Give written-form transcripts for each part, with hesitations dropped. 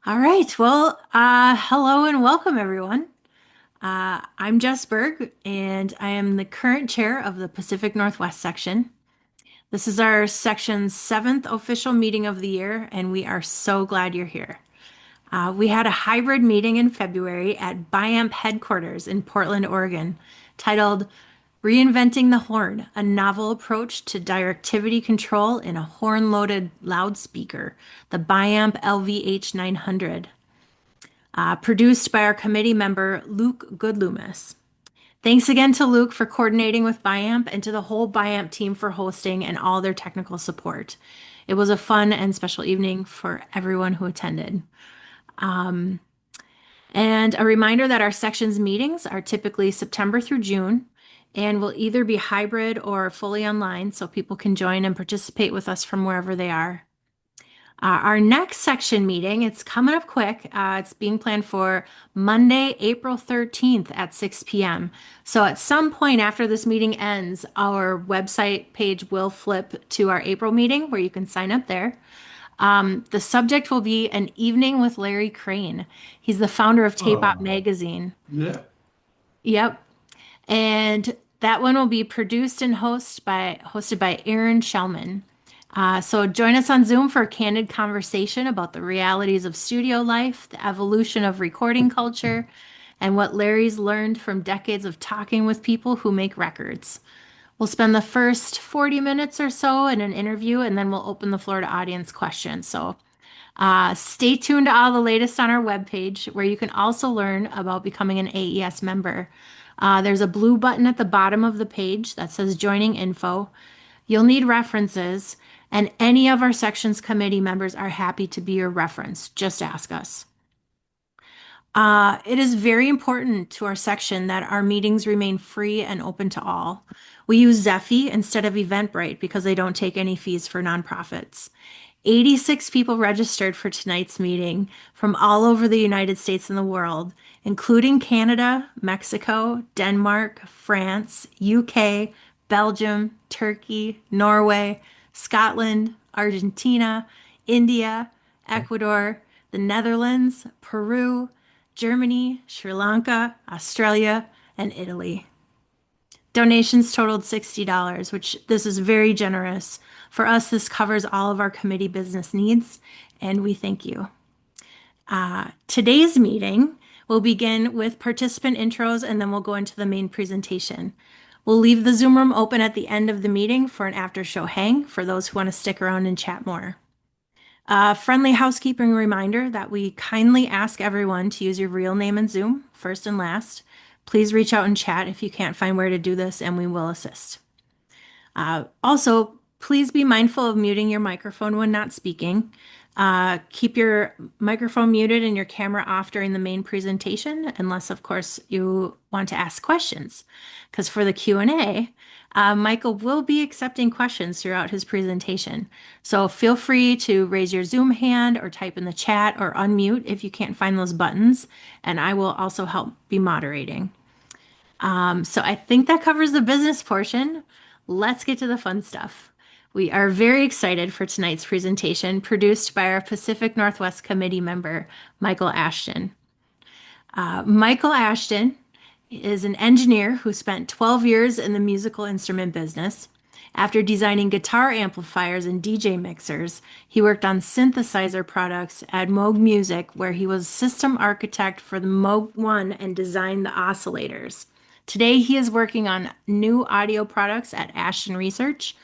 All right. Well, hello and welcome, everyone. I'm Jess Berg, and I am the current chair of the Pacific Northwest section. This is our section's seventh official meeting of the year, and we are so glad you're here. We had a hybrid meeting in February at BIAMP headquarters in Portland, Oregon, titled Reinventing the Horn, a novel approach to directivity control in a horn-loaded loudspeaker, the BIAMP LVH 900. Produced by our committee member, Luke Goodloomis. Thanks again to Luke for coordinating with BIAMP and to the whole BIAMP team for hosting and all their technical support. It was a fun and special evening for everyone who attended. And a reminder that our sections meetings are typically September through June and will either be hybrid or fully online so people can join and participate with us from wherever they are. Our next section meeting, it's coming up quick. It's being planned for Monday, April 13th at 6 p.m. So at some point after this meeting ends, our website page will flip to our April meeting where you can sign up there. The subject will be an evening with Larry Crane. He's the founder of TapeOp Oh, magazine. yeah. Yep. And that one will be produced and hosted by Aaron Shellman. So join us on Zoom for a candid conversation about the realities of studio life, the evolution of recording culture, and what Larry's learned from decades of talking with people who make records. We'll spend the first 40 minutes or so in an interview, and then we'll open the floor to audience questions. So stay tuned to all the latest on our webpage, where you can also learn about becoming an AES member. There's a blue button at the bottom of the page that says Joining Info. You'll need references, and any of our sections committee members are happy to be your reference. Just ask us. It is very important to our section that our meetings remain free and open to all. We use Zephy instead of Eventbrite because they don't take any fees for nonprofits. 86 people registered for tonight's meeting from all over the United States and the world, including Canada, Mexico, Denmark, France, UK, Belgium, Turkey, Norway, Scotland, Argentina, India, Ecuador, the Netherlands, Peru, Germany, Sri Lanka, Australia, and Italy. Donations totaled $60, which this is very generous. For us, this covers all of our committee business needs, and we thank you. Today's meeting will begin with participant intros, and then we'll go into the main presentation. We'll leave the Zoom room open at the end of the meeting for an after-show hang for those who want to stick around and chat more. Friendly housekeeping reminder that we kindly ask everyone to use your real name in Zoom, first and last. Please reach out and chat if you can't find where to do this, and we will assist. Also, please be mindful of muting your microphone when not speaking. Keep your microphone muted and your camera off during the main presentation, unless, of course, you want to ask questions. Because for the Q&A, Michael will be accepting questions throughout his presentation. So feel free to raise your Zoom hand or type in the chat or unmute if you can't find those buttons, and I will also help be moderating. So I think that covers the business portion. Let's get to the fun stuff. We are very excited for tonight's presentation, produced by our Pacific Northwest Committee member, Michael Ashton. Michael Ashton is an engineer who spent 12 years in the musical instrument business. After designing guitar amplifiers and DJ mixers, he worked on synthesizer products at Moog Music, where he was system architect for the Moog One and designed the oscillators. Today, he is working on new audio products at Ashton Research,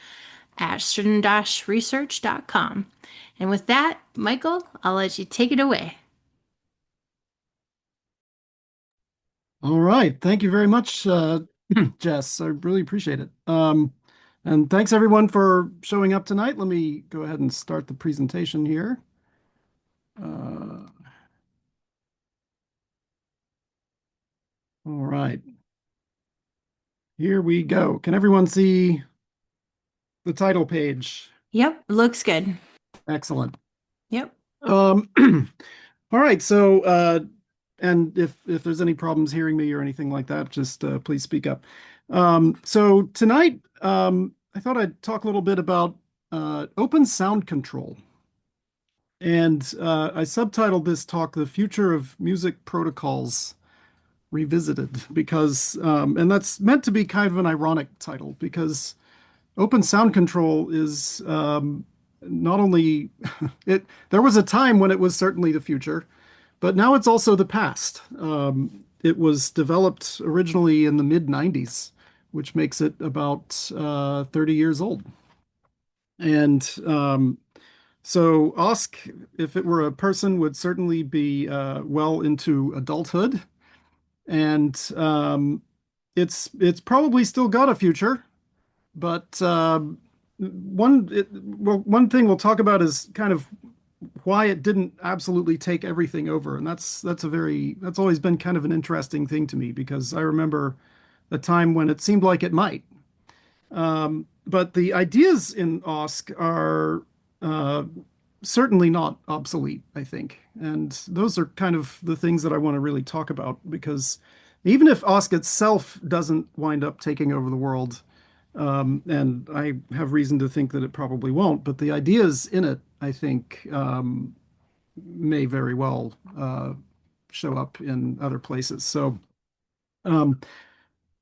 ashton-research.com. And with that, Michael, I'll let you take it away. All right. Thank you very much, Jess. I really appreciate it. And thanks everyone for showing up tonight. Let me go ahead and start the presentation here. Uh, all right. Here we go. Can everyone see the title page? Yep, looks good. Excellent. Yep. Um, all right. So, and if there's any problems hearing me or anything like that, just please speak up. So tonight, I thought I'd talk a little bit about open sound control. And I subtitled this talk "The Future of Music Protocols Revisited" because, and that's meant to be kind of an ironic title because Open Sound Control is not only there was a time when it was certainly the future, but now it's also the past. It was developed originally in the mid 90s, which makes it about 30 years old. And so OSC, if it were a person, would certainly be well into adulthood. And it's probably still got a future, but one thing we'll talk about is kind of why it didn't absolutely take everything over, and that's always been kind of an interesting thing to me because I remember a time when it seemed like it might. But the ideas in OSC are uh, certainly not obsolete, I think, and those are kind of the things that I want to really talk about because even if OSC itself doesn't wind up taking over the world, and I have reason to think that it probably won't, but the ideas in it, I think, may very well show up in other places. Um,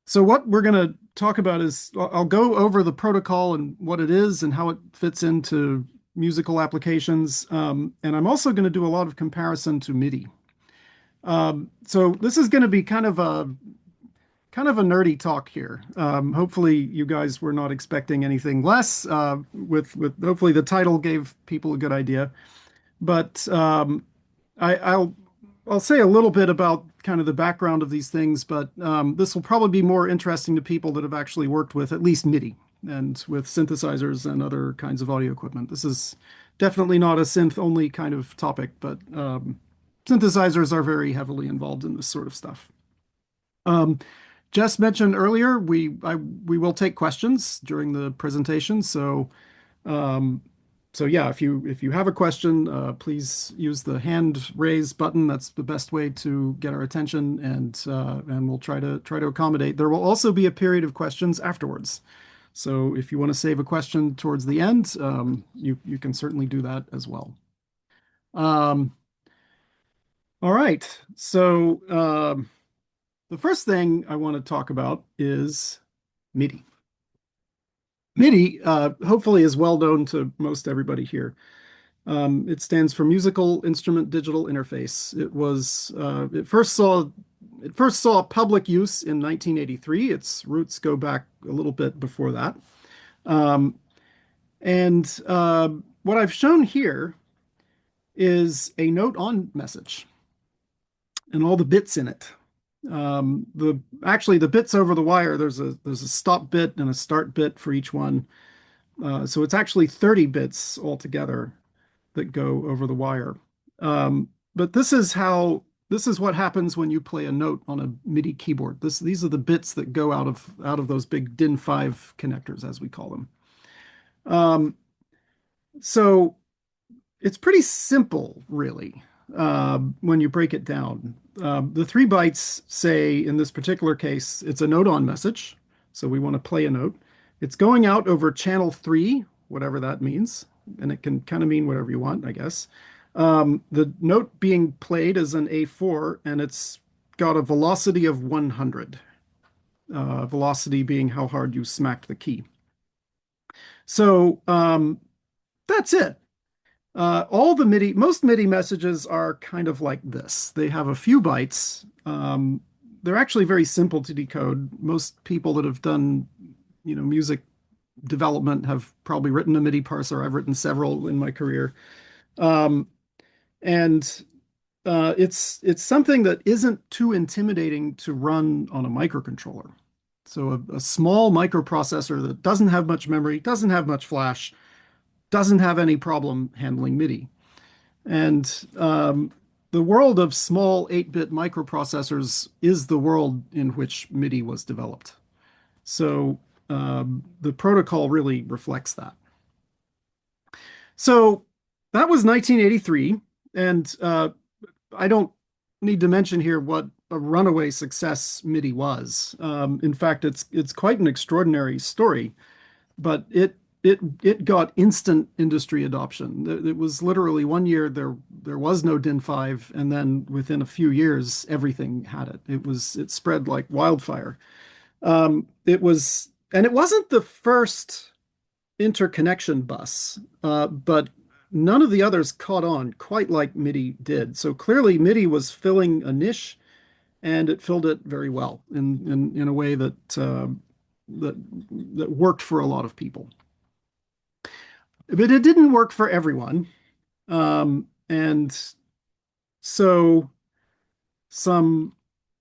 so what we're going to talk about is I'll go over the protocol and what it is and how it fits into musical applications. And I'm also going to do a lot of comparison to MIDI. So this is going to be kind of a nerdy talk here. Hopefully you guys were not expecting anything less. With hopefully the title gave people a good idea. But I'll say a little bit about kind of the background of these things, but this will probably be more interesting to people that have actually worked with at least MIDI and with synthesizers and other kinds of audio equipment. This is definitely not a synth-only kind of topic, but synthesizers are very heavily involved in this sort of stuff. Um, Jess mentioned earlier, we will take questions during the presentation, um, so yeah, if you have a question, please use the hand raise button. That's the best way to get our attention, and we'll try to accommodate. There will also be a period of questions afterwards. So if you want to save a question towards the end, you can certainly do that as well. Um, all right. So the first thing I want to talk about is MIDI. MIDI, hopefully, is well known to most everybody here. It stands for Musical Instrument Digital Interface. It first saw public use in 1983. Its roots go back a little bit before that. Um, and what I've shown here is a note on message and all the bits in it. The bits over the wire, there's a stop bit and a start bit for each one. So it's actually 30 bits altogether that go over the wire. But this is what happens when you play a note on a MIDI keyboard. These are the bits that go out of those big DIN5 connectors, as we call them. So it's pretty simple, really, when you break it down. The 3 bytes say, in this particular case, it's a note on message. So we want to play a note. It's going out over channel 3, whatever that means. And it can kind of mean whatever you want, I guess. The note being played is an A4, and it's got a velocity of 100. Velocity being how hard you smacked the key. So that's it. Most MIDI messages are kind of like this. They have a few bytes. They're actually very simple to decode. Most people that have done, music development have probably written a MIDI parser. I've written several in my career. Um, and it's something that isn't too intimidating to run on a microcontroller. So a small microprocessor that doesn't have much memory, doesn't have much flash, doesn't have any problem handling MIDI. And the world of small 8-bit microprocessors is the world in which MIDI was developed. So the protocol really reflects that. So that was 1983, and I don't need to mention here what a runaway success MIDI was. In fact, it's quite an extraordinary story, but it got instant industry adoption. It was literally 1 year there was no DIN 5, and then within a few years everything had it. It spread like wildfire. It wasn't the first interconnection bus, but none of the others caught on quite like MIDI did. So clearly MIDI was filling a niche, and it filled it very well in a way that worked for a lot of people. But it didn't work for everyone. And so some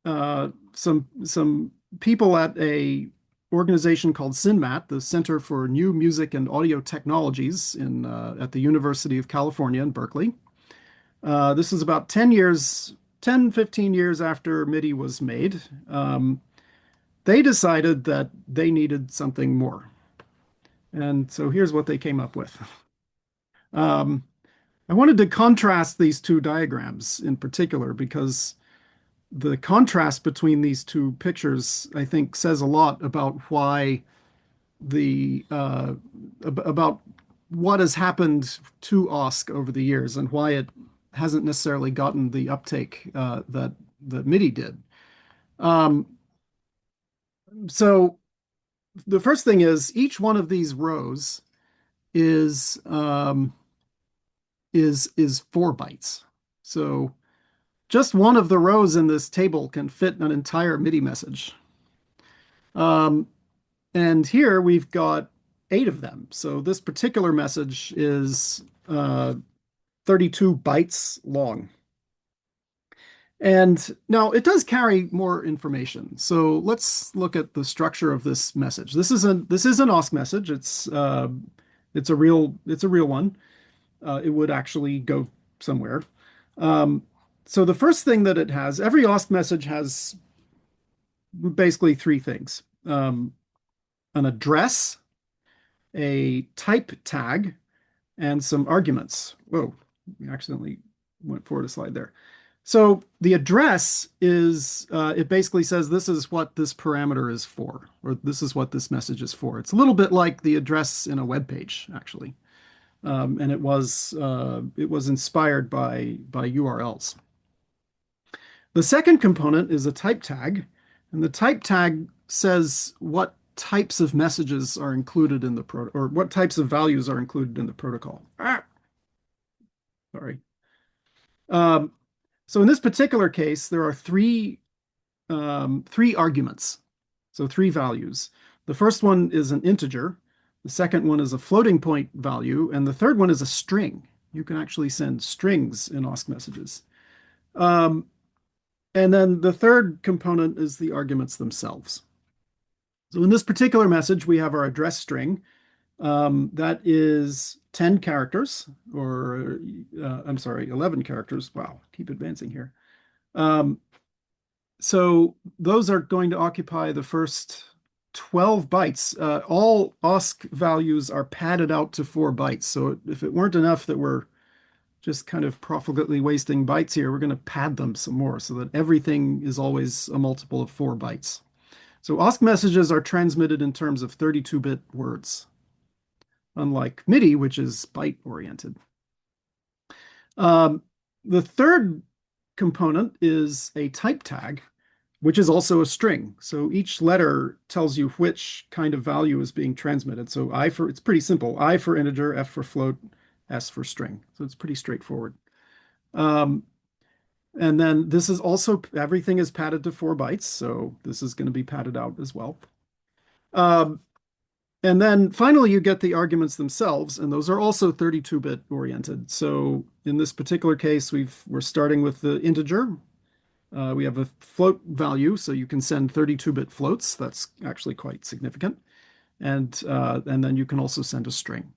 some people at a organization called CINMAT, the Center for New Music and Audio Technologies at the University of California in Berkeley. This is about 15 years after MIDI was made. They decided that they needed something more. And so here's what they came up with. I wanted to contrast these two diagrams in particular because the contrast between these two pictures, I think, says a lot about why about what has happened to OSC over the years and why it hasn't necessarily gotten the uptake that MIDI did. So the first thing is each one of these rows is 4 bytes. So just one of the rows in this table can fit an entire MIDI message. And here we've got 8 of them. So this particular message is 32 bytes long. And now it does carry more information. So let's look at the structure of this message. This is an OSC message. It's a real one. It would actually go somewhere. So the first thing that it has, every OSC message has basically 3 things. An address, a type tag, and some arguments. Whoa, we accidentally went forward a slide there. So the address is, it basically says this is what this parameter is for, or this is what this message is for. It's a little bit like the address in a web page, actually. And it was inspired by URLs. The second component is a type tag, and the type tag says what types of messages are included in the or what types of values are included in the protocol. Sorry. So in this particular case, there are three arguments, so 3 values. The first one is an integer, the second one is a floating point value, and the third one is a string. You can actually send strings in OSC messages. And then the third component is the arguments themselves. So in this particular message, we have our address string. That is 10 characters, or I'm sorry, 11 characters. Wow, keep advancing here. So those are going to occupy the first 12 bytes. All OSC values are padded out to 4 bytes. So if it weren't enough that we're just kind of profligately wasting bytes here, we're going to pad them some more so that everything is always a multiple of 4 bytes. So OSC messages are transmitted in terms of 32-bit words, unlike MIDI, which is byte-oriented. The third component is a type tag, which is also a string. So each letter tells you which kind of value is being transmitted. So it's pretty simple. I for integer, F for float, S for string. So it's pretty straightforward. And then this is also, everything is padded to 4 bytes. So this is going to be padded out as well. And then finally, you get the arguments themselves, and those are also 32-bit oriented. So in this particular case, we're starting with the integer. We have a float value, so you can send 32-bit floats. That's actually quite significant. And then you can also send a string.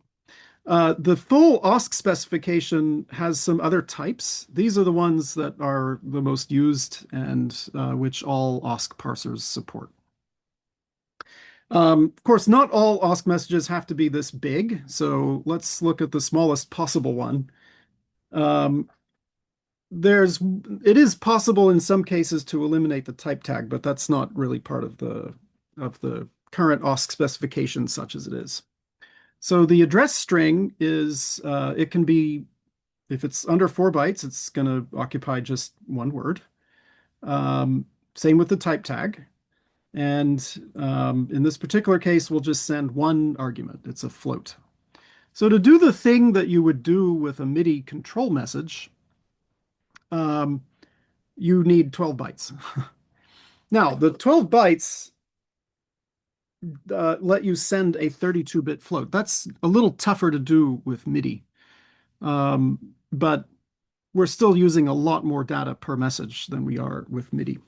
The full OSC specification has some other types. These are the ones that are the most used and which all OSC parsers support. Of course, not all OSC messages have to be this big, so let's look at the smallest possible one. It is possible in some cases to eliminate the type tag, but that's not really part of the current OSC specification such as it is. So the address string is, it can be, if it's under 4 bytes, it's going to occupy just one word. Same with the type tag. And in this particular case, we'll just send one argument. It's a float. So to do the thing that you would do with a MIDI control message, you need 12 bytes. Now, the 12 bytes let you send a 32-bit float. That's a little tougher to do with MIDI, but we're still using a lot more data per message than we are with MIDI.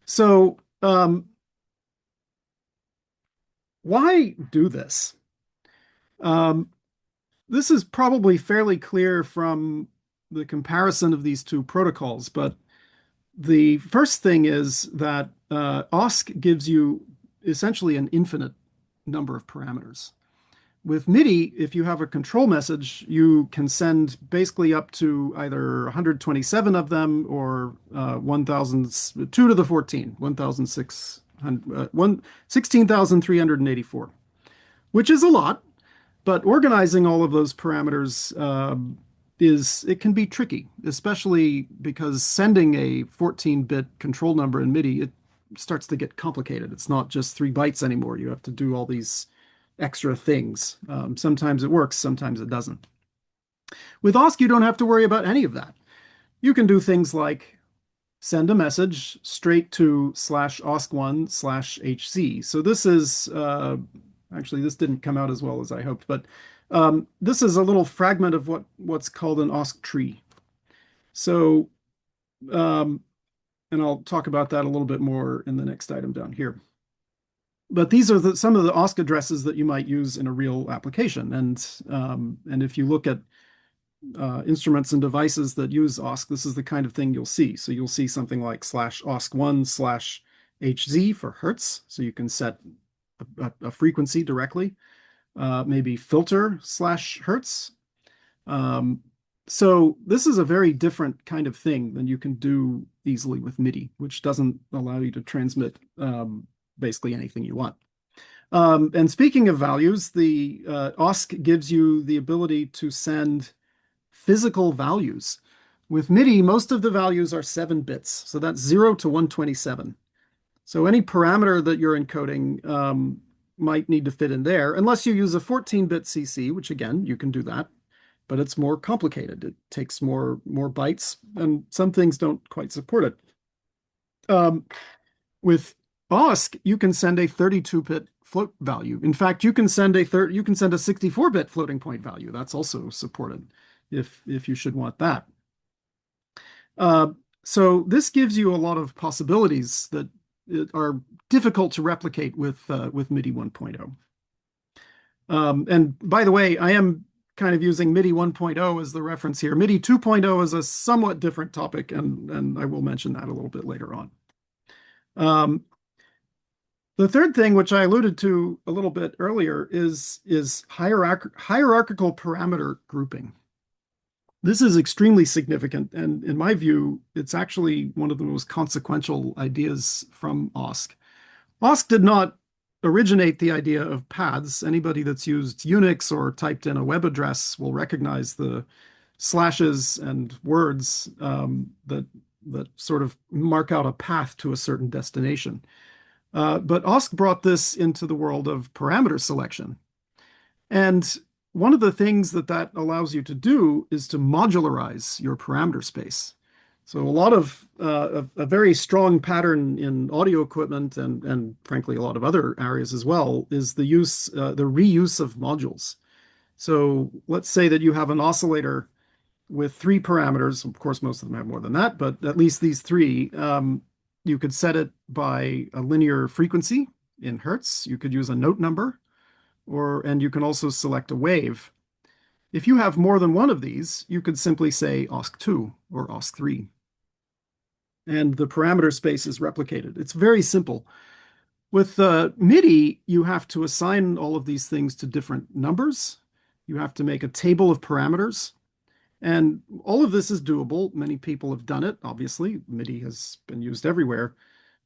So why do this? This is probably fairly clear from the comparison of these two protocols, but the first thing is that OSC gives you essentially an infinite number of parameters. With MIDI, if you have a control message, you can send basically up to either 127 of them or 1,000, 2 to the 14, 16,384, which is a lot, but organizing all of those parameters it can be tricky, especially because sending a 14-bit control number in MIDI, it starts to get complicated. It's not just 3 bytes anymore. You have to do all these extra things. Sometimes it works, sometimes it doesn't. With OSC, you don't have to worry about any of that. You can do things like send a message straight to /OSC1/HZ. So this is, actually, this didn't come out as well as I hoped, but this is a little fragment of what's called an OSC tree. So, and I'll talk about that a little bit more in the next item down here. But these are some of the OSC addresses that you might use in a real application. And if you look at instruments and devices that use OSC, this is the kind of thing you'll see. So you'll see something like /OSC1/HZ for Hertz. So you can set a frequency directly. Maybe filter /Hertz. So this is a very different kind of thing than you can do easily with MIDI, which doesn't allow you to transmit basically anything you want. And speaking of values, the OSC gives you the ability to send physical values. With MIDI, most of the values are 7 bits, so that's 0 to 127. So any parameter that you're encoding might need to fit in there, unless you use a 14-bit CC, which again, you can do that, but it's more complicated. It takes more bytes, and some things don't quite support it. With OSC, you can send a 32-bit float value. In fact, you can send a 64-bit floating point value. That's also supported if you should want that. So this gives you a lot of possibilities that are difficult to replicate with MIDI 1.0. And by the way, I am kind of using MIDI 1.0 as the reference here. MIDI 2.0 is a somewhat different topic, and I will mention that a little bit later on. The third thing, which I alluded to a little bit earlier, is hierarchical parameter grouping. This is extremely significant, and in my view, it's actually one of the most consequential ideas from OSC. OSC did not originate the idea of paths. Anybody that's used Unix or typed in a web address will recognize the slashes and words that sort of mark out a path to a certain destination. But OSC brought this into the world of parameter selection. And one of the things that allows you to do is to modularize your parameter space. So a lot of a very strong pattern in audio equipment and frankly a lot of other areas as well is the reuse of modules. So let's say that you have an oscillator with 3 parameters. Of course, most of them have more than that, but at least these 3. You could set it by a linear frequency in Hertz. You could use a note number. And you can also select a wave. If you have more than one of these, you could simply say OSC2 or OSC3. And the parameter space is replicated. It's very simple. With MIDI, you have to assign all of these things to different numbers. You have to make a table of parameters. And all of this is doable. Many people have done it, obviously. MIDI has been used everywhere.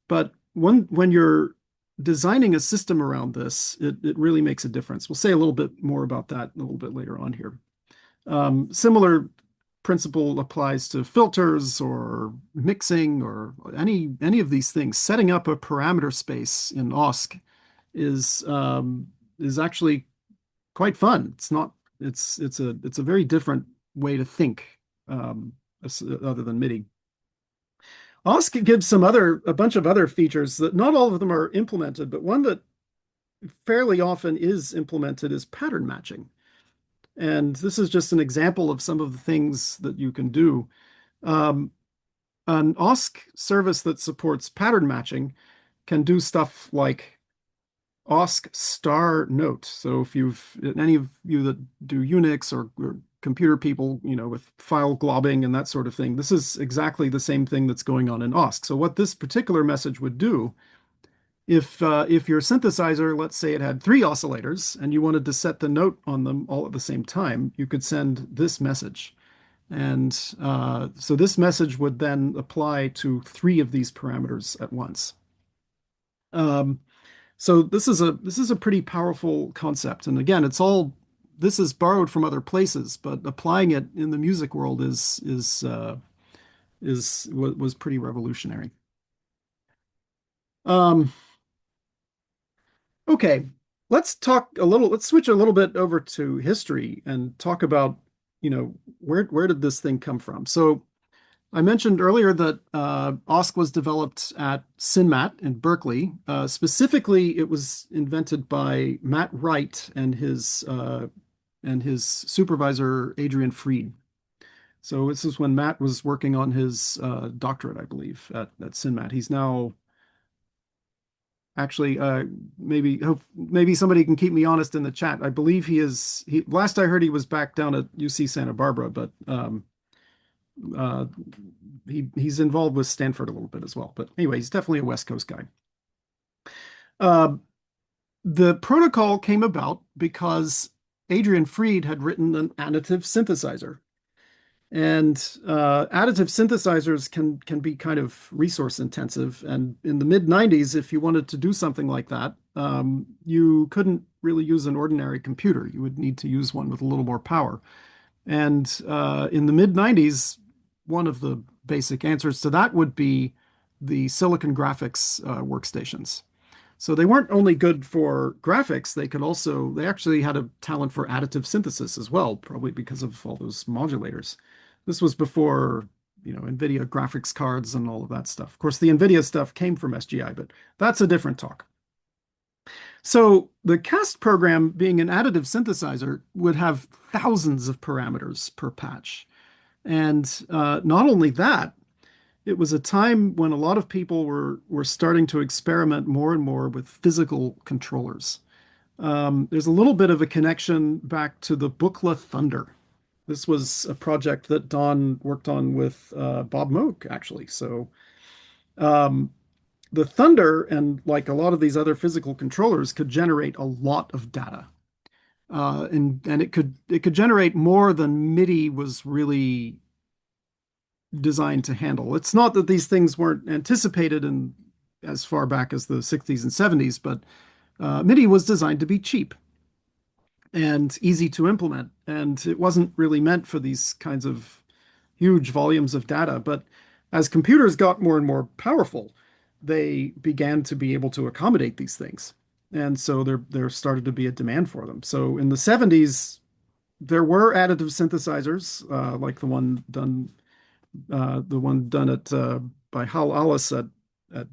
But when you're designing a system around this, it really makes a difference. We'll say a little bit more about that a little bit later on here. Similar principle applies to filters or mixing or any of these things. Setting up a parameter space in OSC is actually quite fun. It's a very different way to think, other than MIDI. OSC gives a bunch of other features that not all of them are implemented, but one that fairly often is implemented is pattern matching. And this is just an example of some of the things that you can do. An OSC service that supports pattern matching can do stuff like OSC star note. So if any of you that do Unix or computer people, with file globbing and that sort of thing, this is exactly the same thing that's going on in OSC. So what this particular message would do, if your synthesizer, let's say it had 3 oscillators and you wanted to set the note on them all at the same time, you could send this message. And so this message would then apply to 3 of these parameters at once. So this is a pretty powerful concept. And again, this is borrowed from other places, but applying it in the music world was pretty revolutionary. Okay, let's switch a little bit over to history and talk about, where did this thing come from? So I mentioned earlier that OSC was developed at SynMat in Berkeley. Specifically, it was invented by Matt Wright and his supervisor, Adrian Freed. So this is when Matt was working on his doctorate, I believe, at SynMat. He's now actually, maybe somebody can keep me honest in the chat. I believe last I heard he was back down at UC Santa Barbara, but he's involved with Stanford a little bit as well. But anyway, he's definitely a West Coast guy. The protocol came about because Adrian Freed had written an additive synthesizer. And additive synthesizers can be kind of resource intensive. And in the mid-90s, if you wanted to do something like that, you couldn't really use an ordinary computer. You would need to use one with a little more power. And in the mid-90s, one of the basic answers to that would be the Silicon Graphics workstations. So they weren't only good for graphics, they actually had a talent for additive synthesis as well, probably because of all those modulators. This was before, NVIDIA graphics cards and all of that stuff. Of course, the NVIDIA stuff came from SGI, but that's a different talk. So the CAST program, being an additive synthesizer, would have thousands of parameters per patch. And not only that, it was a time when a lot of people were starting to experiment more and more with physical controllers. There's a little bit of a connection back to the Buchla Thunder. This was a project that Don worked on with Bob Moog, actually. So the Thunder, and like a lot of these other physical controllers, could generate a lot of data. And it could generate more than MIDI was really designed to handle. It's not that these things weren't anticipated in as far back as the 60s and 70s, but MIDI was designed to be cheap and easy to implement. And it wasn't really meant for these kinds of huge volumes of data. But as computers got more and more powerful, they began to be able to accommodate these things. And so there started to be a demand for them. So in the 70s, there were additive synthesizers, like the one done by Hal Alice at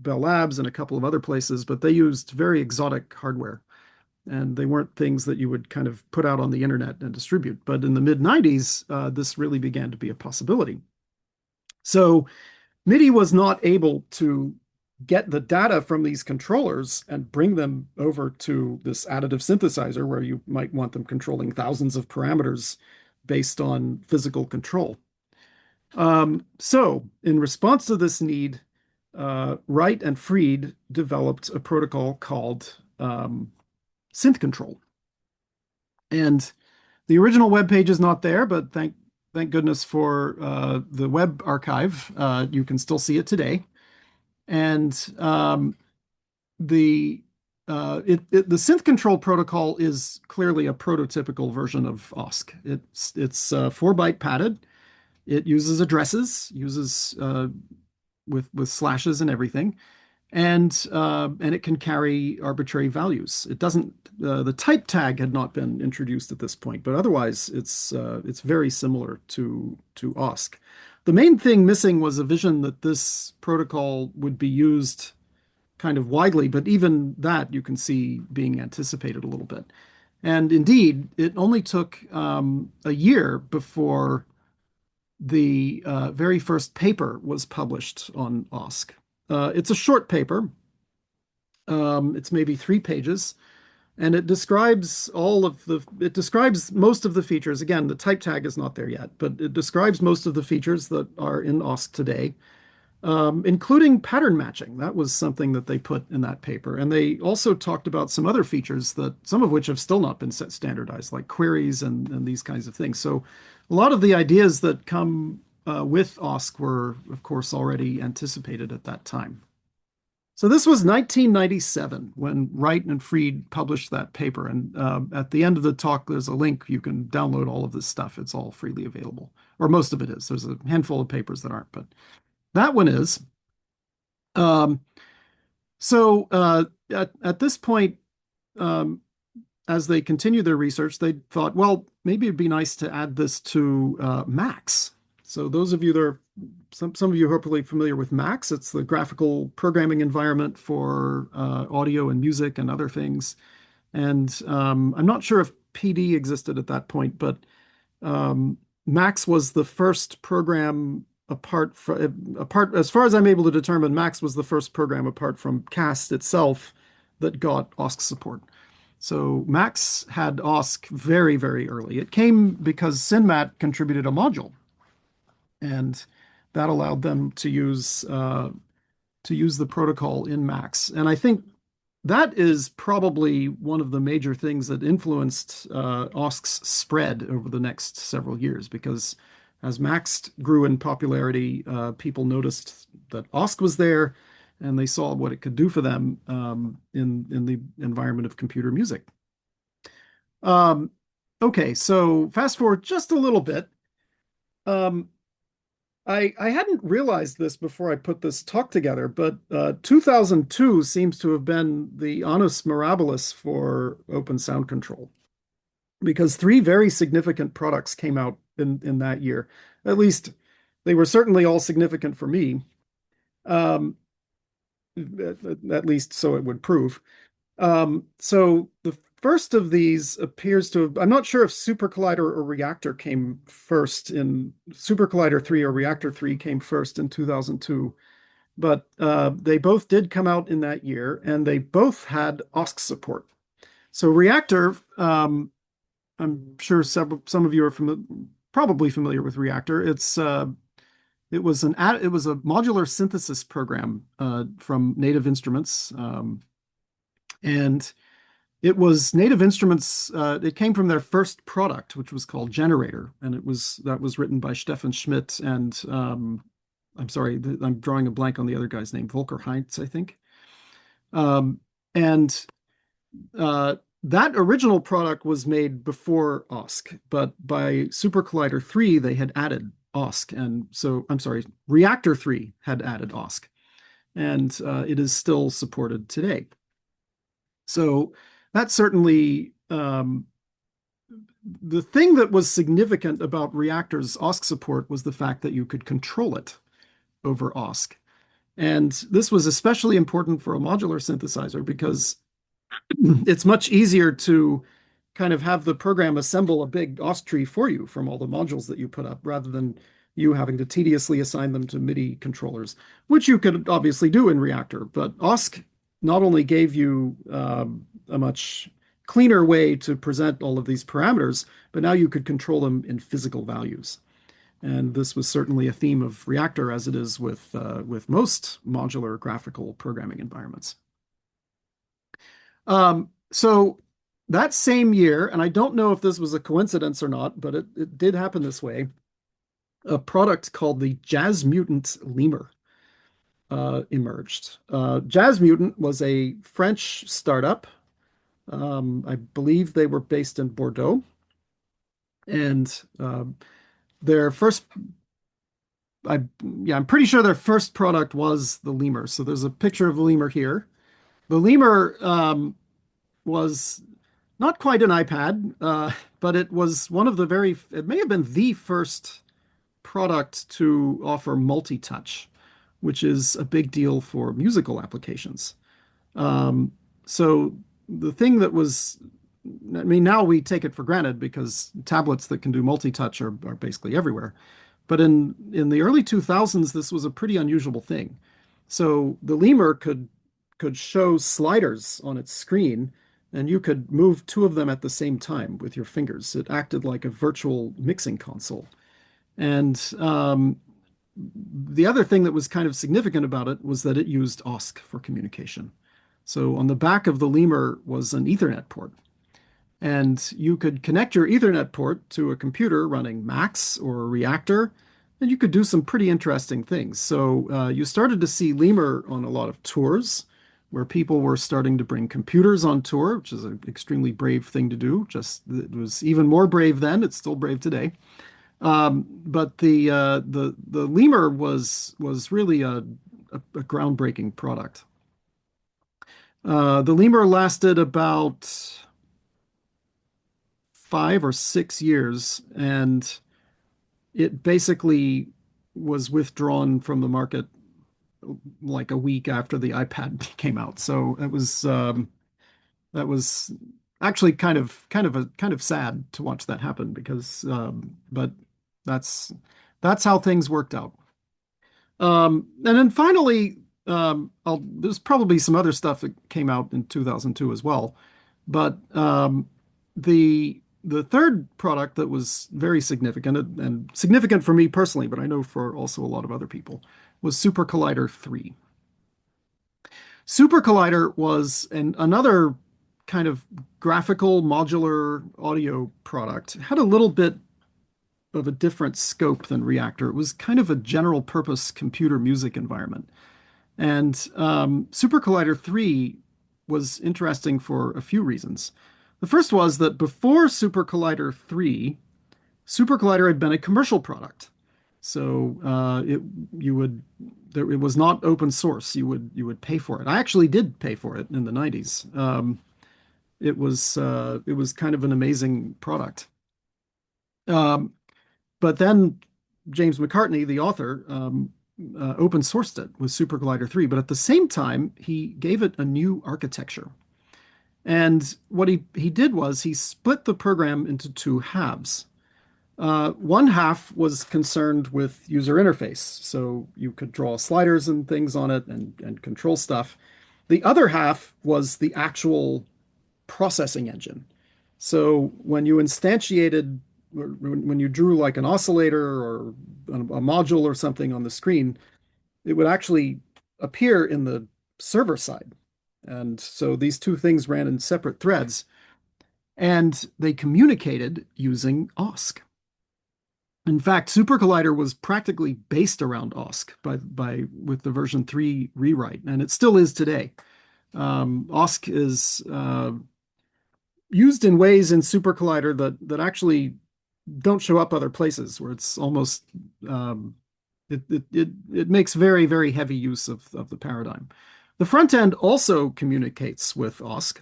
Bell Labs and a couple of other places, but they used very exotic hardware. And they weren't things that you would kind of put out on the internet and distribute. But in the mid-90s, this really began to be a possibility. So MIDI was not able to get the data from these controllers and bring them over to this additive synthesizer where you might want them controlling thousands of parameters based on physical control. So in response to this need, Wright and Freed developed a protocol called synth control. And the original web page is not there, but thank goodness for the web archive. You can still see it today. And the the synth control protocol is clearly a prototypical version of OSC. It's 4-byte padded. It uses addresses, uses with slashes and everything, and it can carry arbitrary values. It doesn't. The type tag had not been introduced at this point, but otherwise it's very similar to OSC. The main thing missing was a vision that this protocol would be used kind of widely, but even that you can see being anticipated a little bit. And indeed, it only took a year before the very first paper was published on OSC. It's a short paper. It's maybe 3 pages, and it describes it describes most of the features. Again, the type tag is not there yet, but it describes most of the features that are in OSC today, including pattern matching. That was something that they put in that paper. And they also talked about some other features that some of which have still not been set standardized, like queries and these kinds of things. So a lot of the ideas that come with OSC were, of course, already anticipated at that time. So this was 1997 when Wright and Freed published that paper. And at the end of the talk, there's a link. You can download all of this stuff. It's all freely available, or most of it is. There's a handful of papers that aren't, but that one is. At this point, as they continue their research, they thought, well, maybe it'd be nice to add this to Max. So those of you that are, some of you are hopefully familiar with Max. It's the graphical programming environment for audio and music and other things. And I'm not sure if PD existed at that point, but Max was the first program apart, as far as I'm able to determine, Max was the first program apart from CAST itself that got OSC support. So Max had OSC very, very early. It came because SynMat contributed a module, and that allowed them to use the protocol in Max. And I think that is probably one of the major things that influenced OSC's spread over the next several years, because as Max grew in popularity, people noticed that OSC was there, and they saw what it could do for them in the environment of computer music. Okay, so fast forward just a little bit. I hadn't realized this before I put this talk together, but 2002 seems to have been the annus mirabilis for OpenSoundControl, because 3 very significant products came out in that year. At least they were certainly all significant for me, at least so it would prove. So the first of these appears to have, I'm not sure if Super Collider or Reactor came first in, Super Collider 3 or Reactor 3 came first in 2002, but they both did come out in that year, and they both had OSC support. So Reactor, I'm sure some of you are probably familiar with Reactor. It was a modular synthesis program from Native Instruments, and it was Native Instruments. It came from their first product, which was called Generator, and that was written by Stefan Schmidt and I'm sorry, I'm drawing a blank on the other guy's name, Volker Heinz, I think. That original product was made before OSC, but by Super Collider 3, they had added OSC. And so, I'm sorry, Reactor 3 had added OSC, and it is still supported today. So that certainly, the thing that was significant about Reactor's OSC support was the fact that you could control it over OSC. And this was especially important for a modular synthesizer, because it's much easier to kind of have the program assemble a big OSC tree for you from all the modules that you put up, rather than you having to tediously assign them to MIDI controllers, which you could obviously do in Reactor. But OSC not only gave you a much cleaner way to present all of these parameters, but now you could control them in physical values. And this was certainly a theme of Reactor, as it is with most modular graphical programming environments. So that same year, and I don't know if this was a coincidence or not, but it did happen this way, a product called the Jazz Mutant Lemur emerged. Jazz Mutant was a French startup. I believe they were based in Bordeaux, and their first, I yeah, I'm pretty sure their first product was the lemur. So there's a picture of the lemur here. The lemur was not quite an iPad, but it was one of the it may have been the first product to offer multi-touch, which is a big deal for musical applications. Um, so the thing that was, I mean, now we take it for granted because tablets that can do multi-touch are basically everywhere. But in the early 2000s, this was a pretty unusual thing. So the lemur could show sliders on its screen, and you could move two of them at the same time with your fingers. It acted like a virtual mixing console. And the other thing that was kind of significant about it was that it used OSC for communication. So on the back of the lemur was an Ethernet port. And you could connect your Ethernet port to a computer running Max or Reactor, and you could do some pretty interesting things. So you started to see Lemur on a lot of tours where people were starting to bring computers on tour, which is an extremely brave thing to do. Just it was even more brave then. It's still brave today. But the Lemur was really a groundbreaking product. The Lemur lasted about 5 or 6 years, and it basically was withdrawn from the market like a week after the iPad came out. So that was actually kind of sad to watch that happen because but that's that's how things worked out. And then finally, there's probably some other stuff that came out in 2002 as well, but the third product that was very significant and significant for me personally, but I know for also a lot of other people, was Super Collider 3. Super Collider was another kind of graphical modular audio product. It had a little bit of a different scope than Reactor. It was kind of a general purpose computer music environment. And Super Collider 3 was interesting for a few reasons. The first was that before Super Collider 3, Super Collider had been a commercial product. So it was not open source. You would pay for it. I actually did pay for it in the 90s. It was kind of an amazing product. Um, but then James McCartney, the author, open sourced it with Super Collider 3. But at the same time, he gave it a new architecture. And what he did was he split the program into two halves. One half was concerned with user interface, so you could draw sliders and things on it and control stuff. The other half was the actual processing engine. So when you instantiated, when you drew like an oscillator or a module or something on the screen, it would actually appear in the server side. And so these two things ran in separate threads, and they communicated using OSC. In fact, Super Collider was practically based around OSC with the version 3 rewrite, and it still is today. OSC is used in ways in Super Collider that actually don't show up other places, where it's almost it makes very, very heavy use of the paradigm. The front end also communicates with OSC,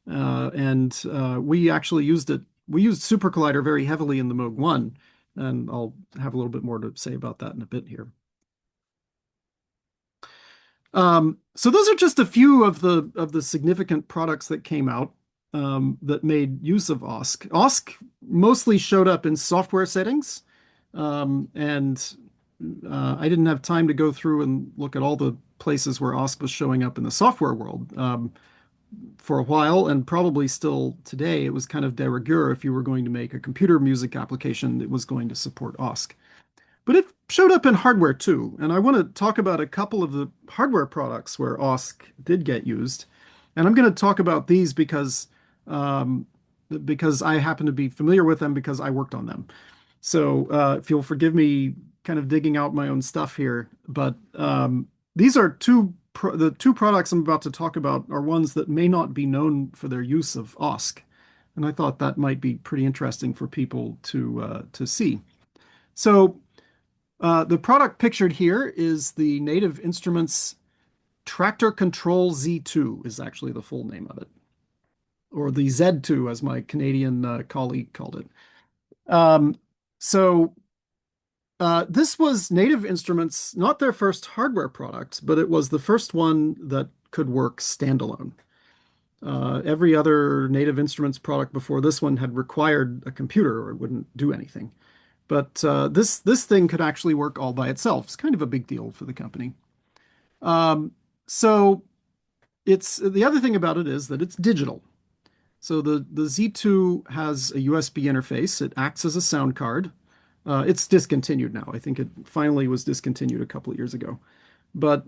and we actually used it. We used Super Collider very heavily in the Moog One, and I'll have a little bit more to say about that in a bit here. So those are just a few of the significant products that came out that made use of OSC. OSC mostly showed up in software settings, and I didn't have time to go through and look at all the places where OSC was showing up in the software world. For a while, and probably still today, it was kind of de rigueur if you were going to make a computer music application that was going to support OSC. But it showed up in hardware too, and I want to talk about a couple of the hardware products where OSC did get used. And I'm going to talk about these because I happen to be familiar with them because I worked on them. So if you'll forgive me kind of digging out my own stuff here, but these are the two products I'm about to talk about are ones that may not be known for their use of OSC. And I thought that might be pretty interesting for people to see. So the product pictured here is the Native Instruments Tractor Control Z2 is actually the full name of it, or the Z2 as my Canadian colleague called it. Um, so this was Native Instruments, not their first hardware product, but it was the first one that could work standalone. Every other Native Instruments product before this one had required a computer or it wouldn't do anything. But this thing could actually work all by itself. It's kind of a big deal for the company. Um, so it's the other thing about it is that it's digital. So the Z2 has a USB interface. It acts as a sound card. It's discontinued now. I think it finally was discontinued a couple of years ago. But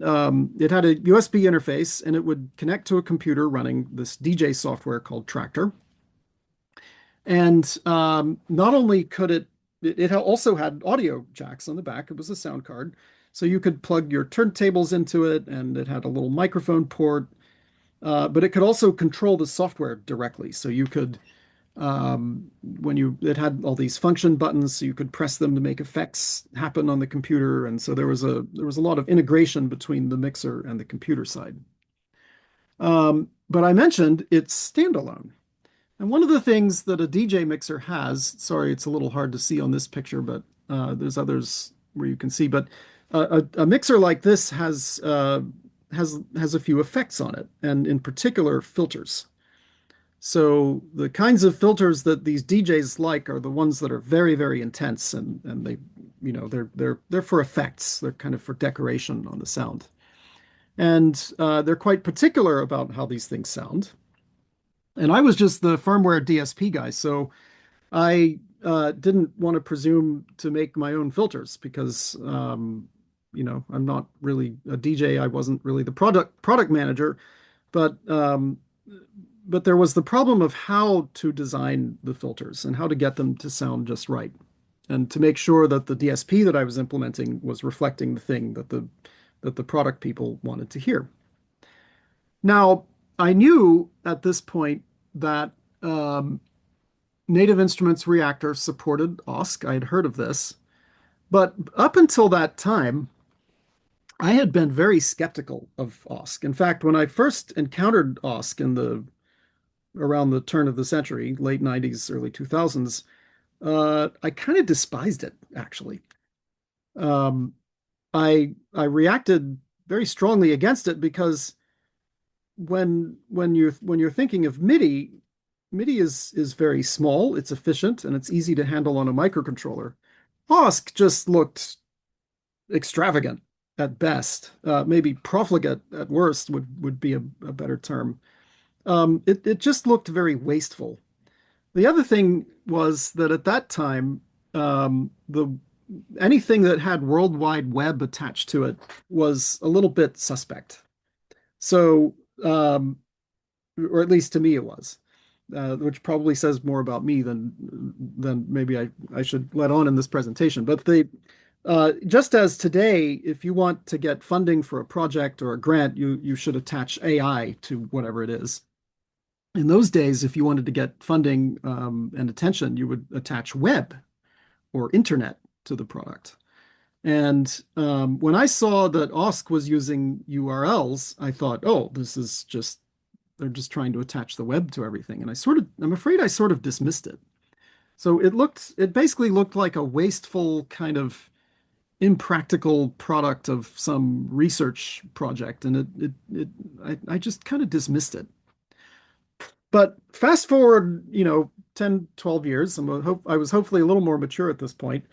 it had a USB interface and it would connect to a computer running this DJ software called Tractor. And not only could it also had audio jacks on the back. It was a sound card. So you could plug your turntables into it and it had a little microphone port. But it could also control the software directly. So you could it had all these function buttons, so you could press them to make effects happen on the computer, and so there was a lot of integration between the mixer and the computer side. But I mentioned it's standalone, and one of the things that a DJ mixer has, sorry, it's a little hard to see on this picture, but there's others where you can see, but a mixer like this has a few effects on it, and in particular filters. So the kinds of filters that these DJs like are the ones that are very, very intense and they, they're for effects. They're kind of for decoration on the sound. And they're quite particular about how these things sound. And I was just the firmware DSP guy, so I didn't want to presume to make my own filters because I'm not really a DJ. I wasn't really the product manager, but there was the problem of how to design the filters and how to get them to sound just right, and to make sure that the DSP that I was implementing was reflecting the thing that the product people wanted to hear. Now, I knew at this point that Native Instruments Reactor supported OSC. I had heard of this, but up until that time, I had been very skeptical of OSC. In fact, when I first encountered OSC around the turn of the century, late 90s, early 2000s, I kind of despised it, actually. Um, I reacted very strongly against it because when you're thinking of MIDI, MIDI is very small, it's efficient, and it's easy to handle on a microcontroller. OSC just looked extravagant at best. Maybe profligate at worst would be a better term. It just looked very wasteful. The other thing was that at that time, the anything that had World Wide Web attached to it was a little bit suspect. So, or at least to me it was, which probably says more about me than maybe I should let on in this presentation. But just as today, if you want to get funding for a project or a grant, you should attach AI to whatever it is. In those days, if you wanted to get funding and attention, you would attach web or internet to the product. And when I saw that OSC was using URLs, I thought, oh, they're just trying to attach the web to everything. And I'm afraid I sort of dismissed it. So it basically looked like a wasteful kind of impractical product of some research project. And I just kind of dismissed it. But fast forward, 10, 12 years, I was hopefully a little more mature at this point,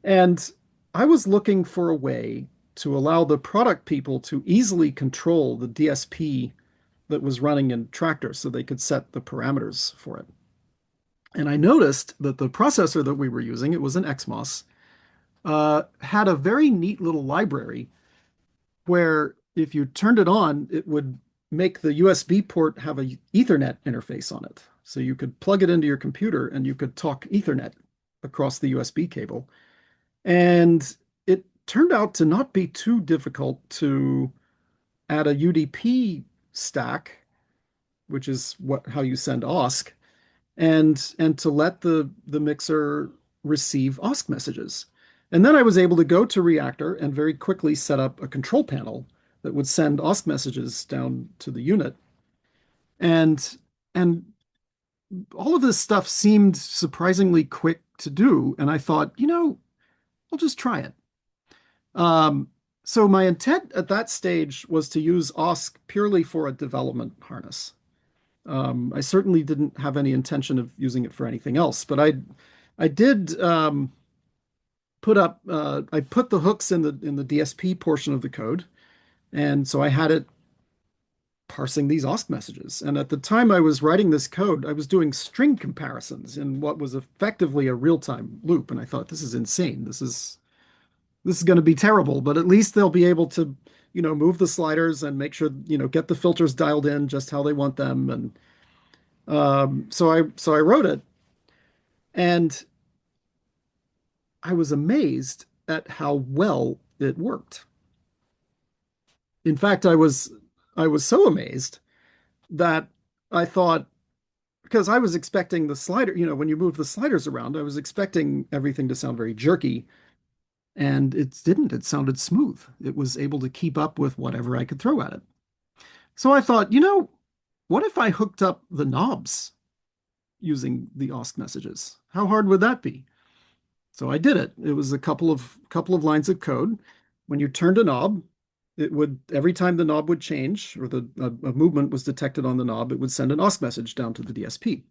and I was looking for a way to allow the product people to easily control the DSP that was running in Tractor so they could set the parameters for it. And I noticed that the processor that we were using, it was an XMOS, had a very neat little library where if you turned it on, it would make the USB port have a Ethernet interface on it. So you could plug it into your computer and you could talk Ethernet across the USB cable. And turned out to not be too difficult to add a UDP stack, which is how you send OSC, and to let the mixer receive OSC messages. And then I was able to go to Reactor and very quickly set up a control panel that would send OSC messages down to the unit. And all of this stuff seemed surprisingly quick to do. And I thought, I'll just try it. So my intent at that stage was to use OSC purely for a development harness. I certainly didn't have any intention of using it for anything else, but I did I put the hooks in the DSP portion of the code, and so I had it parsing these OSC messages. And at the time I was writing this code, I was doing string comparisons in what was effectively a real-time loop, and I thought, this is insane. This is going to be terrible, but at least they'll be able to, move the sliders and make sure, get the filters dialed in just how they want them. And so I wrote it, and I was amazed at how well it worked. In fact, I was so amazed that I thought, because I was expecting the slider, when you move the sliders around, I was expecting everything to sound very jerky. And it didn't. It sounded smooth. It was able to keep up with whatever I could throw at it. So I thought, what if I hooked up the knobs using the OSC messages? How hard would that be? So I did it. It was a couple of lines of code. When you turned a knob, it would, every time the knob would change or a movement was detected on the knob, it would send an OSC message down to the DSP.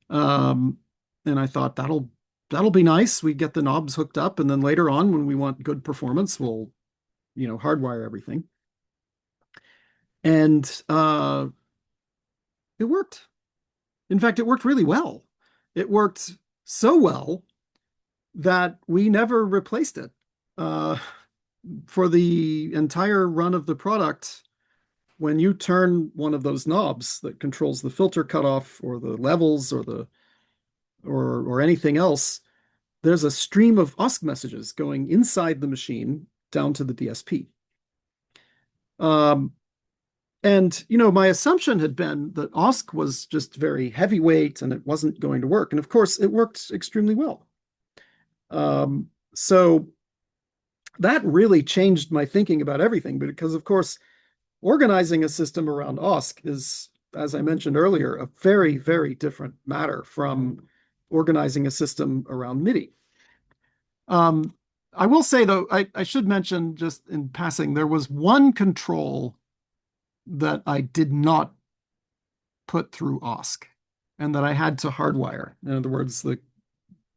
And I thought that'll be nice. We get the knobs hooked up, and then later on, when we want good performance, we'll, hardwire everything. And it worked. In fact, it worked really well. It worked so well that we never replaced it. For the entire run of the product, when you turn one of those knobs that controls the filter cutoff or the levels or anything else, there's a stream of OSC messages going inside the machine down to the DSP. And, my assumption had been that OSC was just very heavyweight and it wasn't going to work. And of course, it worked extremely well. So that really changed my thinking about everything, because of course, organizing a system around OSC is, as I mentioned earlier, a very, very different matter from organizing a system around MIDI. I will say, though, I should mention just in passing, there was one control that I did not put through OSC and that I had to hardwire. In other words,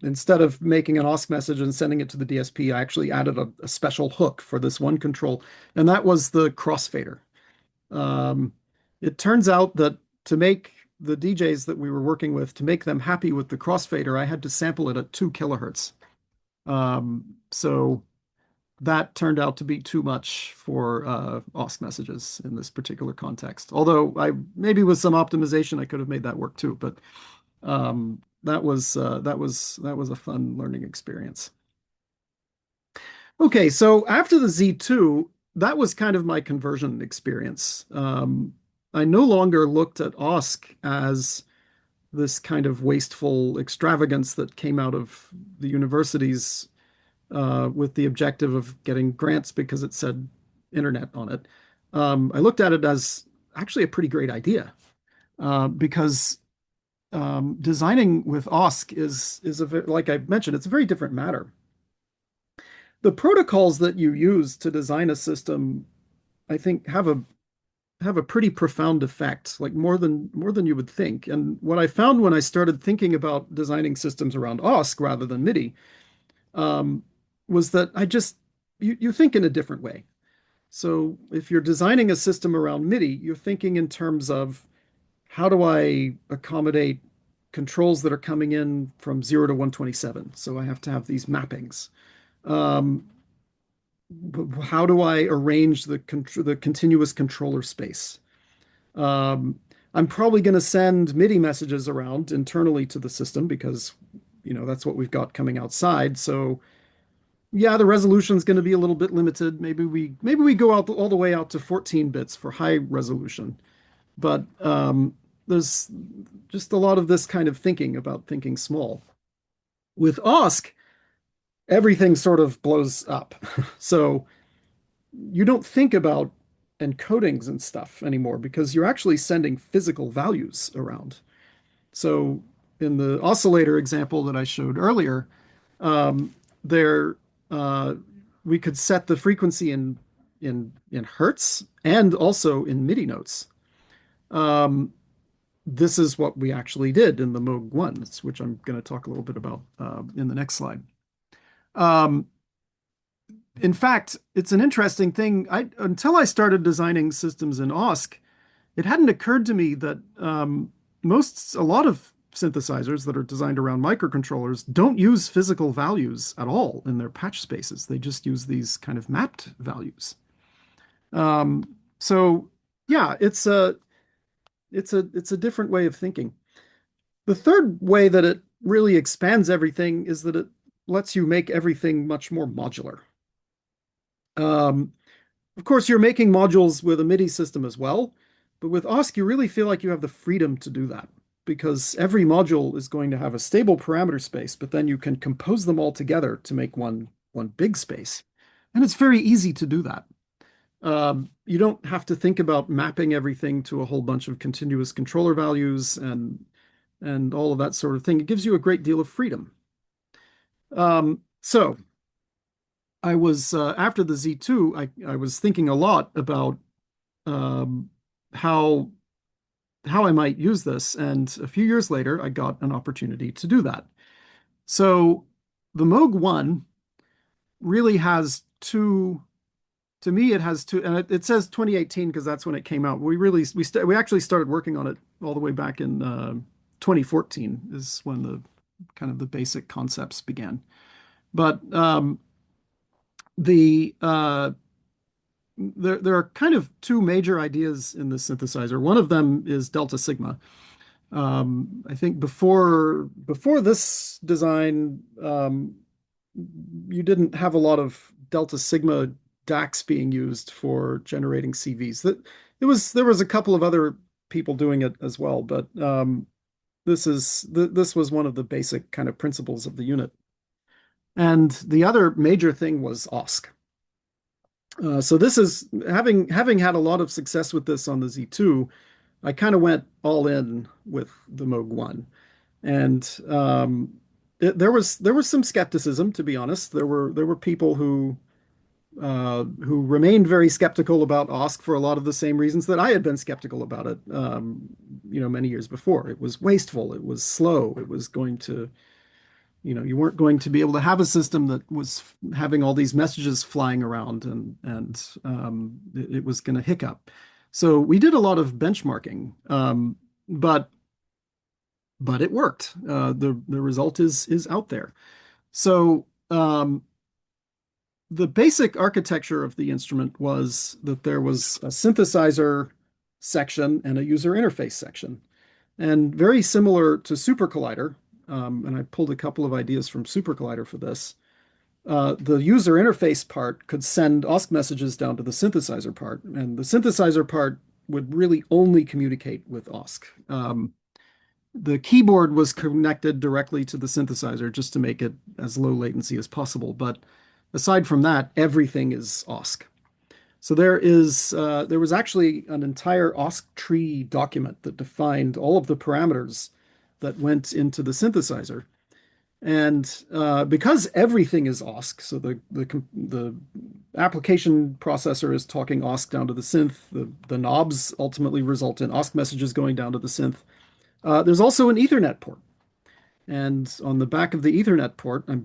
instead of making an OSC message and sending it to the DSP, I actually added a special hook for this one control, and that was the crossfader. It turns out that to make the DJs that we were working with, to make them happy with the crossfader, I had to sample it at 2 kilohertz. So that turned out to be too much for OSC messages in this particular context. Although maybe with some optimization, I could have made that work too. But that was a fun learning experience. Okay, so after the Z2, that was kind of my conversion experience. I no longer looked at OSC as this kind of wasteful extravagance that came out of the universities with the objective of getting grants because it said internet on it. I looked at it as actually a pretty great idea because designing with OSC is like I mentioned, it's a very different matter. The protocols that you use to design a system, I think, have a pretty profound effect, like more than you would think. And what I found when I started thinking about designing systems around OSC rather than MIDI was that you think in a different way. So if you're designing a system around MIDI, you're thinking in terms of how do I accommodate controls that are coming in from 0 to 127? So I have to have these mappings. How do I arrange the continuous controller space? I'm probably going to send MIDI messages around internally to the system because, that's what we've got coming outside. So yeah, the resolution is going to be a little bit limited. Maybe we go out all the way out to 14 bits for high resolution. But there's just a lot of this kind of thinking about thinking small. With OSC, everything sort of blows up. So you don't think about encodings and stuff anymore because you're actually sending physical values around. So in the oscillator example that I showed earlier, there we could set the frequency in hertz and also in MIDI notes. Um, this is what we actually did in the Moog One, which I'm going to talk a little bit about in the next slide. Um, in fact, it's an interesting thing. Until I started designing systems in OSC, it hadn't occurred to me that a lot of synthesizers that are designed around microcontrollers don't use physical values at all in their patch spaces. They just use these kind of mapped values. So yeah, it's a different way of thinking. The third way that it really expands everything is that it lets you make everything much more modular. Um, of course, you're making modules with a MIDI system as well, but with OSC, you really feel like you have the freedom to do that because every module is going to have a stable parameter space, but then you can compose them all together to make one big space. And it's very easy to do that. You don't have to think about mapping everything to a whole bunch of continuous controller values and all of that sort of thing. It gives you a great deal of freedom. So I was after the Z2, I was thinking a lot about um, how I might use this, and a few years later, I got an opportunity to do that. So the Moog One really has two. To me, it has two, and it says 2018 because that's when it came out. We actually started working on it all the way back in 2014 is when the kind of the basic concepts began. But the there are kind of two major ideas in the synthesizer. One of them is delta sigma. I think before this design, you didn't have a lot of delta sigma DACs being used for generating CVs. There was a couple of other people doing it as well, but this was one of the basic kind of principles of the unit. And the other major thing was OSC. So this is having had a lot of success with this on the Z2. I kind of went all in with the Moog One, and there was some skepticism, to be honest. There were people who remained very skeptical about OSC for a lot of the same reasons that I had been skeptical about it, many years before. It was wasteful, it was slow, it was going to, you weren't going to be able to have a system that was having all these messages flying around and it was going to hiccup. So we did a lot of benchmarking, but it worked. The result is out there. So the basic architecture of the instrument was that there was a synthesizer section and a user interface section. And very similar to Super Collider, and I pulled a couple of ideas from Super Collider for this, the user interface part could send OSC messages down to the synthesizer part, and the synthesizer part would really only communicate with OSC. The keyboard was connected directly to the synthesizer just to make it as low latency as possible, but aside from that, everything is OSC. So there was actually an entire OSC tree document that defined all of the parameters that went into the synthesizer. And because everything is OSC, so the application processor is talking OSC down to the synth, the knobs ultimately result in OSC messages going down to the synth. There's also an Ethernet port. And on the back of the Ethernet port, it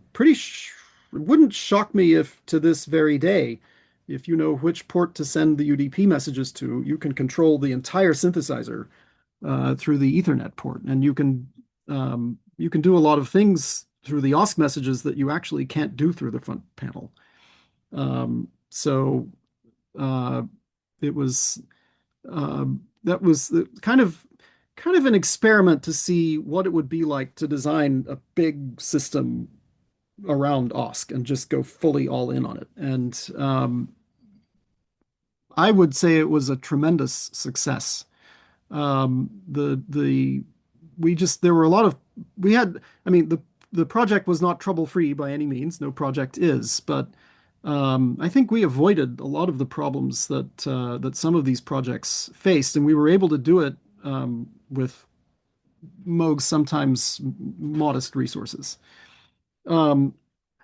wouldn't shock me if to this very day, if you know which port to send the UDP messages to, you can control the entire synthesizer through the Ethernet port. And you can do a lot of things through the OSC messages that you actually can't do through the front panel. So it was that was kind of an experiment to see what it would be like to design a big system around OSC and just go fully all in on it. And I would say it was a tremendous success. The we just there were a lot of we had I mean the project was not trouble-free by any means. No project is, but I think we avoided a lot of the problems that some of these projects faced, and we were able to do it with Moog's sometimes modest resources. Um,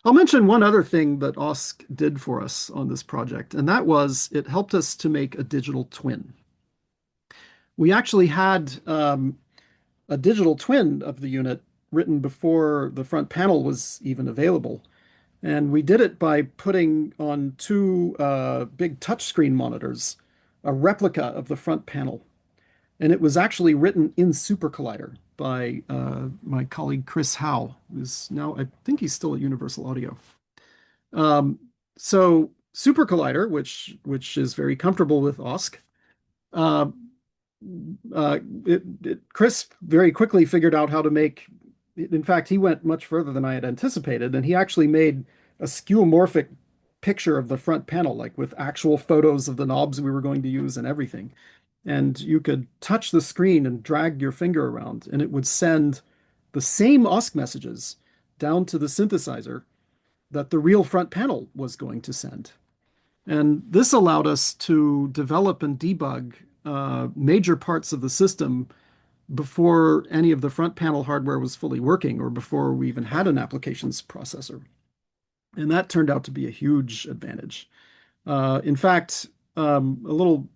I'll mention one other thing that OSC did for us on this project, and that was it helped us to make a digital twin. We actually had a digital twin of the unit written before the front panel was even available. And we did it by putting on two big touchscreen monitors a replica of the front panel. And it was actually written in Super Collider by my colleague Chris Howe, who's now, I think he's still at Universal Audio. So Super Collider, which is very comfortable with OSC, uh, Chris very quickly figured out how to make. In fact, he went much further than I had anticipated, and he actually made a skeuomorphic picture of the front panel, like with actual photos of the knobs we were going to use and everything. And you could touch the screen and drag your finger around, and it would send the same OSC messages down to the synthesizer that the real front panel was going to send. And this allowed us to develop and debug major parts of the system before any of the front panel hardware was fully working or before we even had an applications processor. And that turned out to be a huge advantage. In fact, I'll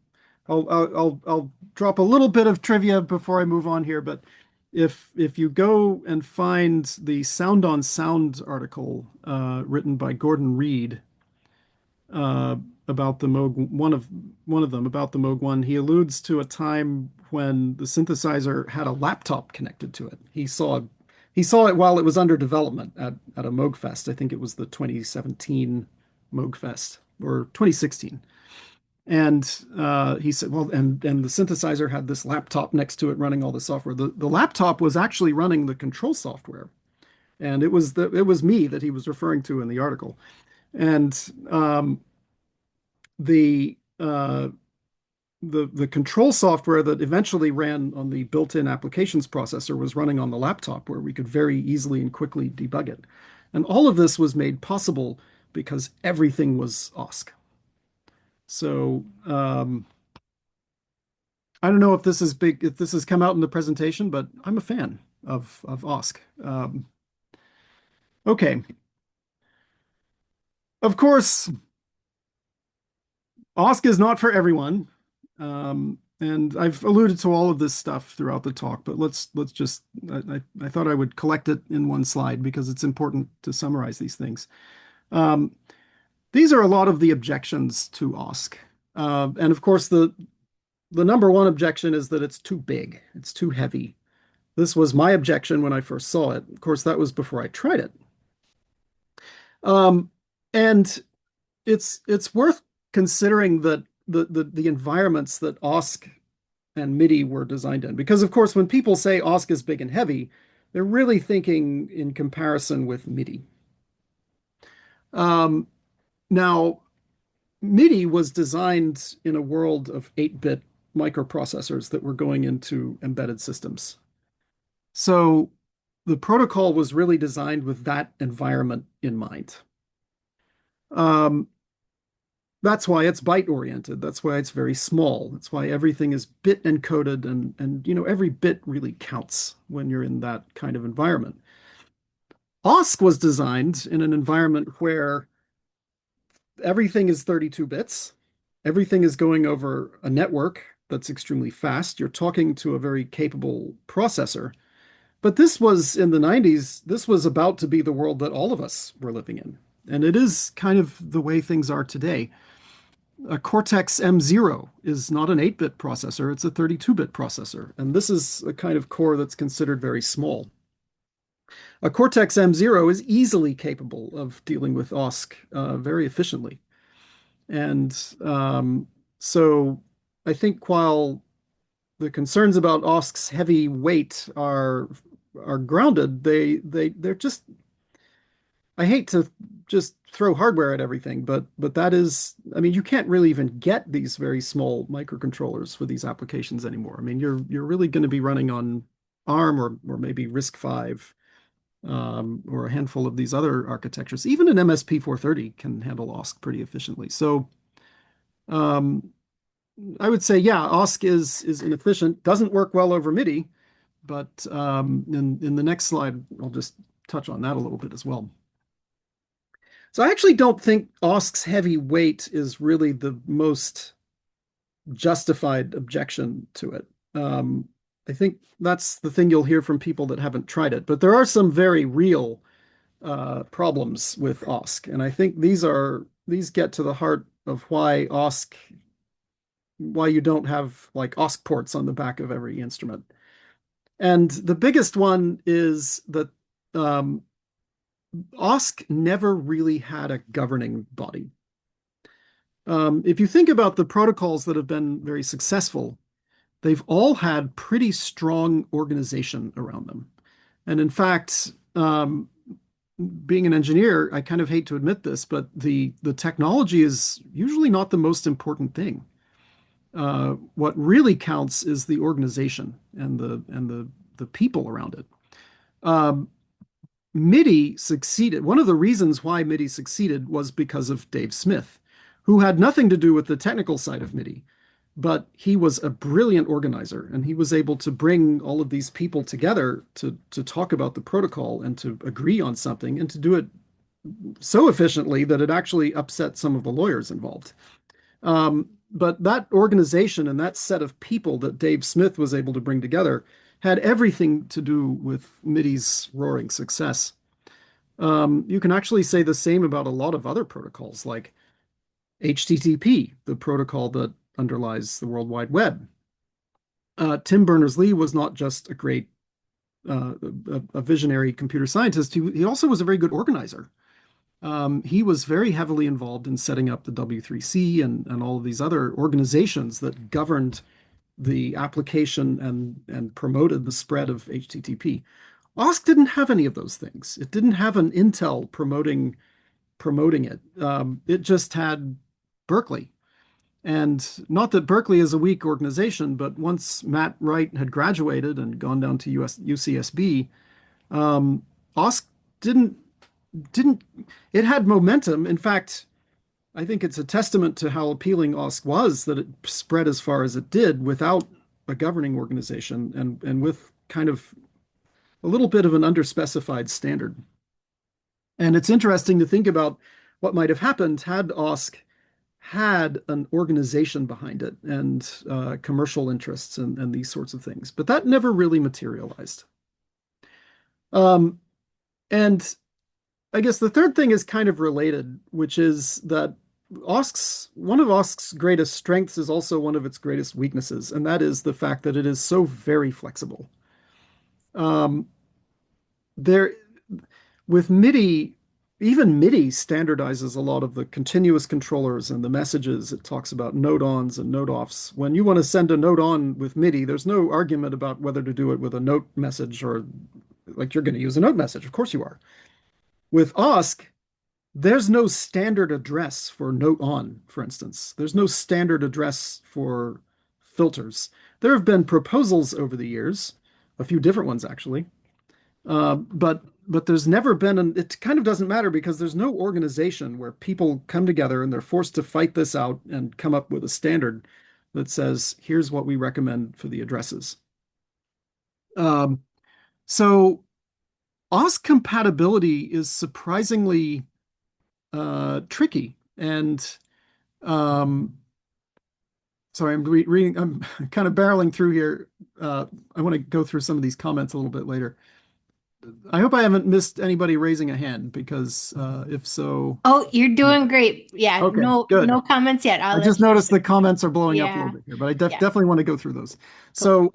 drop a little bit of trivia before I move on here, but if you go and find the Sound on Sound article written by Gordon Reed uh, about the Moog one of them about the Moog One, he alludes to a time when the synthesizer had a laptop connected to it. He saw it while it was under development at a Moog Fest. I think it was the 2017 Moog Fest or 2016. And he said, well, and the synthesizer had this laptop next to it running all the software. The laptop was actually running the control software, and it was me that he was referring to in the article. And the uh, the control software that eventually ran on the built-in applications processor was running on the laptop, where we could very easily and quickly debug it. And all of this was made possible because everything was OSC. So I don't know if this is big, if this has come out in the presentation, but I'm a fan of OSC. Okay. Of course, OSC is not for everyone. And I've alluded to all of this stuff throughout the talk, but let's just I thought I would collect it in one slide because it's important to summarize these things. Um, these are a lot of the objections to OSC. And of course, the number one objection is that it's too big, it's too heavy. This was my objection when I first saw it. Of course, that was before I tried it. And it's worth considering that the environments that OSC and MIDI were designed in, because of course, when people say OSC is big and heavy, they're really thinking in comparison with MIDI. Now, MIDI was designed in a world of 8-bit microprocessors that were going into embedded systems. So the protocol was really designed with that environment in mind. That's why it's byte oriented. That's why it's very small. That's why everything is bit encoded and every bit really counts when you're in that kind of environment. OSC was designed in an environment where everything is 32 bits. Everything is going over a network that's extremely fast. You're talking to a very capable processor. But this was in the 90s, this was about to be the world that all of us were living in. And it is kind of the way things are today. A Cortex M0 is not an 8-bit processor, it's a 32-bit processor. And this is a kind of core that's considered very small. A Cortex M0 is easily capable of dealing with OSC very efficiently. And so I think while the concerns about OSC's heavy weight are grounded, they're just I hate to just throw hardware at everything, but that is, I mean, you can't really even get these very small microcontrollers for these applications anymore. I mean, you're really going to be running on ARM or maybe RISC-V, or a handful of these other architectures. Even an MSP 430 can handle OSC pretty efficiently. So um, I would say, yeah, OSC is inefficient, doesn't work well over MIDI, but in the next slide, I'll just touch on that a little bit as well. So I actually don't think OSC's heavy weight is really the most justified objection to it. I think that's the thing you'll hear from people that haven't tried it, but there are some very real problems with OSC, and I think these get to the heart of why you don't have like OSC ports on the back of every instrument. And the biggest one is that OSC never really had a governing body. If you think about the protocols that have been very successful, they've all had pretty strong organization around them. And in fact, being an engineer, I kind of hate to admit this, but the technology is usually not the most important thing. What really counts is the organization and the people around it. MIDI succeeded. One of the reasons why MIDI succeeded was because of Dave Smith, who had nothing to do with the technical side of MIDI, but he was a brilliant organizer, and he was able to bring all of these people together to talk about the protocol and to agree on something and to do it so efficiently that it actually upset some of the lawyers involved. But that organization and that set of people that Dave Smith was able to bring together had everything to do with MIDI's roaring success. You can actually say the same about a lot of other protocols, like HTTP, the protocol that underlies the World Wide Web. Tim Berners-Lee was not just a great, a visionary computer scientist. He also was a very good organizer. He was very heavily involved in setting up the W3C and all of these other organizations that governed the application and promoted the spread of HTTP. OSC didn't have any of those things. It didn't have an Intel promoting it. It just had Berkeley. And not that Berkeley is a weak organization, but once Matt Wright had graduated and gone down to UCSB, OSC didn't it had momentum. In fact, I think it's a testament to how appealing OSC was that it spread as far as it did without a governing organization and with kind of a little bit of an underspecified standard. And it's interesting to think about what might have happened had OSC had an organization behind it and commercial interests and these sorts of things. But that never really materialized. And I guess the third thing is kind of related, which is that one of OSC's greatest strengths is also one of its greatest weaknesses, and that is the fact that it is so very flexible. There, with MIDI, even MIDI standardizes a lot of the continuous controllers and the messages. It talks about node ons and node offs. When you want to send a node on with MIDI, there's no argument about whether to do it with a note message or like you're going to use a note message. Of course you are. With OSC, there's no standard address for note on, for instance. There's no standard address for filters. There have been proposals over the years, a few different ones actually, but there's never been it kind of doesn't matter because there's no organization where people come together and they're forced to fight this out and come up with a standard that says, here's what we recommend for the addresses. So OSC compatibility is surprisingly tricky. And sorry, I'm reading, I'm kind of barreling through here. I want to go through some of these comments a little bit later. I hope I haven't missed anybody raising a hand because if so. Oh, you're doing great. Yeah, Okay, no, good. no comments yet. I just noticed the comments are blowing up a Yeah. little bit here, but I Yeah. definitely want to go through those. So,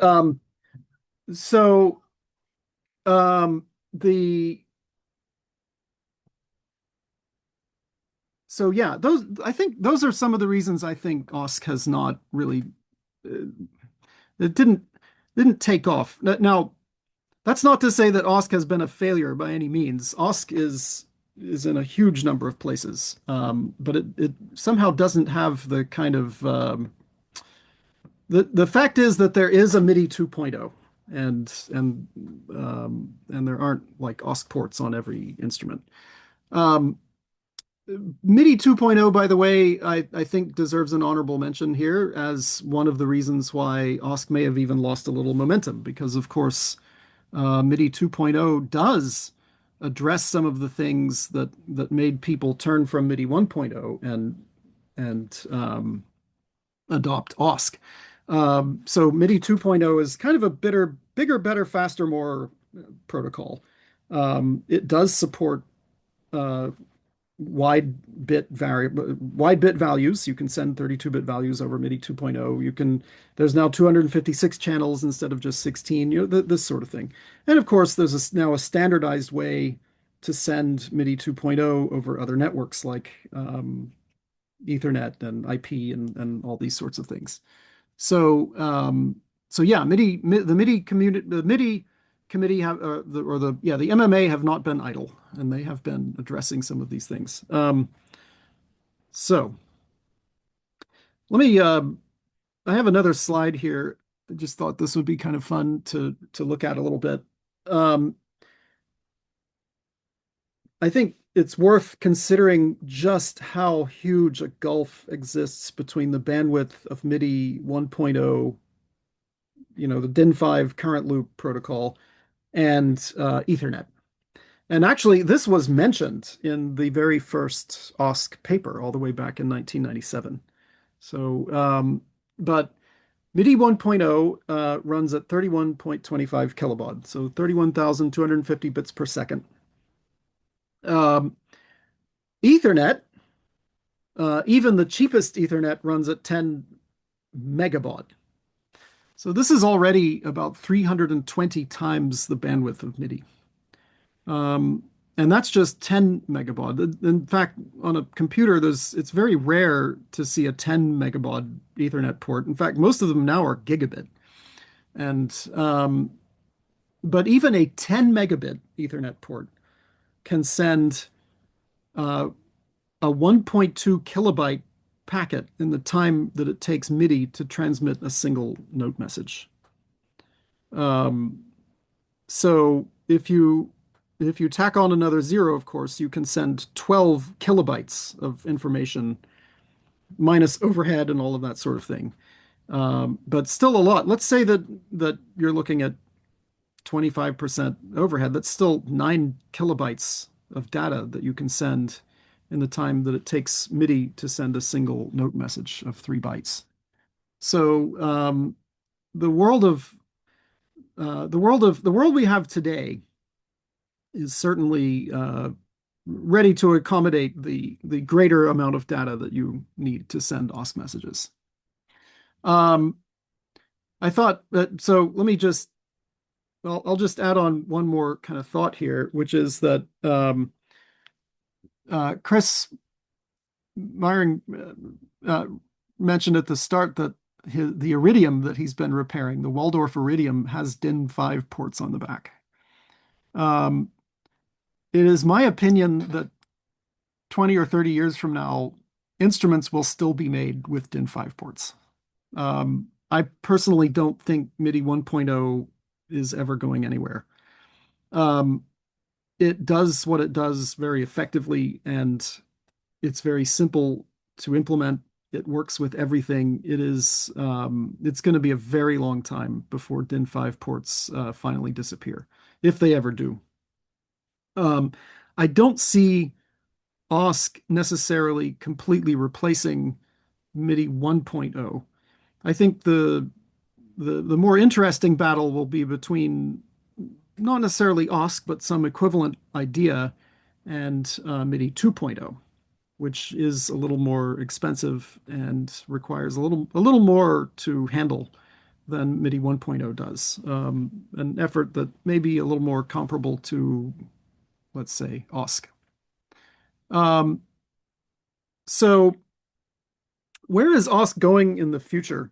yeah, I think those are some of the reasons I think OSC has not really it didn't take off. Now, that's not to say that OSC has been a failure by any means. OSC is is in a huge number of places, but it somehow doesn't have the kind of the fact is that there is a MIDI 2.0, and there aren't like OSC ports on every instrument. Um, MIDI 2.0, by the way, I think deserves an honorable mention here as one of the reasons why OSC may have even lost a little momentum, because of course MIDI 2.0 does address some of the things that made people turn from MIDI 1.0 and adopt OSC. So MIDI 2.0 is kind of a bigger, better, faster, more protocol. It does support uh, wide bit values. You can send 32-bit values over MIDI 2.0. There's now 256 channels instead of just 16, this sort of thing. And of course, there's now a standardized way to send MIDI 2.0 over other networks like Ethernet and IP and all these sorts of things. So yeah, the MIDI community, the MIDI committee have, the MMA have not been idle, and they have been addressing some of these things. So let me, I have another slide here. I just thought this would be kind of fun to look at a little bit. I think it's worth considering just how huge a gulf exists between the bandwidth of MIDI 1.0, the DIN5 current loop protocol, and Ethernet. And actually, this was mentioned in the very first OSC paper all the way back in 1997. So, but MIDI 1.0 runs at 31.25 kilobaud, so 31,250 bits per second. Ethernet, even the cheapest Ethernet runs at 10 megabaud. So this is already about 320 times the bandwidth of MIDI. And that's just 10 megabaud. In fact, on a computer, it's very rare to see a 10 megabaud Ethernet port. In fact, most of them now are gigabit. And but even a 10 megabit Ethernet port can send a 1.2 kilobyte packet in the time that it takes MIDI to transmit a single note message. So if you tack on another zero, of course, you can send 12 kilobytes of information minus overhead and all of that sort of thing. But still a lot. Let's say that you're looking at 25% overhead. That's still 9 kilobytes of data that you can send in the time that it takes MIDI to send a single note message of 3 bytes. So the world we have today is certainly ready to accommodate the greater amount of data that you need to send OSC messages. I thought that, so let me just, I'll just add on one more kind of thought here, which is that Chris Myring mentioned at the start that the Iridium that he's been repairing, the Waldorf Iridium, has DIN5 ports on the back. It is my opinion that 20 or 30 years from now, instruments will still be made with DIN5 ports. I personally don't think MIDI 1.0 is ever going anywhere. It does what it does very effectively, and it's very simple to implement. It works with everything. It's going to be a very long time before DIN5 ports finally disappear, if they ever do. I don't see OSC necessarily completely replacing MIDI 1.0. I think the more interesting battle will be between not necessarily OSC, but some equivalent idea, and MIDI 2.0, which is a little more expensive and requires a little more to handle than MIDI 1.0 does. An effort that may be a little more comparable to, let's say, OSC. So where is OSC going in the future?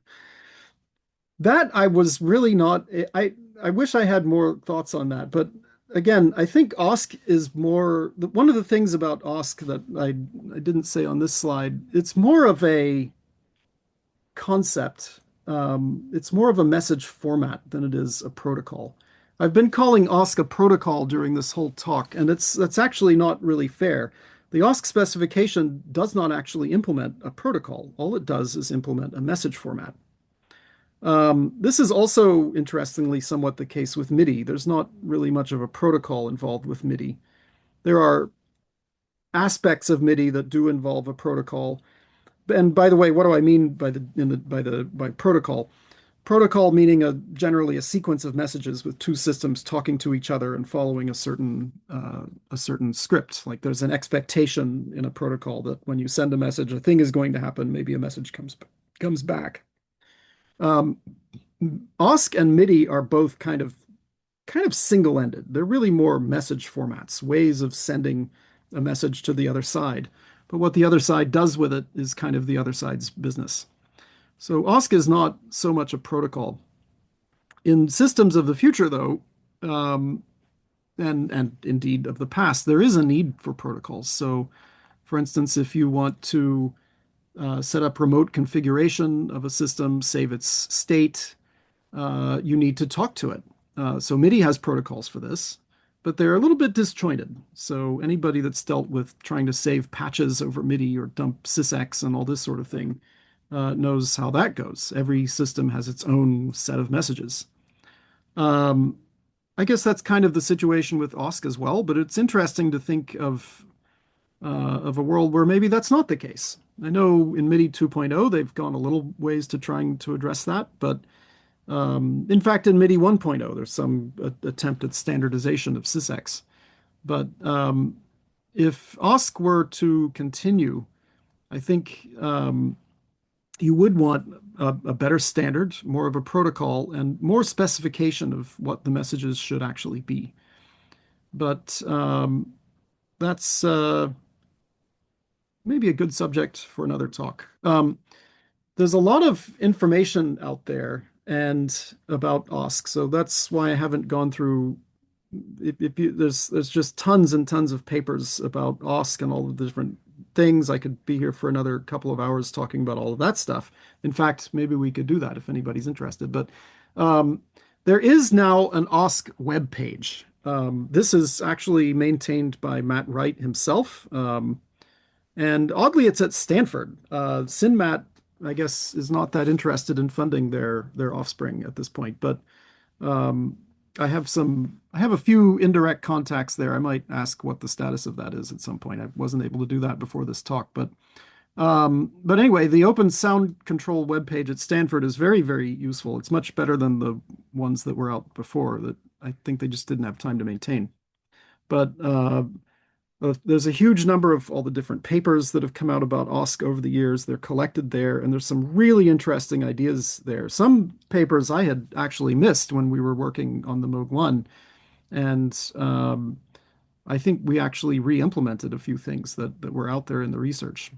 That I was really not, I wish I had more thoughts on that, but again, I think OSC is more, one of the things about OSC that I didn't say on this slide, it's more of a concept. It's more of a message format than it is a protocol. I've been calling OSC a protocol during this whole talk, and that's actually not really fair. The OSC specification does not actually implement a protocol. All it does is implement a message format. This is also, interestingly, somewhat the case with MIDI. There's not really much of a protocol involved with MIDI. There are aspects of MIDI that do involve a protocol. And by the way, what do I mean by protocol? Protocol meaning generally a sequence of messages with two systems talking to each other and following a certain script. Like there's an expectation in a protocol that when you send a message, a thing is going to happen. Maybe a message comes back. OSC and MIDI are both kind of single-ended. They're really more message formats, ways of sending a message to the other side. But what the other side does with it is kind of the other side's business. So OSC is not so much a protocol. In systems of the future, though, and indeed of the past, there is a need for protocols. So, for instance, if you want to set up remote configuration of a system, save its state, you need to talk to it. So MIDI has protocols for this, but they're a little bit disjointed. So anybody that's dealt with trying to save patches over MIDI or dump sysx and all this sort of thing knows how that goes. Every system has its own set of messages. I guess that's kind of the situation with OSC as well, but it's interesting to think of a world where maybe that's not the case. I know in MIDI 2.0, they've gone a little ways to trying to address that, but in fact, in MIDI 1.0, there's some attempt at standardization of sysx. But if OSC were to continue, I think you would want a better standard, more of a protocol, and more specification of what the messages should actually be. But that's maybe a good subject for another talk. There's a lot of information out there and about OSC, so that's why I haven't gone through. There's just tons and tons of papers about OSC and all of the different things. I could be here for another couple of hours talking about all of that stuff. In fact, maybe we could do that if anybody's interested. But there is now an OSC web page. This is actually maintained by Matt Wright himself. And oddly, it's at Stanford. SynMat, I guess, is not that interested in funding their offspring at this point. But I have a few indirect contacts there. I might ask what the status of that is at some point. I wasn't able to do that before this talk, but anyway, the OpenSoundControl webpage at Stanford is very, very useful. It's much better than the ones that were out before that I think they just didn't have time to maintain. But there's a huge number of all the different papers that have come out about OSC over the years. They're collected there, and there's some really interesting ideas there. Some papers I had actually missed when we were working on the Moog One, and I think we actually re-implemented a few things that were out there in the research.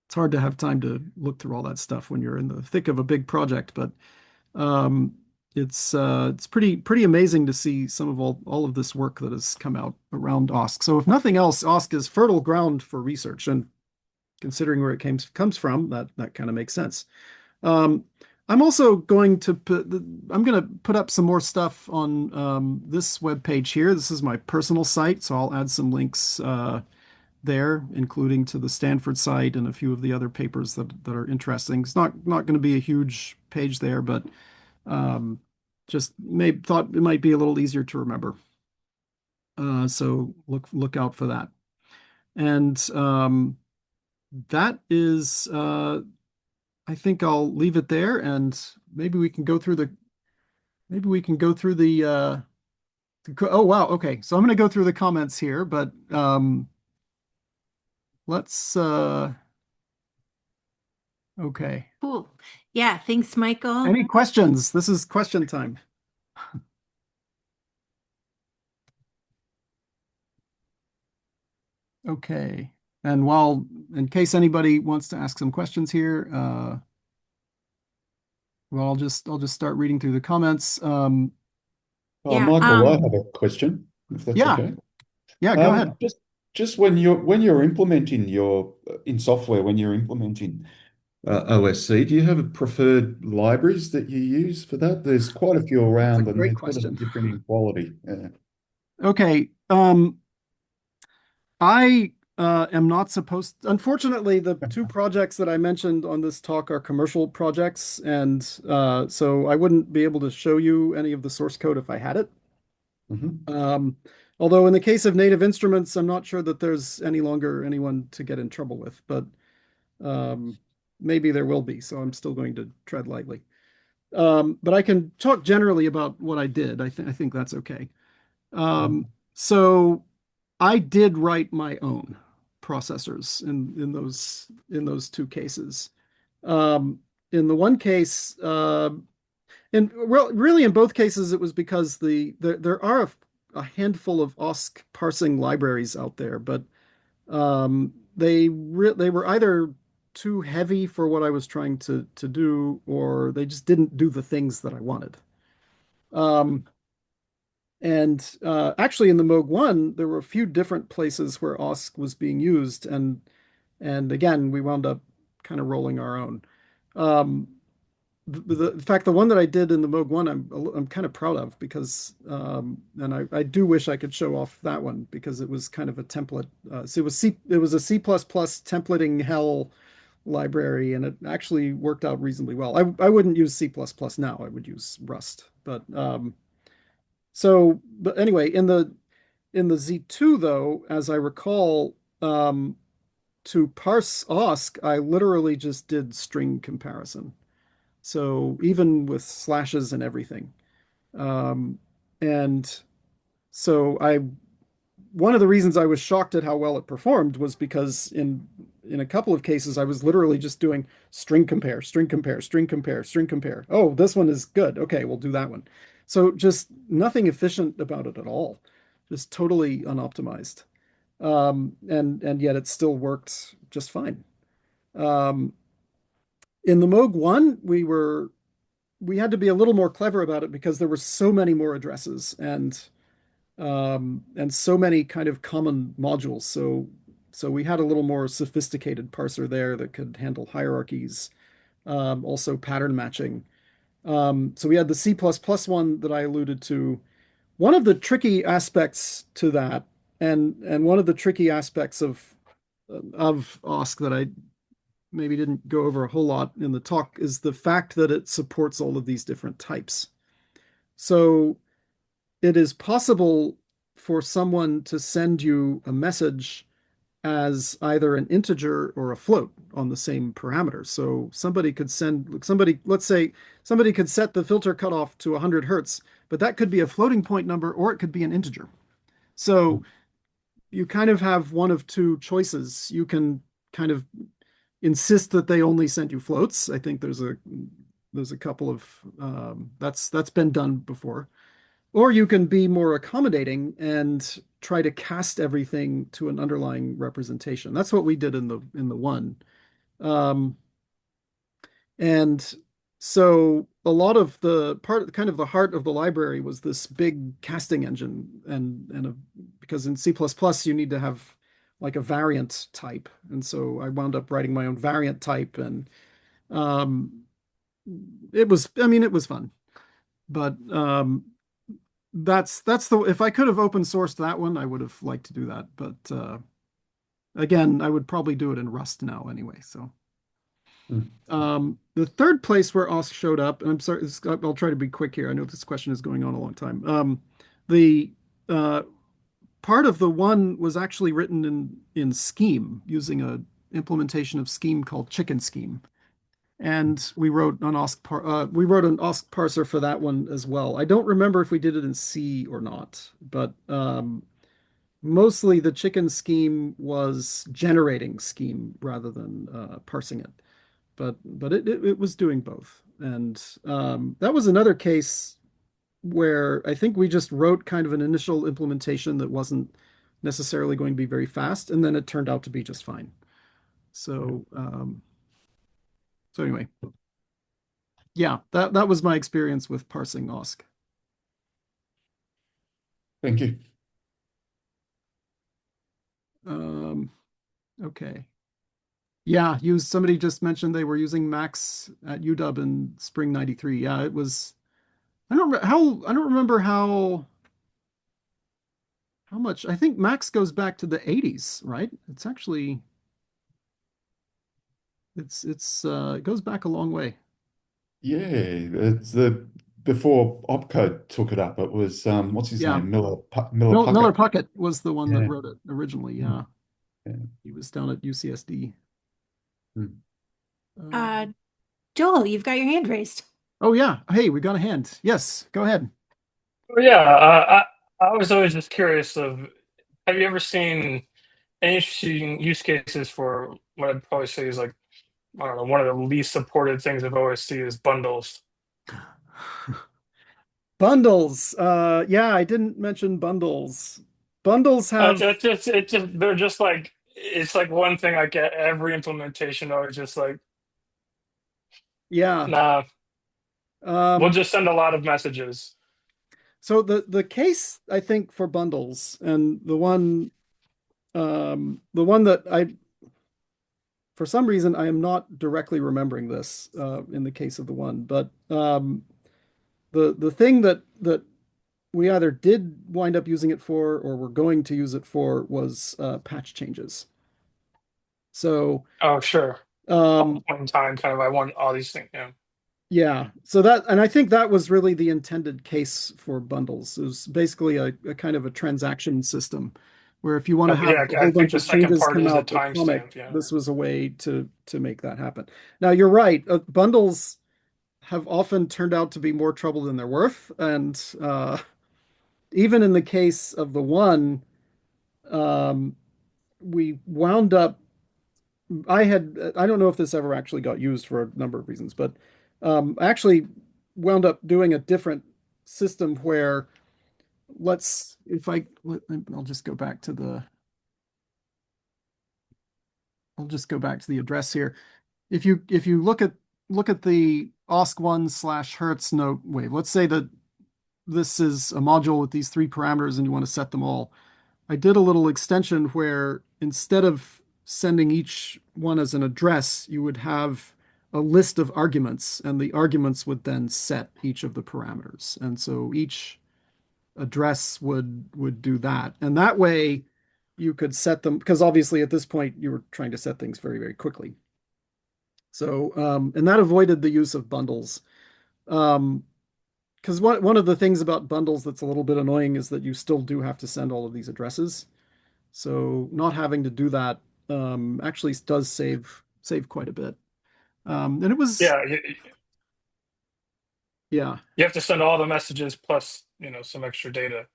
It's hard to have time to look through all that stuff when you're in the thick of a big project, but it's pretty amazing to see some of all of this work that has come out around OSC. So if nothing else, OSC is fertile ground for research, and considering where it comes from, that kind of makes sense. I'm also going to put up some more stuff on this web page here. This is my personal site, so I'll add some links there, including to the Stanford site and a few of the other papers that are interesting. It's not going to be a huge page there, but just thought it might be a little easier to remember. So look out for that. And that is, I think I'll leave it there, and maybe we can go through the. Oh wow, okay. So I'm going to go through the comments here, but let's. Okay. Cool. Yeah, thanks, Michael. Any questions? This is question time. Okay. And in case anybody wants to ask some questions here, well, I'll just start reading through the comments. Michael, I have a question. if that's Yeah, okay. yeah, go ahead. Just when you're implementing your in software, when you're implementing OSC, do you have a preferred libraries that you use for that? There's quite a few That's a around, and great they're sort of question. different in quality. Yeah. Okay, I am not supposed, unfortunately, the two projects that I mentioned on this talk are commercial projects, and so I wouldn't be able to show you any of the source code if I had it. Mhm. Um, Although in the case of Native Instruments, I'm not sure that there's any longer anyone to get in trouble with, but um, maybe there will be, so I'm still going to tread lightly. But I can talk generally about what I did. I think that's okay. So I did write my own processors in those two cases. Um, in the one case, and well, really in both cases, it was because there are a handful of OSC parsing libraries out there, but they were either too heavy for what I was trying to do, or they just didn't do the things that I wanted. Um, and actually, in the Moog One, there were a few different places where OSC was being used, and again, we wound up kind of rolling our own. Um, in fact, the one that I did in the Moog One, I'm kind of proud of because, and I do wish I could show off that one because it was kind of a template. So it was a C++ templating hell library, and it actually worked out reasonably well. I wouldn't use C++ now. I would use Rust, but anyway, in the Z2 though, as I recall, to parse OSC, I literally just did string comparison. So even with slashes and everything. Um, and so one of the reasons I was shocked at how well it performed was because in a couple of cases I was literally just doing string compare, string compare, string compare, string compare. Oh, this one is good. Okay, we'll do that one. So just nothing efficient about it at all. Just totally unoptimized. And yet it still worked just fine. Um, in the Moog One, we had to be a little more clever about it because there were so many more addresses and so many kind of common modules. So we had a little more sophisticated parser there that could handle hierarchies, also pattern matching. So we had the C++ one that I alluded to. One of the tricky aspects to that, and one of the tricky aspects of OSC that I maybe didn't go over a whole lot in the talk, is the fact that it supports all of these different types. So it is possible for someone to send you a message as either an integer or a float on the same parameter. So let's say somebody could set the filter cutoff to 100 hertz, but that could be a floating point number or it could be an integer. So you kind of have one of two choices. You can kind of insist that they only send you floats. I think there's a couple of that's been done before. Or you can be more accommodating and try to cast everything to an underlying representation. That's what we did in the one. Um, and so a lot of the kind of the heart of the library was this big casting engine, because in C++ you need to have like a variant type, and so I wound up writing my own variant type, and um, I mean, it was fun, but that's the if I could have open sourced that one, I would have liked to do that. But again, I would probably do it in Rust now anyway. So Mm. the third place where OSC showed up, and I'm sorry, I'll try to be quick here. I know this question is going on a long time. The part of the one was actually written in Scheme using a implementation of Scheme called Chicken Scheme. And we wrote an OSC parser for that one as well. I don't remember if we did it in C or not, but mostly the chicken scheme was generating scheme rather than parsing it. But it was doing both, and that was another case where I think we just wrote kind of an initial implementation that wasn't necessarily going to be very fast, and then it turned out to be just fine. So so anyway. Yeah, that was my experience with parsing OSC. Thank you. Okay. Yeah, somebody just mentioned they were using Max at UW in spring 93. Yeah, it was I don't remember how much. I think Max goes back to the 80s, right? It's actually it goes back a long way. Yeah, it's the before Opcode took it up. It was what's his Yeah. name? Miller Miller Puckett. Puckett was the one that Yeah. wrote it originally. Mm. Yeah. Yeah. He was down at UCSD. Mm. Uh, Joel, you've got your hand raised. Oh yeah. Hey, we got a hand. Yes, go ahead. Well, yeah, I was always just curious of, have you ever seen any interesting use cases for what I'd probably say is like, I don't know, one of the least supported things of OSC is bundles. Bundles. Yeah, I didn't mention bundles. Bundles have, They're just like, it's like one thing I get every implementation always just like, yeah. nah, we'll Um, just send a lot of messages. so the case I think for bundles and the one that I for some reason I am not directly remembering this in the case of the one, but the thing that we either did wind up using it for or were going to use it for was patch changes. So Oh, sure. All um, point in time, kind of, I want all these things. Yeah. yeah, so that, and I think that was really the intended case for bundles. It was basically a kind of a transaction system where if you want to have Yeah, a I whole think bunch the of second changes part come is a out atomic, timestamp. Yeah. this was a way to make that happen. Now you're right, bundles have often turned out to be more trouble than they're worth, and even in the case of the one, um, we wound up I don't know if this ever actually got used for a number of reasons, but I actually wound up doing a different system where let's if I I'll just go back to the I'll just go back to the address here. If you look at the OSC1 slash Hertz note wave, let's say that this is a module with these three parameters and you want to set them all. I did a little extension where instead of sending each one as an address, you would have a list of arguments, and the arguments would then set each of the parameters. And so each address would do that. And that way you could set them, because obviously at this point you were trying to set things very, very quickly. So, and that avoided the use of bundles. Because one of the things about bundles that's a little bit annoying is that you still do have to send all of these addresses. So not having to do that actually does save quite a bit. And it was, Yeah, yeah, you have to send all the messages plus, some extra data.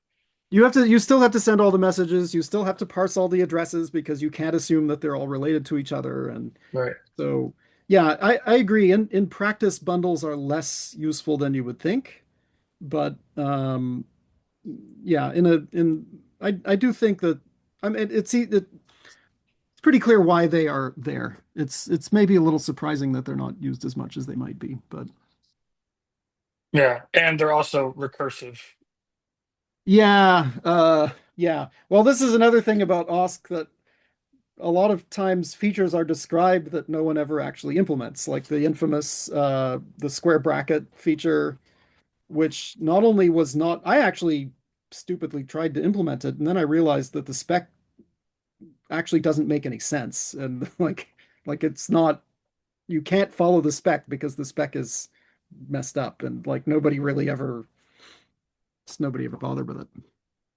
you still have to send all the messages. You still have to parse all the addresses because you can't assume that they're all related to each other. And Right. so, yeah, I agree. In practice, bundles are less useful than you would think. But yeah, I do think that I mean it's pretty clear why they are there. It's maybe a little surprising that they're not used as much as they might be, but Yeah, and they're also recursive. yeah, yeah. Well, this is another thing about OSC that a lot of times features are described that no one ever actually implements, like the infamous the square bracket feature, which not only was not, I actually stupidly tried to implement it, and then I realized that the spec actually doesn't make any sense, and like it's not, you can't follow the spec because the spec is messed up, and like nobody ever bothered with it.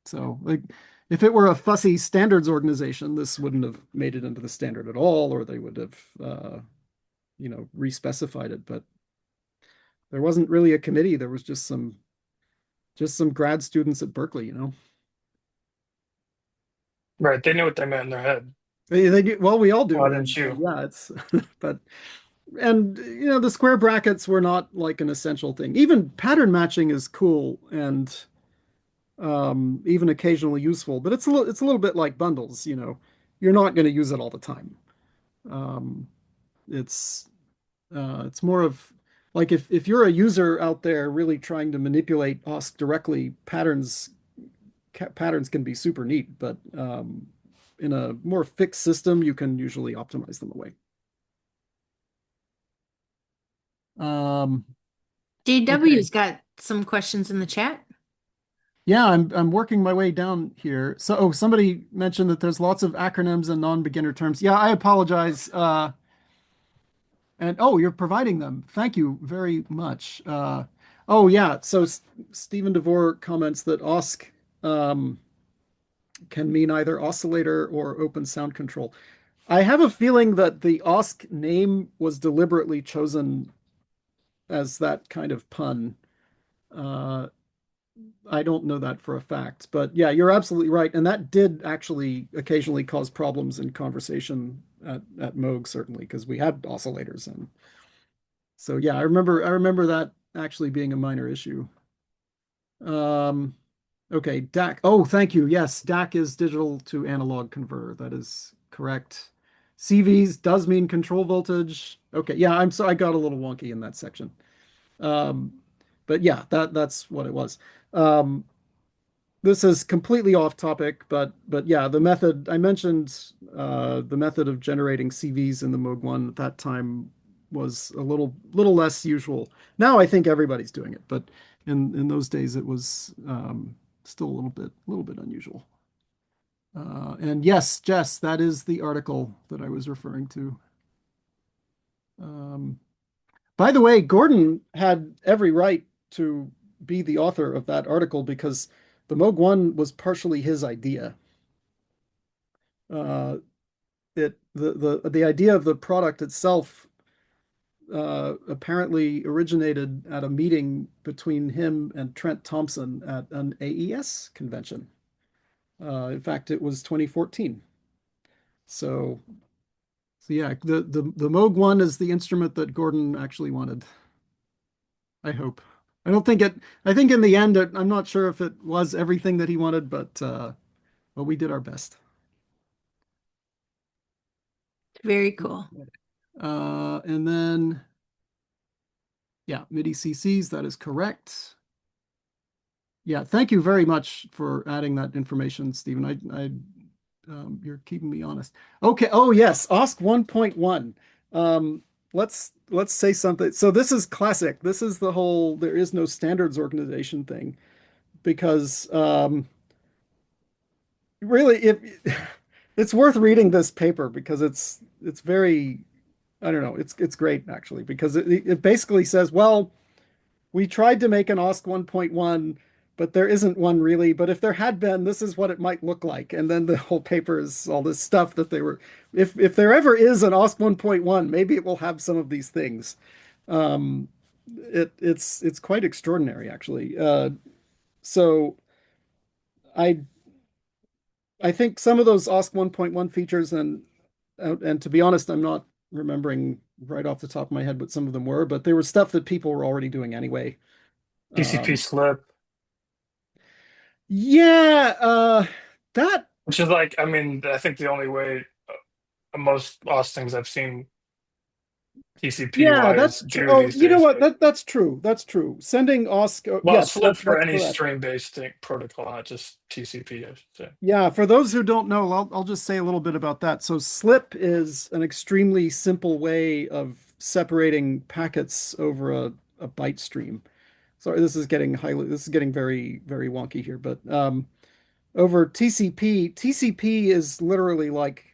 So like if it were a fussy standards organization, this wouldn't have made it into the standard at all, or they would have respecified it. But there wasn't really a committee. There was just some grad students at Berkeley. Right, they knew what they meant in their head. They do, well, we all do. Why didn't you? Yeah, it's but and the square brackets were not like an essential thing. Even pattern matching is cool and even occasionally useful, but it's a little bit like bundles. You're not going to use it all the time. Um, it's it's more of like if you're a user out there really trying to manipulate OSC directly, patterns can be super neat, but a more fixed system, you can usually optimize them away. JW's got some questions in the chat. Yeah, I'm working my way down here. So, somebody mentioned that there's lots of acronyms and non-beginner terms. Yeah, I apologize. And you're providing them. Thank you very much. Oh yeah, so Stephen DeVore comments that OSC can mean either oscillator or OpenSoundControl. I have a feeling that the OSC name was deliberately chosen as that kind of pun. I don't know that for a fact, but yeah, you're absolutely right. And that did actually occasionally cause problems in conversation at Moog, certainly, because we had oscillators. And so yeah, I remember that actually being a minor issue. Okay, DAC. Oh, thank you. Yes, DAC is digital to analog converter. That is correct. CVs does mean control voltage. Okay, yeah, I'm sorry, I got a little wonky in that section. But yeah, that's what it was. This is completely off topic, but yeah, the method I mentioned, the method of generating CVs in the Moog One at that time was a little less usual. Now I think everybody's doing it, but in those days it was still a little bit unusual. And yes, Jess, that is the article that I was referring to. By the way, Gordon had every right to be the author of that article because the Moog One was partially his idea. The idea of the product itself apparently originated at a meeting between him and Trent Thompson at an AES convention. In fact, it was 2014. So yeah, the Moog One is the instrument that Gordon actually wanted. I hope. I don't think it. I think in the end, I'm not sure if it was everything that he wanted, but we did our best. Very cool. And then, yeah, MIDI CCs. That is correct. Yeah, thank you very much for adding that information, Stephen. You're keeping me honest. Okay. Oh yes, OSC 1.1. Let's say something. So this is classic. This is the whole there is no standards organization thing, because really it's worth reading this paper because it's very, I don't know, it's great actually, because it basically says, well, we tried to make an OSC 1.1, but there isn't one really. But if there had been, this is what it might look like. And then the whole paper is all this stuff that they were, if there ever is an OSC 1.1, maybe it will have some of these things. It's quite extraordinary, actually. So I think some of those OSC 1.1 features, and to be honest, I'm not remembering right off the top of my head what some of them were, but they were stuff that people were already doing anyway. TCP slip. Yeah, that, Which is like, I mean, I think the only way most OS things I've seen TCP yeah, wise that's do true. Oh, these you know days. what? That's true. That's true. Sending OSC, Well, yes, slip for that's any correct. string-based protocol, not just TCP, I should say. Yeah, for those who don't know, I'll just say a little bit about that. So SLIP is an extremely simple way of separating packets over a byte stream. Sorry, this is getting very, very wonky here, but over TCP is literally like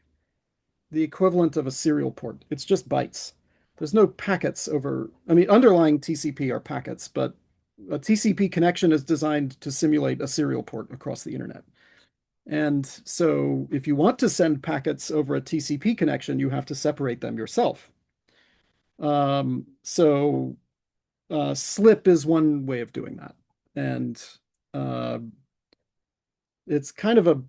the equivalent of a serial port. It's just bytes. There's no packets over, I mean, underlying TCP are packets, but a TCP connection is designed to simulate a serial port across the internet. And so if you want to send packets over a TCP connection, you have to separate them yourself. So SLIP is one way of doing that. And it's kind of a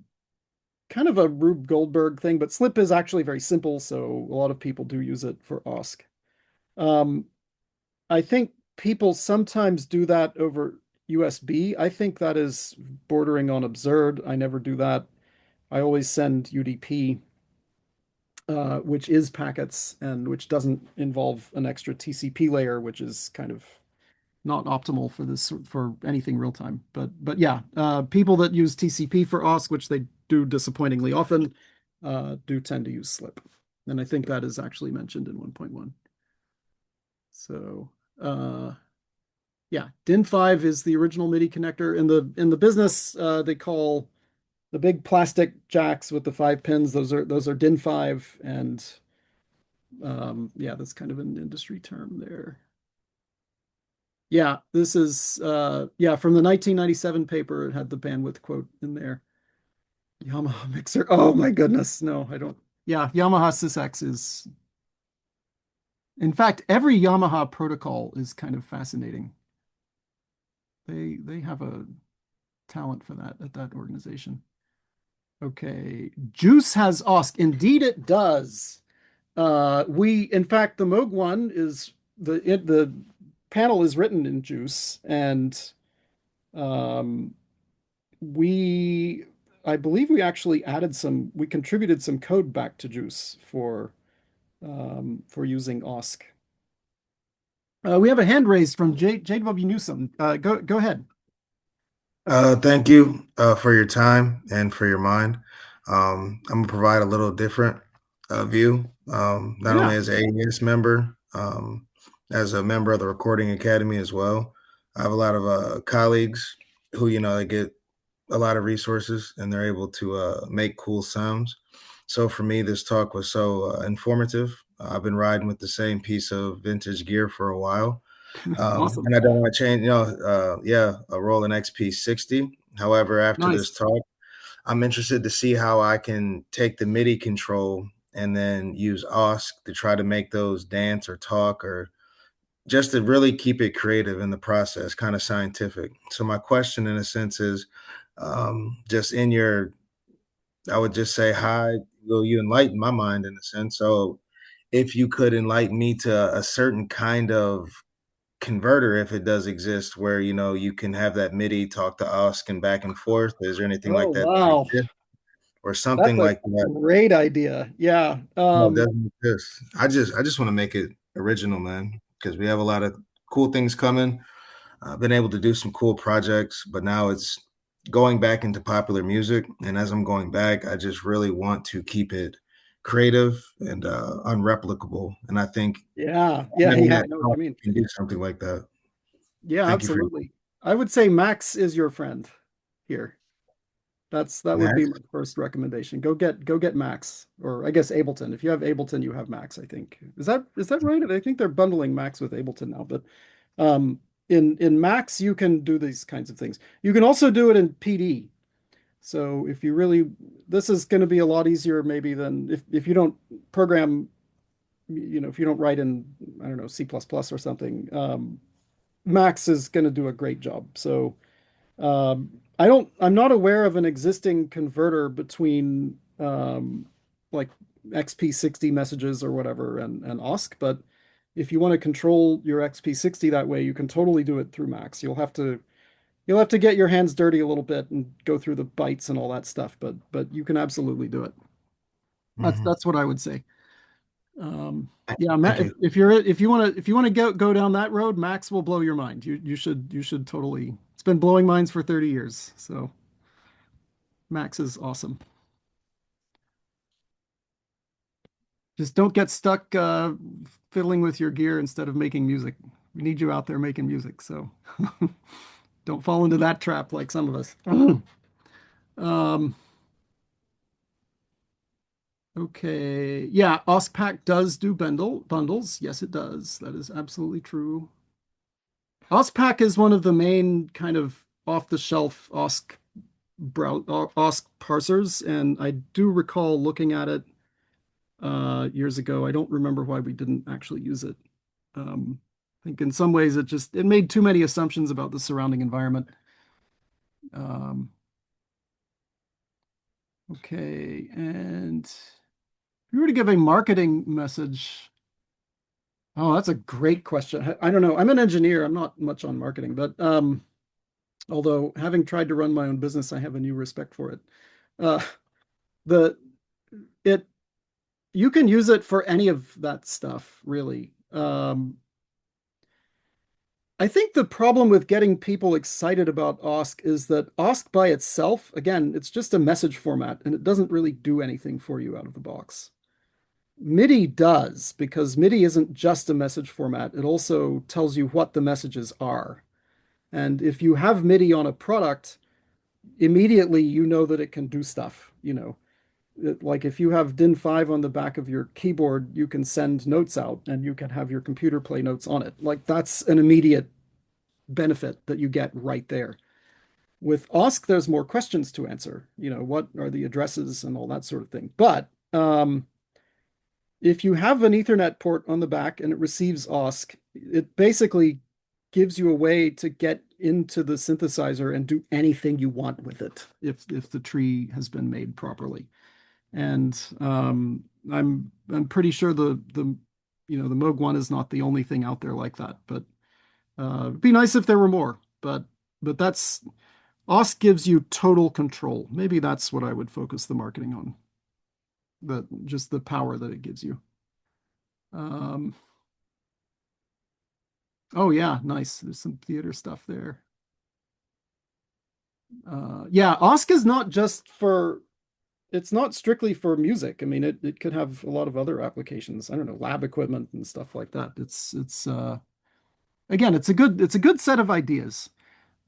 Rube Goldberg thing, but SLIP is actually very simple, so a lot of people do use it for OSC. I think people sometimes do that over USB. I think that is bordering on absurd. I never do that. I always send UDP, which is packets and which doesn't involve an extra TCP layer, which is kind of not optimal for anything real time. But yeah, people that use TCP for OSC, which they do disappointingly often, do tend to use slip. And I think that is actually mentioned in 1.1. So yeah, DIN5 is the original MIDI connector. In the business, they call the big plastic jacks with the 5 pins. Those are DIN5, and yeah, that's kind of an industry term there. Yeah, this is yeah, from the 1997 paper. It had the bandwidth quote in there. Yamaha mixer. Oh my goodness, no, I don't. Yeah, Yamaha SysX is. In fact, every Yamaha protocol is kind of fascinating. They have a talent for that at that organization. Okay, Juice has OSC. Indeed, it does. In fact, the Moog One is the panel is written in Juice, and um, I believe we actually we contributed some code back to Juice for using OSC. We have a hand raised from JW Newsom. Go ahead. Thank you for your time and for your mind. I'm gonna provide a little different view, not only as an AES member, as a member of the Recording Academy as well. I have a lot of colleagues who, they get a lot of resources and they're able to make cool sounds. So for me, this talk was so informative. I've been riding with the same piece of vintage gear for a while. Awesome. And I don't want to change, a Roland XP60. However, after this talk, I'm interested to see how I can take the MIDI control and then use OSC to try to make those dance or talk, or just to really keep it creative in the process, kind of scientific. So my question in a sense is, just in your, I would just say, hi, will you enlighten my mind in a sense? So if you could enlighten me to a certain kind of converter, if it does exist, where you can have that MIDI talk to OSC and back and forth. Is there anything like that Wow. or something like that? Great idea. Yeah. No, it doesn't exist. I just want to make it original, man, because we have a lot of cool things coming. I've been able to do some cool projects, but now it's going back into popular music. And as I'm going back, I just really want to keep it creative and unreplicable. And I think yeah, I know what you mean. can do something like that. Yeah, Thank absolutely. I would say Max is your friend here. That would be my first recommendation. Go get Max, or I guess Ableton. If you have Ableton, you have Max, I think. Is that right? I think they're bundling Max with Ableton now, but in Max you can do these kinds of things. You can also do it in PD. So if you really, this is going to be a lot easier maybe than if you don't program, if you don't write in, I don't know, C++ or something. Max is going to do a great job. So I'm not aware of an existing converter between like XP60 messages or whatever and OSC, but if you want to control your XP60 that way, you can totally do it through Max. You'll have to get your hands dirty a little bit and go through the bytes and all that stuff, but you can absolutely do it. That's what I would say. Yeah, if you want to go down that road, Max will blow your mind. You should totally. It's been blowing minds for 30 years. So Max is awesome. Just don't get stuck fiddling with your gear instead of making music. We need you out there making music. So don't fall into that trap like some of us. Okay. Yeah, OSCPAC does do bundles. Yes, it does. That is absolutely true. OSCPAC is one of the main kind of off-the-shelf OSC parsers, and I do recall looking at it years ago. I don't remember why we didn't actually use it. I think in some ways it made too many assumptions about the surrounding environment. Okay, and if you were to give a marketing message, oh, that's a great question. I don't know. I'm an engineer. I'm not much on marketing, but although having tried to run my own business, I have a new respect for it. You can use it for any of that stuff, really. I think the problem with getting people excited about OSC is that OSC by itself, again, it's just a message format and it doesn't really do anything for you out of the box. MIDI does, because MIDI isn't just a message format. It also tells you what the messages are. And if you have MIDI on a product, immediately you know that it can do stuff. Like if you have DIN5 on the back of your keyboard, you can send notes out and you can have your computer play notes on it. Like that's an immediate benefit that you get right there. With OSC, there's more questions to answer. What are the addresses and all that sort of thing. But if you have an Ethernet port on the back and it receives OSC, it basically gives you a way to get into the synthesizer and do anything you want with it if the tree has been made properly. And I'm pretty sure the Moog One is not the only thing out there like that. But it'd be nice if there were more. But that's OSC gives you total control. Maybe that's what I would focus the marketing on. Just the power that it gives you. Oh yeah, nice. There's some theater stuff there. Yeah, OSC is not just for, it's not strictly for music. I mean, it could have a lot of other applications. I don't know, lab equipment and stuff like that. It's again, it's a good set of ideas.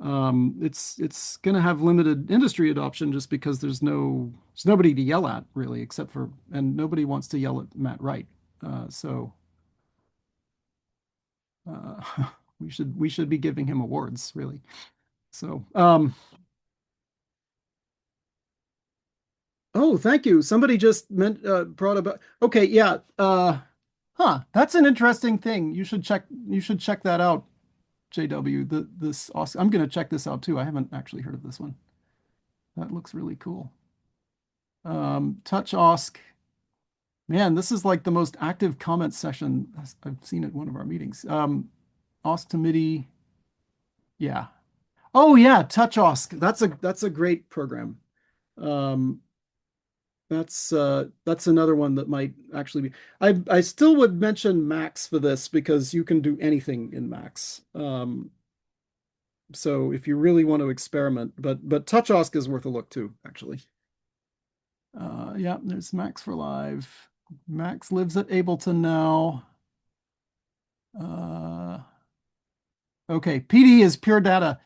It's going to have limited industry adoption just because there's nobody to yell at really, and nobody wants to yell at Matt Wright. So we should be giving him awards really. So oh, thank you. Somebody just brought about. Okay, yeah. That's an interesting thing. You should check that out, JW. This awesome. I'm going to check this out too. I haven't actually heard of this one. That looks really cool. Touch OSC. Man, this is like the most active comment session I've seen at one of our meetings. OSC to MIDI. Yeah. Oh yeah, Touch OSC. That's a great program. That's another one that might actually be. I still would mention Max for this because you can do anything in Max. So if you really want to experiment, but Touch OSC is worth a look too, actually. Yeah, there's Max for Live. Max lives at Ableton now. Okay, PD is pure data.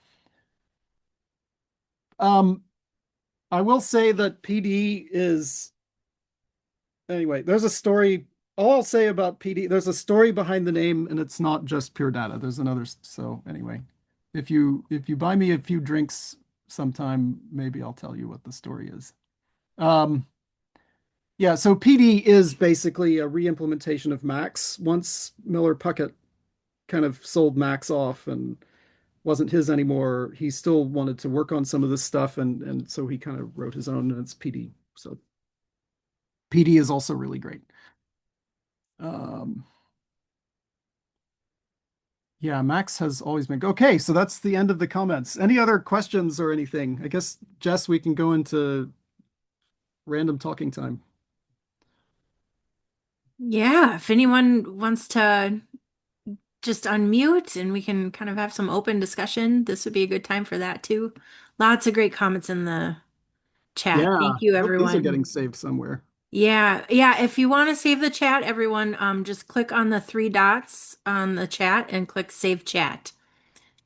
I will say that PD is, anyway, there's a story. All I'll say about PD, there's a story behind the name and it's not just pure data. There's another. So anyway, if you buy me a few drinks sometime, maybe I'll tell you what the story is. Yeah, so PD is basically a re-implementation of Max. Once Miller Puckett kind of sold Max off and wasn't his anymore, he still wanted to work on some of this stuff, and so he kind of wrote his own, and it's PD. So PD is also really great. Yeah, Max has always been okay. So that's the end of the comments. Any other questions or anything? I guess, Jess, we can go into random talking time. Yeah, if anyone wants to just unmute and we can kind of have some open discussion, this would be a good time for that too. Lots of great comments in the chat. Yeah, Thank you, I hope these are everyone. getting saved somewhere. Yeah. If you want to save the chat, everyone, just click on the 3 dots on the chat and click Save Chat.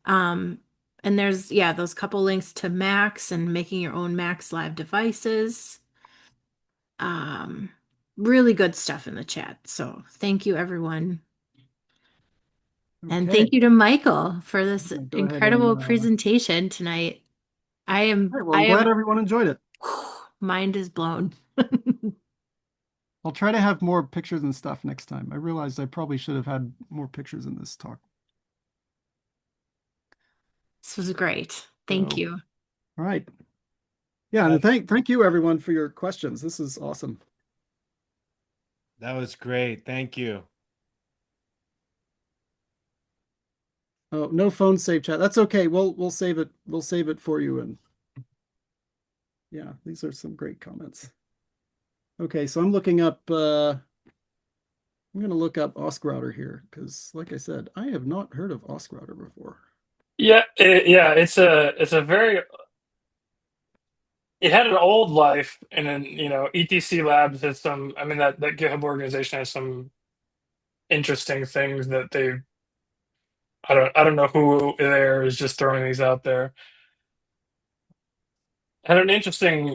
And there's, those couple links to Max and making your own Max Live devices. Really good stuff in the chat. So thank you, everyone. And thank you to Michael for this incredible presentation tonight. I'm glad everyone enjoyed it. Mind is blown. I'll try to have more pictures and stuff next time. I realized I probably should have had more pictures in this talk. This was great. Thank you. All right. Yeah, and thank you everyone for your questions. This is awesome. That was great. Thank you. Oh, no phone save chat. That's okay. We'll save it. We'll save it for you. And yeah, these are some great comments. Okay, so I'm looking up I'm gonna look up OSC router here because, like I said, I have not heard of OSC router before. Yeah, it's a very, it had an old life, and then ETC Labs has some. I mean, that GitHub organization has some interesting things that they. I don't know who there is just throwing these out there. Had an interesting,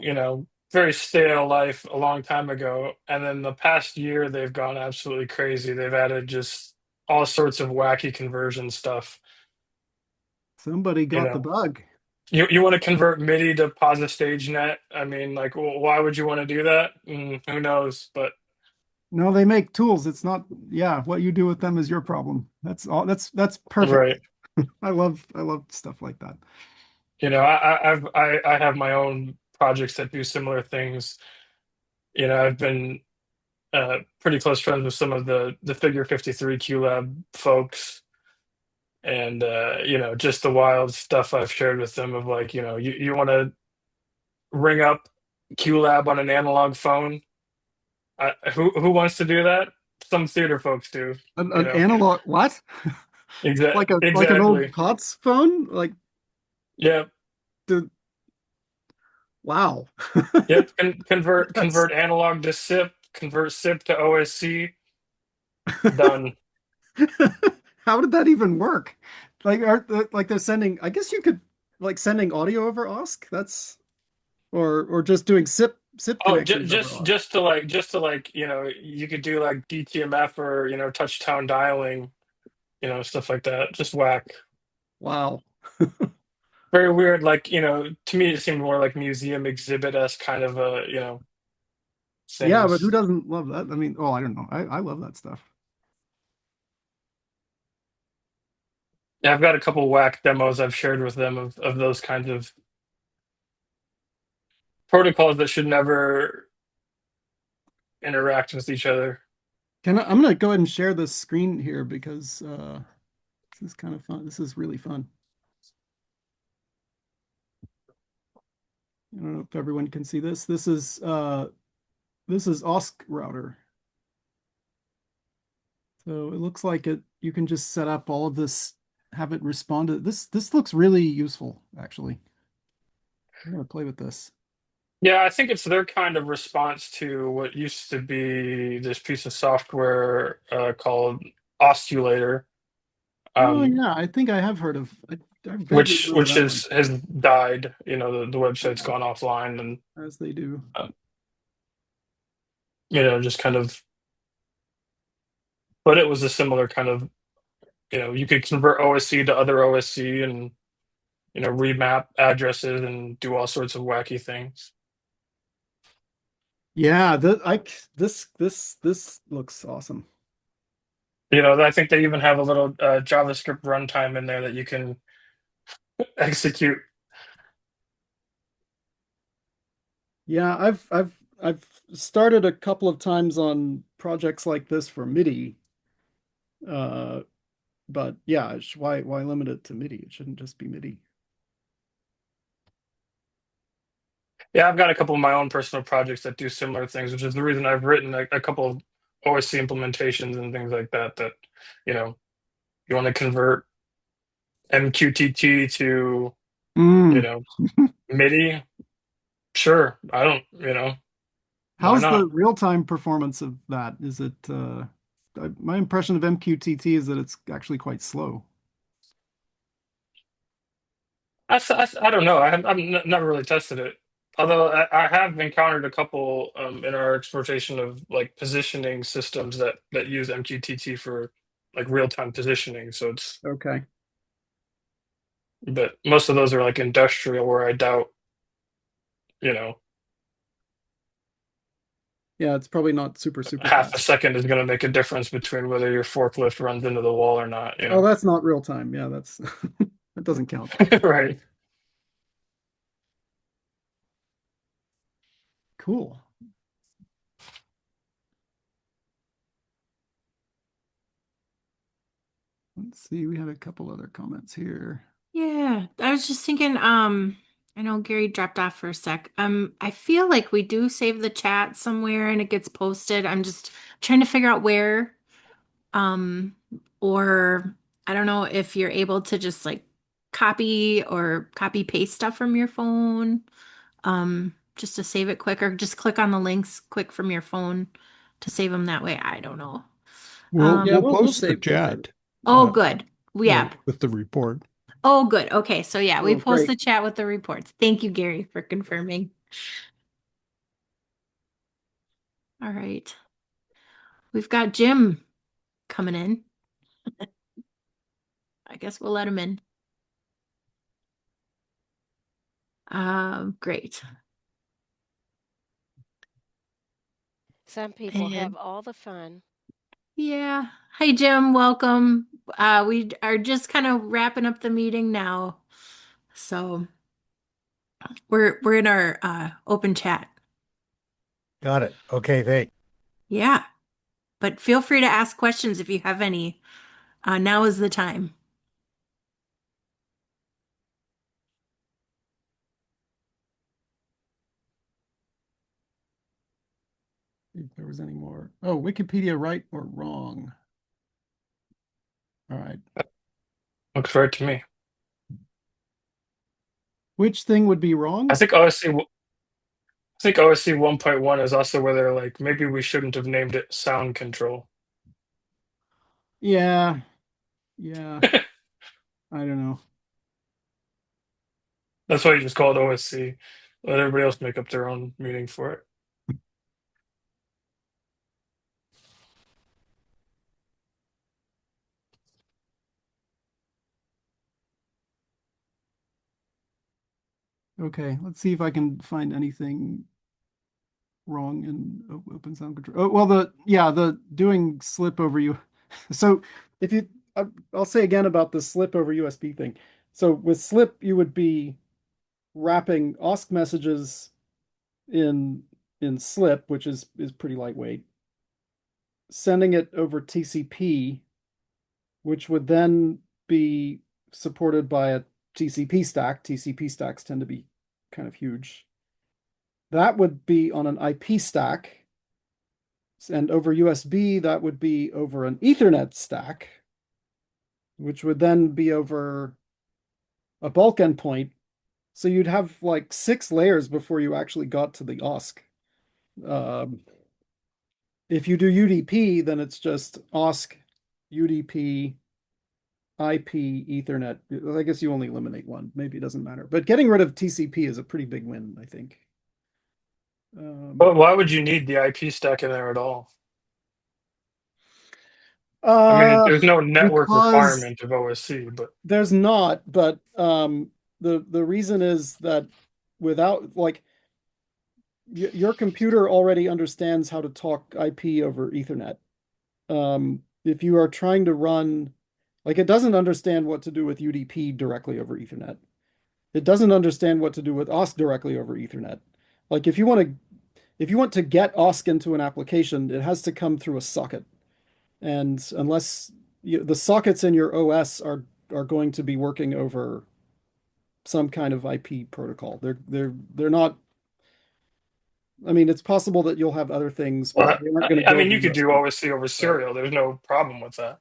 very stale life a long time ago, and then the past year they've gone absolutely crazy. They've added just all sorts of wacky conversion stuff. Somebody You got the know, bug. you want to convert MIDI to POSA stage net? I mean, like, why would you want to do that? Who knows? But No, they make tools. It's not, yeah, what you do with them is your problem. That's all. That's perfect. right. I love stuff like that. I have my own projects that do similar things. I've been pretty close friends with some of the Figure 53 QLab folks, and just the wild stuff I've shared with them of like, you want to ring up QLab on an analog phone. Who wants to do that? Some theater folks do. An analog what? Exactly. Like an old Exactly. COTS phone? Like Yep. wow. Yep. Convert That's convert analog to SIP. Convert SIP to OSC. Done. how did that even work? Like like they're sending, I guess you could like sending audio over OSC. That's or just doing SIP Oh, connections over OSC. just to like you could do like DTMF or touch-tone dialing, stuff like that. Just whack. Wow. Very weird. Like to me, it seemed more like museum exhibit-esque kind of Yeah, but who things. doesn't love that? I mean, oh, I don't know. I love that stuff. Yeah, I've got a couple whack demos I've shared with them of those kinds of protocols that should never interact with each other. I'm gonna go ahead and share this screen here because this is kind of fun. This is really fun. I don't know if everyone can see this. This is OSC router. So it looks like you can just set up all of this, have it respond to this looks really useful, actually. I'm gonna play with this. Yeah, I think it's their kind of response to what used to be this piece of software called Osculator, Oh um, yeah, I think I have heard of I vaguely which remember which that one, has died. The website's gone offline, and as they do. uh, just kind of. But it was a similar kind of, you could convert OSC to other OSC and remap addresses and do all sorts of wacky things. Yeah, this looks awesome. I think they even have a little JavaScript runtime in there that you can execute. Yeah, I've started a couple of times on projects like this for MIDI. But yeah, why limit it to MIDI? It shouldn't just be MIDI. Yeah, I've got a couple of my own personal projects that do similar things, which is the reason I've written a couple of OSC implementations and things like that. That you want to convert MQTT to MIDI. Sure, I don't. Why How's the not? real-time performance of that? Is it my impression of MQTT is that it's actually quite slow. I don't know. I've never really tested it. Although I have encountered a couple in our exploitation of like positioning systems that use MQTT for like real time positioning. So it's, Okay. but most of those are like industrial, where I doubt, you know, Yeah, it's probably not super half a fast. second is going to make a difference between whether your forklift runs into the wall or not. Oh, that's not real time. Yeah, that's that doesn't count. Right. Cool. Let's see, we had a couple other comments here. Yeah, I was just thinking, I know Gary dropped off for a sec. I feel like we do save the chat somewhere and it gets posted. I'm just trying to figure out where. Um, or I don't know if you're able to just like copy paste stuff from your phone, just to save it quick, or just click on the links quick from your phone to save them that way. I don't know. Yeah, We'll post the save chat. Oh, good. Yeah, Yeah. with the report. Oh, good. Okay. So yeah, we Oh, post great. the chat with the reports. Thank you, Gary, for confirming. All right. We've got Jim coming in. I guess we'll let him in. Great. Some people And have all the fun. yeah. Hi, Jim. Welcome. We are just kind of wrapping up the meeting now. So we're in our open chat. Got it. Okay, thanks. Yeah. But feel free to ask questions if you have any. Now is the time. If there was any more. Oh, Wikipedia right or wrong? All right. Looks right to me. Which thing would be wrong? I think OSC 1.1 is also where they're like, maybe we shouldn't have named it sound control. Yeah. Yeah. I don't know. That's why you just call it OSC. Let everybody else make up their own meaning for it. Okay, let's see if I can find anything wrong in OpenSoundControl. Oh, well, the doing slip over you. So if you, I'll say again about the slip over USB thing. So with slip, you would be wrapping OSC messages in slip, which is pretty lightweight, sending it over TCP, which would then be supported by a TCP stack. TCP stacks tend to be kind of huge. That would be on an IP stack. And over USB, that would be over an Ethernet stack, which would then be over a bulk endpoint. So you'd have like 6 layers before you actually got to the OSC. If you do UDP, then it's just OSC, UDP, IP, Ethernet. I guess you only eliminate one. Maybe it doesn't matter. But getting rid of TCP is a pretty big win, I think. But why would you need the IP stack in there at all? I mean, there's no network requirement of OSC, but there's not. But the reason is that without like your computer already understands how to talk IP over Ethernet. If you are trying to run, like it doesn't understand what to do with UDP directly over Ethernet. It doesn't understand what to do with OSC directly over Ethernet. Like if you want to get OSC into an application, it has to come through a socket. And unless the sockets in your OS are going to be working over some kind of IP protocol. They're not. I mean, it's possible that you'll have other things, but they aren't going to go. I mean, you could do OSC over serial. There's no problem with that.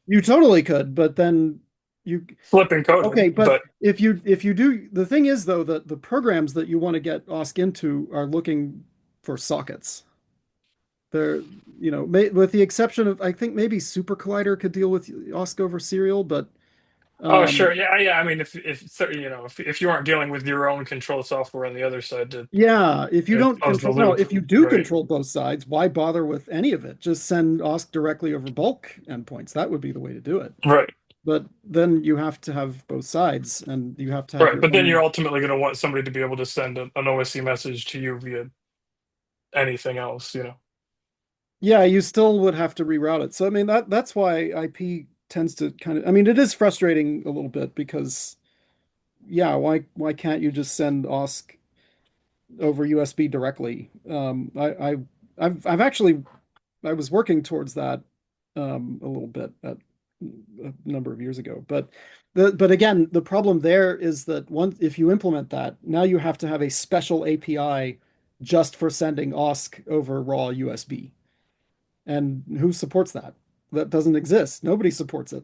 You totally could, but then you flip encoding. Okay, but if you do, the thing is though that the programs that you want to get OSC into are looking for sockets. They're, with the exception of, I think maybe Super Collider could deal with OSC over serial, but oh sure, yeah. I mean, if you aren't dealing with your own control software on the other side, if you don't control, no, if you do right. control both sides, why bother with any of it? Just send OSC directly over bulk endpoints. That would be the way to do it. Right. But then you have to have both sides, and you have to have right. But then you're ultimately going to want somebody to be able to send an OSC message to you via anything else, Yeah, you still would have to reroute it. So I mean that's why IP tends to kind of, I mean, it is frustrating a little bit because why can't you just send OSC over USB directly? I've actually, I was working towards that a little bit a number of years ago, but again, the problem there is that if you implement that, now you have to have a special API just for sending OSC over raw USB. And who supports that? that doesn't exist. Nobody supports it.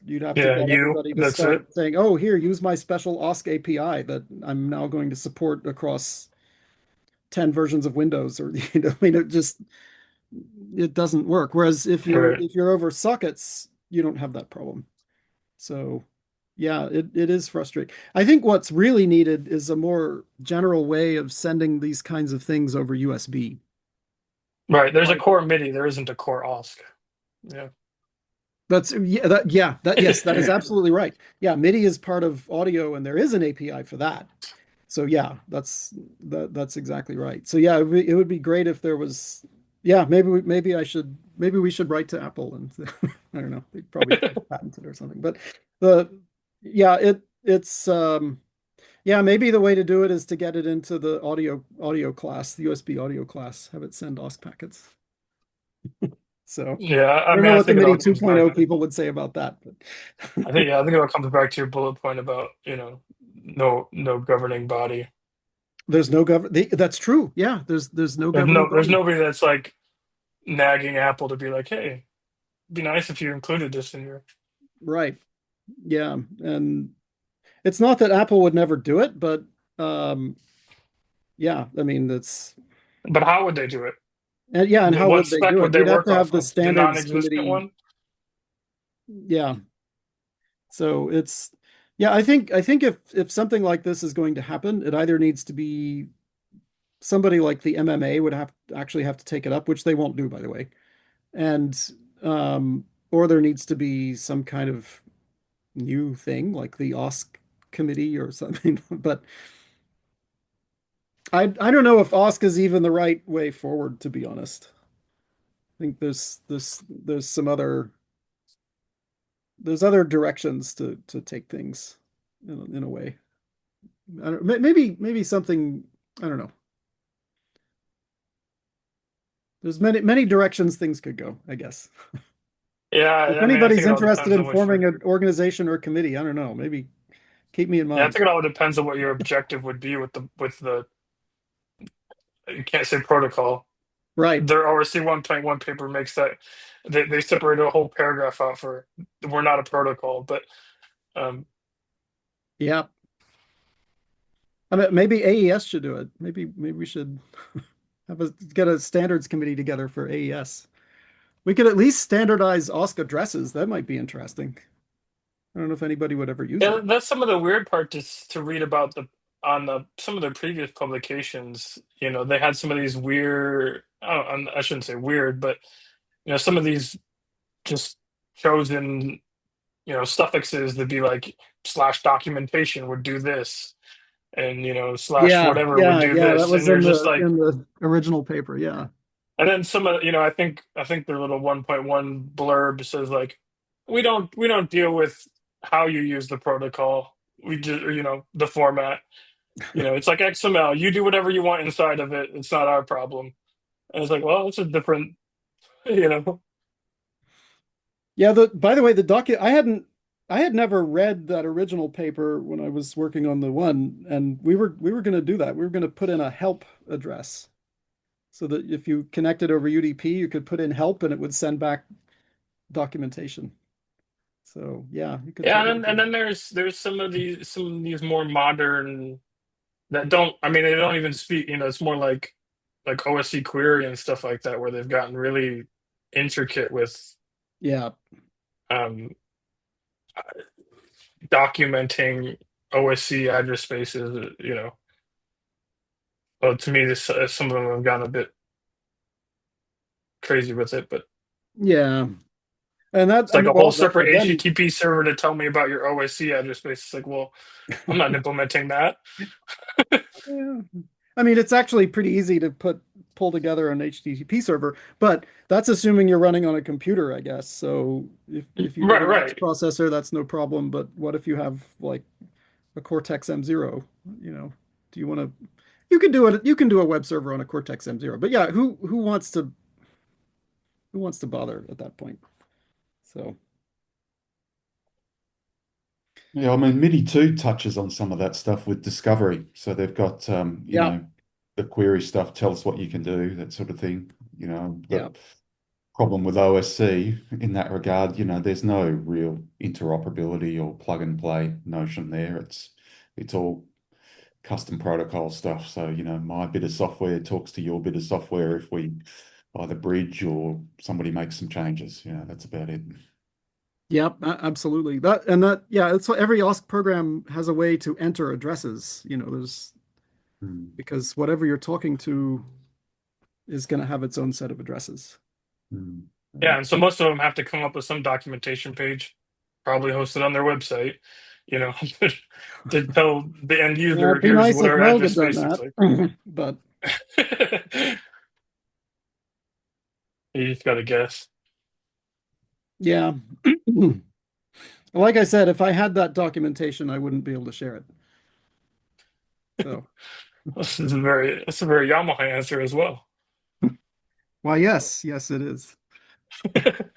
You'd have to Yeah, get you. everybody to That's it. start saying, "Oh, here, use my special OSC API that I'm now going to support across 10 versions of Windows," or I mean, it doesn't work. Whereas Right. if you're over sockets, you don't have that problem. So yeah, it is frustrating. I think what's really needed is a more general way of sending these kinds of things over USB. Right. There's a Like, core MIDI. There isn't a core OSC. Yeah. Yes, that is absolutely right. Yeah, MIDI is part of audio, and there is an API for that. So yeah, that's exactly right. So yeah, it would be great if there was. Yeah, maybe we should write to Apple, and I don't know, they probably patent it or something. But the yeah, it's yeah, maybe the way to do it is to get it into the audio class, the USB audio class, have it send OSC packets. So Yeah. I I don't mean, know I what the think it MIDI all comes back. 2.0 people would say about that, but I think it all comes back to your bullet point about, no governing body. there's no that's true. Yeah, there's no governing There's body. nobody that's like nagging Apple to be like, hey, it'd be nice if you included this in your. Right. Yeah, and it's not that Apple would never do it, but um yeah, I mean that's But how would they do it? and how What would they spec do would it? they You'd have work to have off the of? The standards non-existent committee. one? Yeah. So I think if something like this is going to happen, it either needs to be somebody like the MMA would actually have to take it up, which they won't do, by the way. And or there needs to be some kind of new thing like the OSC committee or something. But I don't know if OSC is even the right way forward, to be honest. I think there's some other directions to take things in a way. Maybe something, I don't know. There's many directions things could go, I guess. Yeah, If I mean, I anybody's think it all interested depends in on what forming your. an organization or a committee, I don't know, maybe keep me in Yeah, I mind. think it all depends on what your objective would be with the. You can't say protocol. Right. Their ORC 1.1 paper makes that they separated a whole paragraph out for we're not a protocol, but Yeah. I mean, maybe AES should do it. Maybe we should get a standards committee together for AES. We could at least standardize OSC addresses. That might be interesting. I don't know if anybody would ever use yeah, it. that's some of the weird part to read about the some of their previous publications. They had some of these weird. I shouldn't say weird, but some of these just chosen suffixes that be like slash documentation would do this, and slash Yeah, whatever would yeah, do yeah. That this, and was you're in just the like. original paper. Yeah. And then some of I think their little 1.1 blurb says like we don't deal with how you use the protocol. We just the format. It's like XML. You do whatever you want inside of it. It's not our problem. And it's like, well, it's a different, you know. Yeah, by the way, I had never read that original paper when I was working on the one, and we were going to do that. We were going to put in a help address so that if you connected over UDP, you could put in help and it would send back documentation. So yeah, you could Yeah, totally and do then there's some of these more modern that don't. I mean, they don't even speak. It's more like OSC query and stuff like that, where they've gotten really intricate with Yeah. um documenting OSC address spaces, Well, to me, some of them have gone a bit crazy with it, but Yeah. And that, it's I like mean, a whole well, separate again, HTTP server to tell me about your OSC address space. It's like, well, I'm not implementing that. yeah. I mean, it's actually pretty easy to pull together an HTTP server, but that's assuming you're running on a computer, I guess. So if you got Right, an X right. processor, that's no problem. But what if you have like a Cortex M0? Do you want to? You can do it. You can do a web server on a Cortex M0. But yeah, who wants to bother at that point? So Yeah, I mean, MIDI 2 touches on some of that stuff with discovery. So they've got, yeah, the query stuff, tell us what you can do, that sort of thing, yeah. but problem with OSC in that regard. There's no real interoperability or plug and play notion there. It's all custom protocol stuff. So, my bit of software talks to your bit of software if we either bridge or somebody makes some changes. That's about it. Yep, absolutely. Yeah, it's what every OSC program has a way to enter addresses. There's because whatever you're talking to is going to have its own set of addresses. Yeah, and so most of them have to come up with some documentation page, probably hosted on their website, to tell the end Yeah, user, it'd be here's nice what if our Moog address had space done looks that, but like. You just got to guess. yeah. Like I said, if I had that documentation, I wouldn't be able to share it. So, That's a very Yamaha answer as well. well, yes, it is. If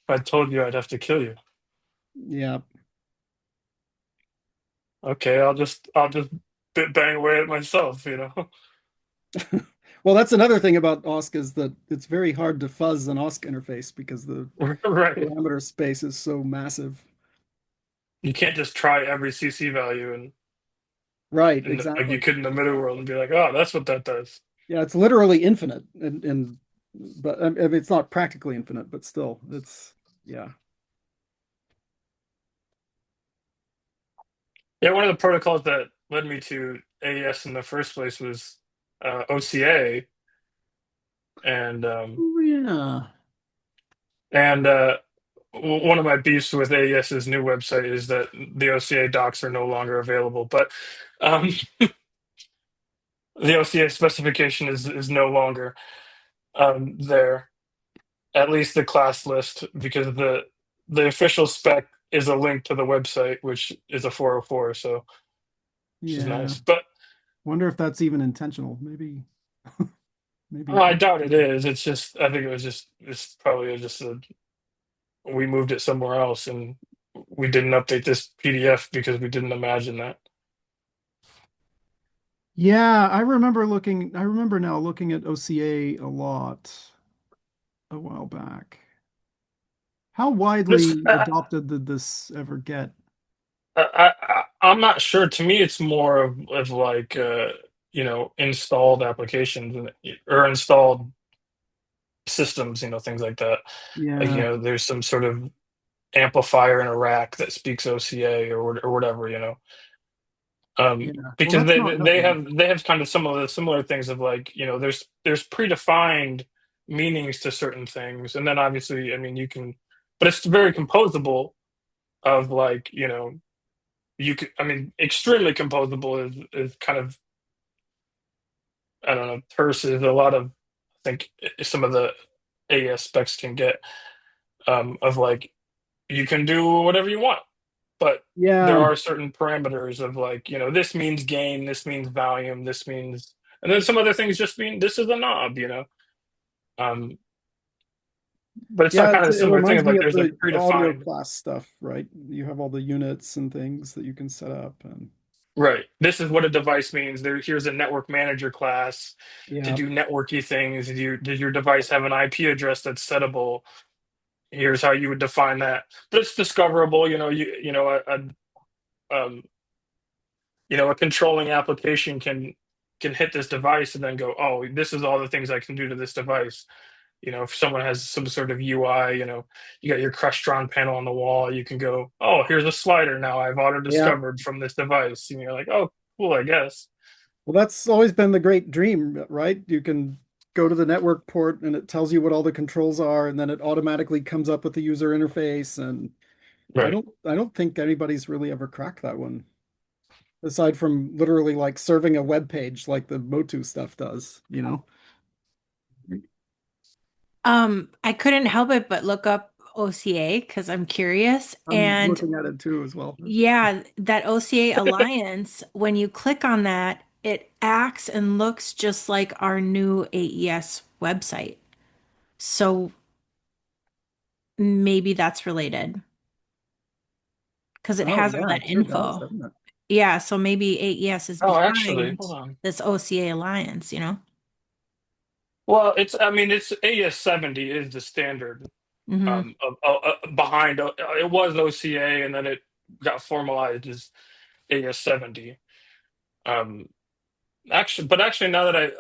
I told you, I'd have to kill you. Yeah. Okay, I'll just bang away at myself, Well, that's another thing about OSC is that it's very hard to fuzz an OSC interface because the Right. parameter space is so massive. You can't just try every CC value and Right, like you exactly. could in the middle world and be like, oh, that's what that does. Yeah, it's literally infinite, but I mean, it's not practically infinite, but still, yeah. Yeah, one of the protocols that led me to AES in the first place was OCA, and Yeah. one of my beefs with AES's new website is that the OCA docs are no longer available. But the OCA specification is no longer there. At least the class list, because the official spec is a link to the website, which is a 404. So, which is nice. But wonder if that's even intentional. Maybe. I doubt it is. It's just I think it's probably just we moved it somewhere else and we didn't update this PDF because we didn't imagine that. Yeah, I remember now looking at OCA a lot a while back. How widely adopted did this ever get? I'm not sure. To me, it's more of like installed applications or installed systems, things like that. Like, Yeah. there's some sort of amplifier in a rack that speaks OCA or whatever, Yeah. because Well, they have kind of some of the similar things of like, there's predefined meanings to certain things, and then obviously, I mean, you can, but it's very composable of like, you could, I mean, extremely composable is kind of, I don't know, terse is a lot of, I think some of the AES specs can get of like, you can do whatever you want, but there are certain parameters of like, this means gain, this means volume, this means, and then some other things just mean this is a knob, but it's not kind of a it similar thing reminds of me like of there's a the audio predefined. class stuff, right? You have all the units and things that you can set up and Right. This is what a device means. Here's a network manager class to yeah. do networky things. Does your device have an IP address that's settable? Here's how you would define that. But it's discoverable. A controlling application can hit this device and then go, oh, this is all the things I can do to this device. If someone has some sort of UI, you got your Crestron panel on the wall, you can go, oh, here's a slider now I've auto discovered from this device. And you're like, oh, cool, I guess. Well, that's always been the great dream, right? You can go to the network port and it tells you what all the controls are, and then it automatically comes up with the user interface. And right. I don't think anybody's really ever cracked that one. Aside from literally like serving a web page like the Motu stuff does, I couldn't help it but look up OCA because I'm curious. I'm looking at it too as well. Yeah, that OCA Alliance, when you click on that, it acts and looks just like our new AES website. So maybe that's related because it has all that info. Yeah, so maybe AES is actually, behind hold on. this OCA Alliance, Well, I mean, it's AES 70 is the standard. Hmm. Behind it was OCA, and then it got formalized as AES 70. Um, actually, now that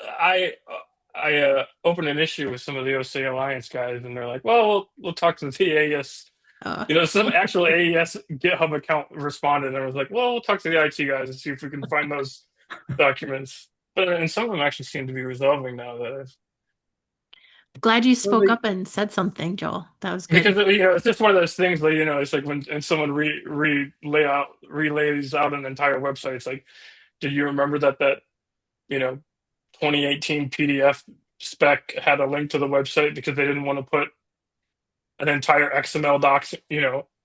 I opened an issue with some of the OCA Alliance guys, and they're like, "Well, we'll talk to the AES." You know, some actual AES GitHub account responded, and I was like, "Well, we'll talk to the IT guys and see if we can find those documents." But and some of them actually seem to be resolving now. Glad you So spoke up and said something, Joel. That was good. Because it's just one of those things that it's like when and someone relays out an entire website. It's like, did you remember that you know 2018 PDF spec had a link to the website because they didn't want to put an entire XML docs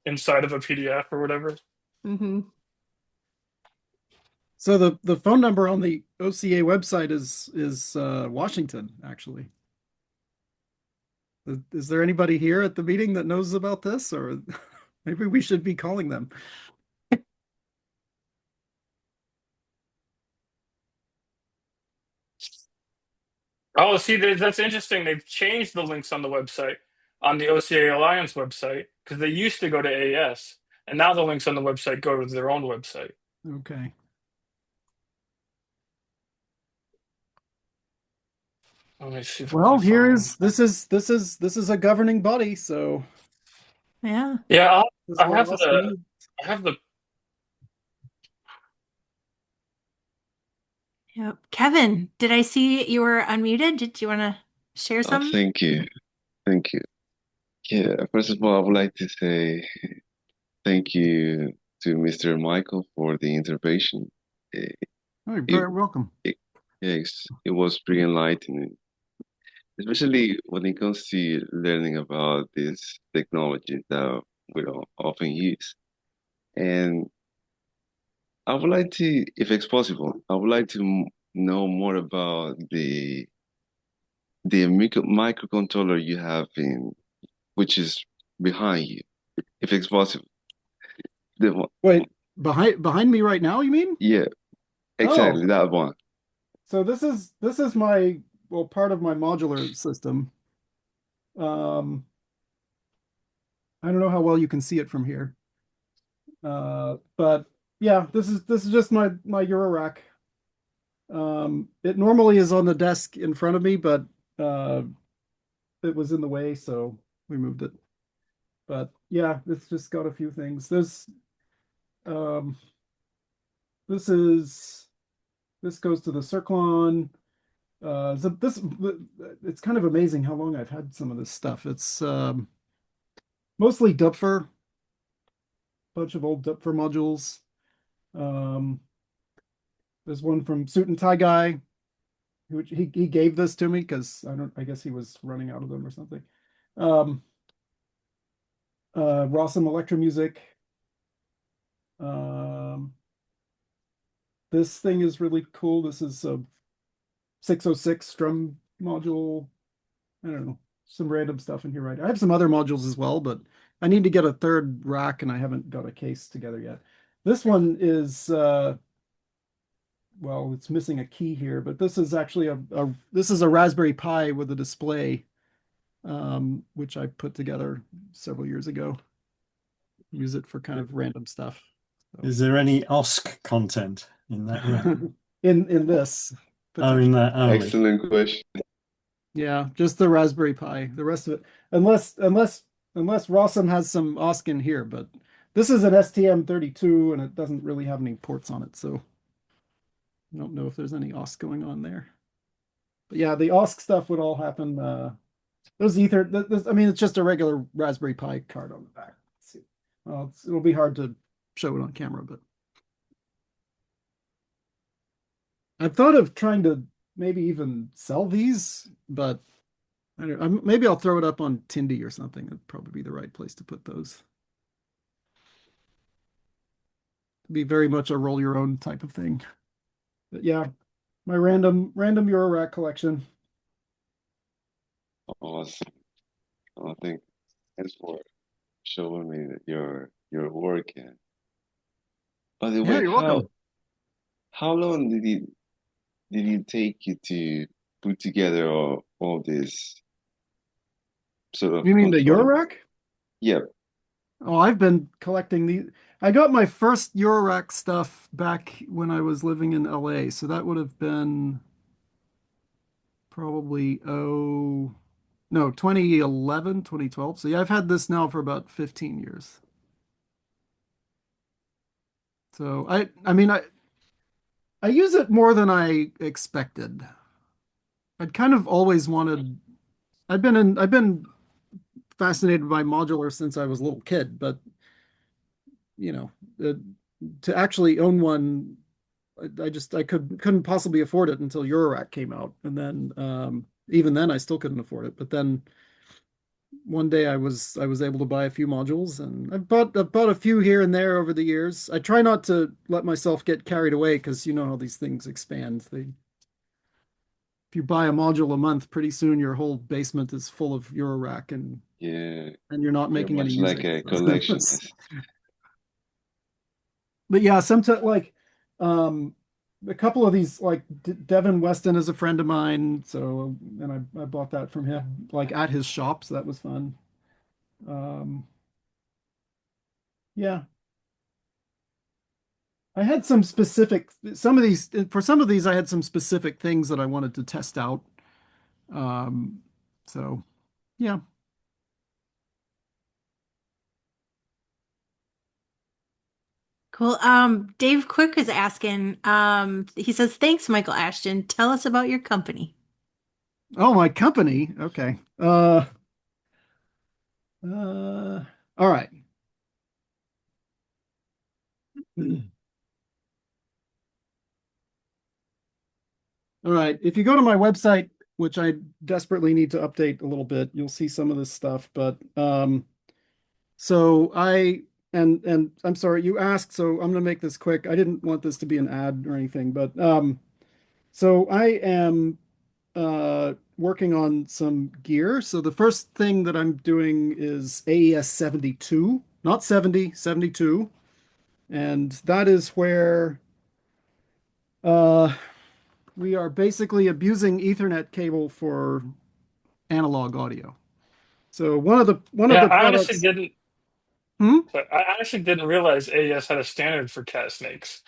inside of a PDF or whatever. Hmm. So the phone number on the OCA website is Washington, actually. Is there anybody here at the meeting that knows about this, or maybe we should be calling them? Oh, see, that's interesting. They've changed the links on the website, on the OCA Alliance website, because they used to go to AES, and now the links on the website go to their own website. Okay. Let me see if I Well, can find. this is a governing body, so Yeah. Yeah, this is I what have OSC the needs. I have the Yep. Kevin, did I see you were unmuted? Did you want to share something? Thank you. Thank you. Yeah, first of all, I would like to say thank you to Mr. Michael for the intervention. It, Oh, you're it, very welcome. yes, it was pretty enlightening, especially when it comes to learning about this technology that we don't often use. And I would like to, if it's possible, I would like to know more about the microcontroller you have which is behind you, if it's possible. Wait, behind me right now, you mean? Yeah, exactly, that one. So this is my part of my modular system. I don't know how well you can see it from here. But yeah, this is just my Eurorack. It normally is on the desk in front of me, but it was in the way, so we moved it. But yeah, it's just got a few things. Um, this goes to the Circlon. It's kind of amazing how long I've had some of this stuff. It's mostly Dupfer, bunch of old Dupfer modules. There's one from Suit and Tie Guy, which he gave this to me because I guess he was running out of them or something. Rossum Electromusic. This thing is really cool. This is a 606 strum module. I don't know, some random stuff in here, right? I have some other modules as well, but I need to get a third rack and I haven't got a case together yet. This one is well, it's missing a key here, but this is actually this is a Raspberry Pi with a display, which I put together several years ago. Use it for kind of random stuff. So. Is there any OSC content in that room? in this? Oh, in that only. Excellent question. Yeah, just the Raspberry Pi. The rest of it, unless Rossum has some OSC in here, but this is an STM32 and it doesn't really have any ports on it, so I don't know if there's any OSC going on there. But yeah, the OSC stuff would all happen. There's Ether. I mean, it's just a regular Raspberry Pi card on the back. Let's see. Well, it'll be hard to show it on camera, but I've thought of trying to maybe even sell these, but I don't. Maybe I'll throw it up on Tindy or something. That'd probably be the right place to put those. It'd be very much a roll your own type of thing. But yeah, my random Eurorack collection. Awesome. I think thanks for showing me that your work. And by the way, You're welcome. how long did it take you to put together all this sort of You mean the control? Eurorack? Yeah. Oh, I've been collecting these. I got my first Eurorack stuff back when I was living in LA, so that would have been probably 2011, 2012. So yeah, I've had this now for about 15 years. So I mean I use it more than I expected. I'd kind of always wanted I've been fascinated by modular since I was a little kid, but you know, to actually own one, I couldn't possibly afford it until Eurorack came out, and then even then I still couldn't afford it. But then one day I was able to buy a few modules, and I've bought a few here and there over the years. I try not to let myself get carried away because you know how these things expand. If you buy a module a month, pretty soon your whole basement is full of Eurorack, and Yeah, you're not you're making any much music. like a collectionist. But yeah, sometimes like a couple of these, like Devin Weston is a friend of mine, so and I bought that from him like at his shop, so that was fun. Um, yeah, I had some specific some of these I had some specific things that I wanted to test out. Um, so yeah. Cool. Dave Quick is asking, he says, thanks, Michael Ashton. Tell us about your company. Oh, my company. Okay. All right. All right. If you go to my website, which I desperately need to update a little bit, you'll see some of this stuff. But so and I'm sorry, you asked, so I'm gonna make this quick. I didn't want this to be an ad or anything, but so I am working on some gear. So the first thing that I'm doing is AES 72, not 70, 72. And that is where uh we are basically abusing Ethernet cable for analog audio. So one of Yeah, the products. Hmm? I actually didn't realize AES had a standard for cat snakes.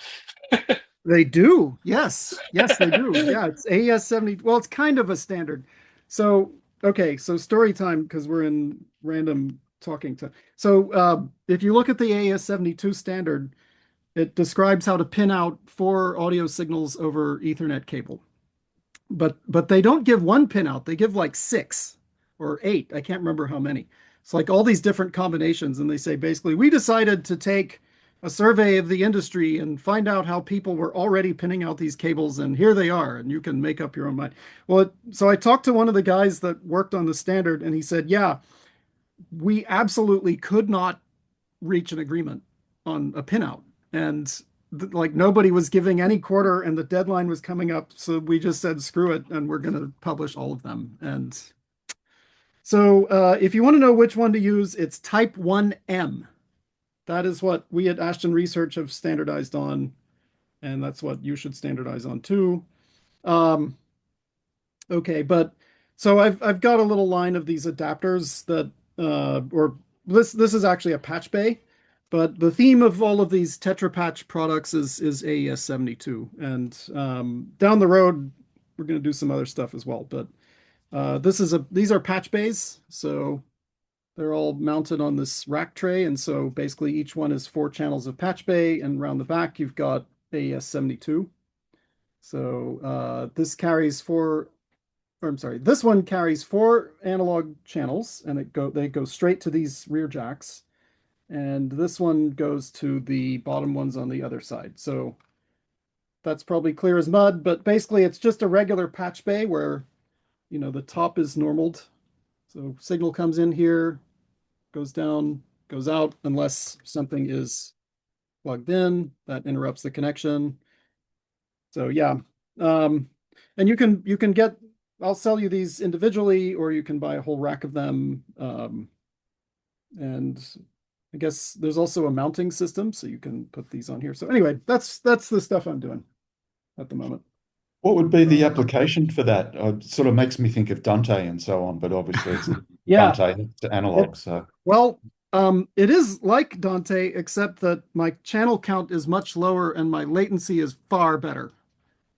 They do. Yes. Yes, they do. Yeah, it's AES 70. Well, it's kind of a standard. So, okay, so story time because we're in random talking time. So, if you look at the AES 72 standard, it describes how to pin out 4 audio signals over Ethernet cable. But they don't give one pin out. They give like 6 or 8. I can't remember how many. It's like all these different combinations, and they say basically we decided to take a survey of the industry and find out how people were already pinning out these cables, and here they are, and you can make up your own mind. Well, so I talked to one of the guys that worked on the standard, and he said, yeah, we absolutely could not reach an agreement on a pinout. And like nobody was giving any quarter and the deadline was coming up. So we just said, screw it. And we're going to publish all of them. And so if you want to know which one to use, it's type 1M. That is what we at Ashton Research have standardized on. And that's what you should standardize on too. Okay, but so I've got a little line of these adapters that or this is actually a patch bay, but the theme of all of these Tetra Patch products is AES 72, and down the road we're going to do some other stuff as well. But these are patch bays, so they're all mounted on this rack tray, and so basically each one is 4 channels of patch bay, and around the back you've got AES 72. So this carries 4. Or I'm sorry, this one carries 4 analog channels, and they go straight to these rear jacks, and this one goes to the bottom ones on the other side. So that's probably clear as mud, but basically it's just a regular patch bay where the top is normaled. So signal comes in here, goes down, goes out, unless something is plugged in that interrupts the connection. So yeah, and you can get. I'll sell you these individually, or you can buy a whole rack of them. And I guess there's also a mounting system, so you can put these on here. So anyway, that's the stuff I'm doing at the moment. What would be the application for that? It sort of makes me think of Dante and so on, but obviously it's Yeah. Dante, it's analog. So Well, it is like Dante, except that my channel count is much lower and my latency is far better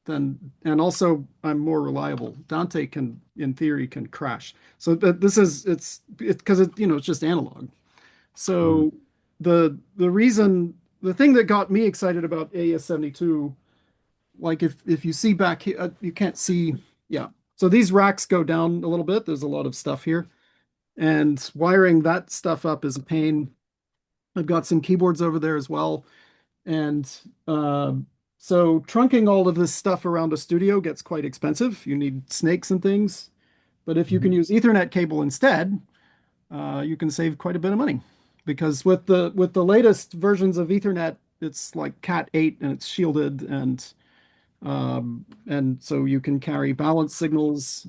and also I'm more reliable. Dante can, in theory, can crash. So it's because it's just analog. So the thing that got me excited about AES 72, like if you see back here, you can't see, yeah. So these racks go down a little bit. There's a lot of stuff here. And wiring that stuff up is a pain. I've got some keyboards over there as well. And so trunking all of this stuff around a studio gets quite expensive. You need snakes and things. But if you can use Ethernet cable instead, you can save quite a bit of money. Because with the latest versions of Ethernet, it's like Cat 8 and it's shielded and so you can carry balance signals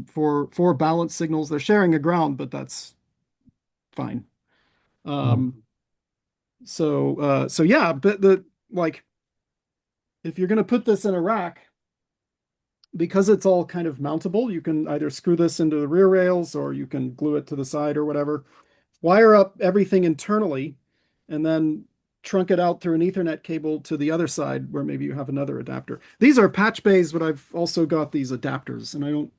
for balance signals. They're sharing a ground, but that's fine. So yeah, but if you're going to put this in a rack, because it's all kind of mountable, you can either screw this into the rear rails or you can glue it to the side or whatever. Wire up everything internally and then trunk it out through an Ethernet cable to the other side where maybe you have another adapter. These are patch bays, but I've also got these adapters, and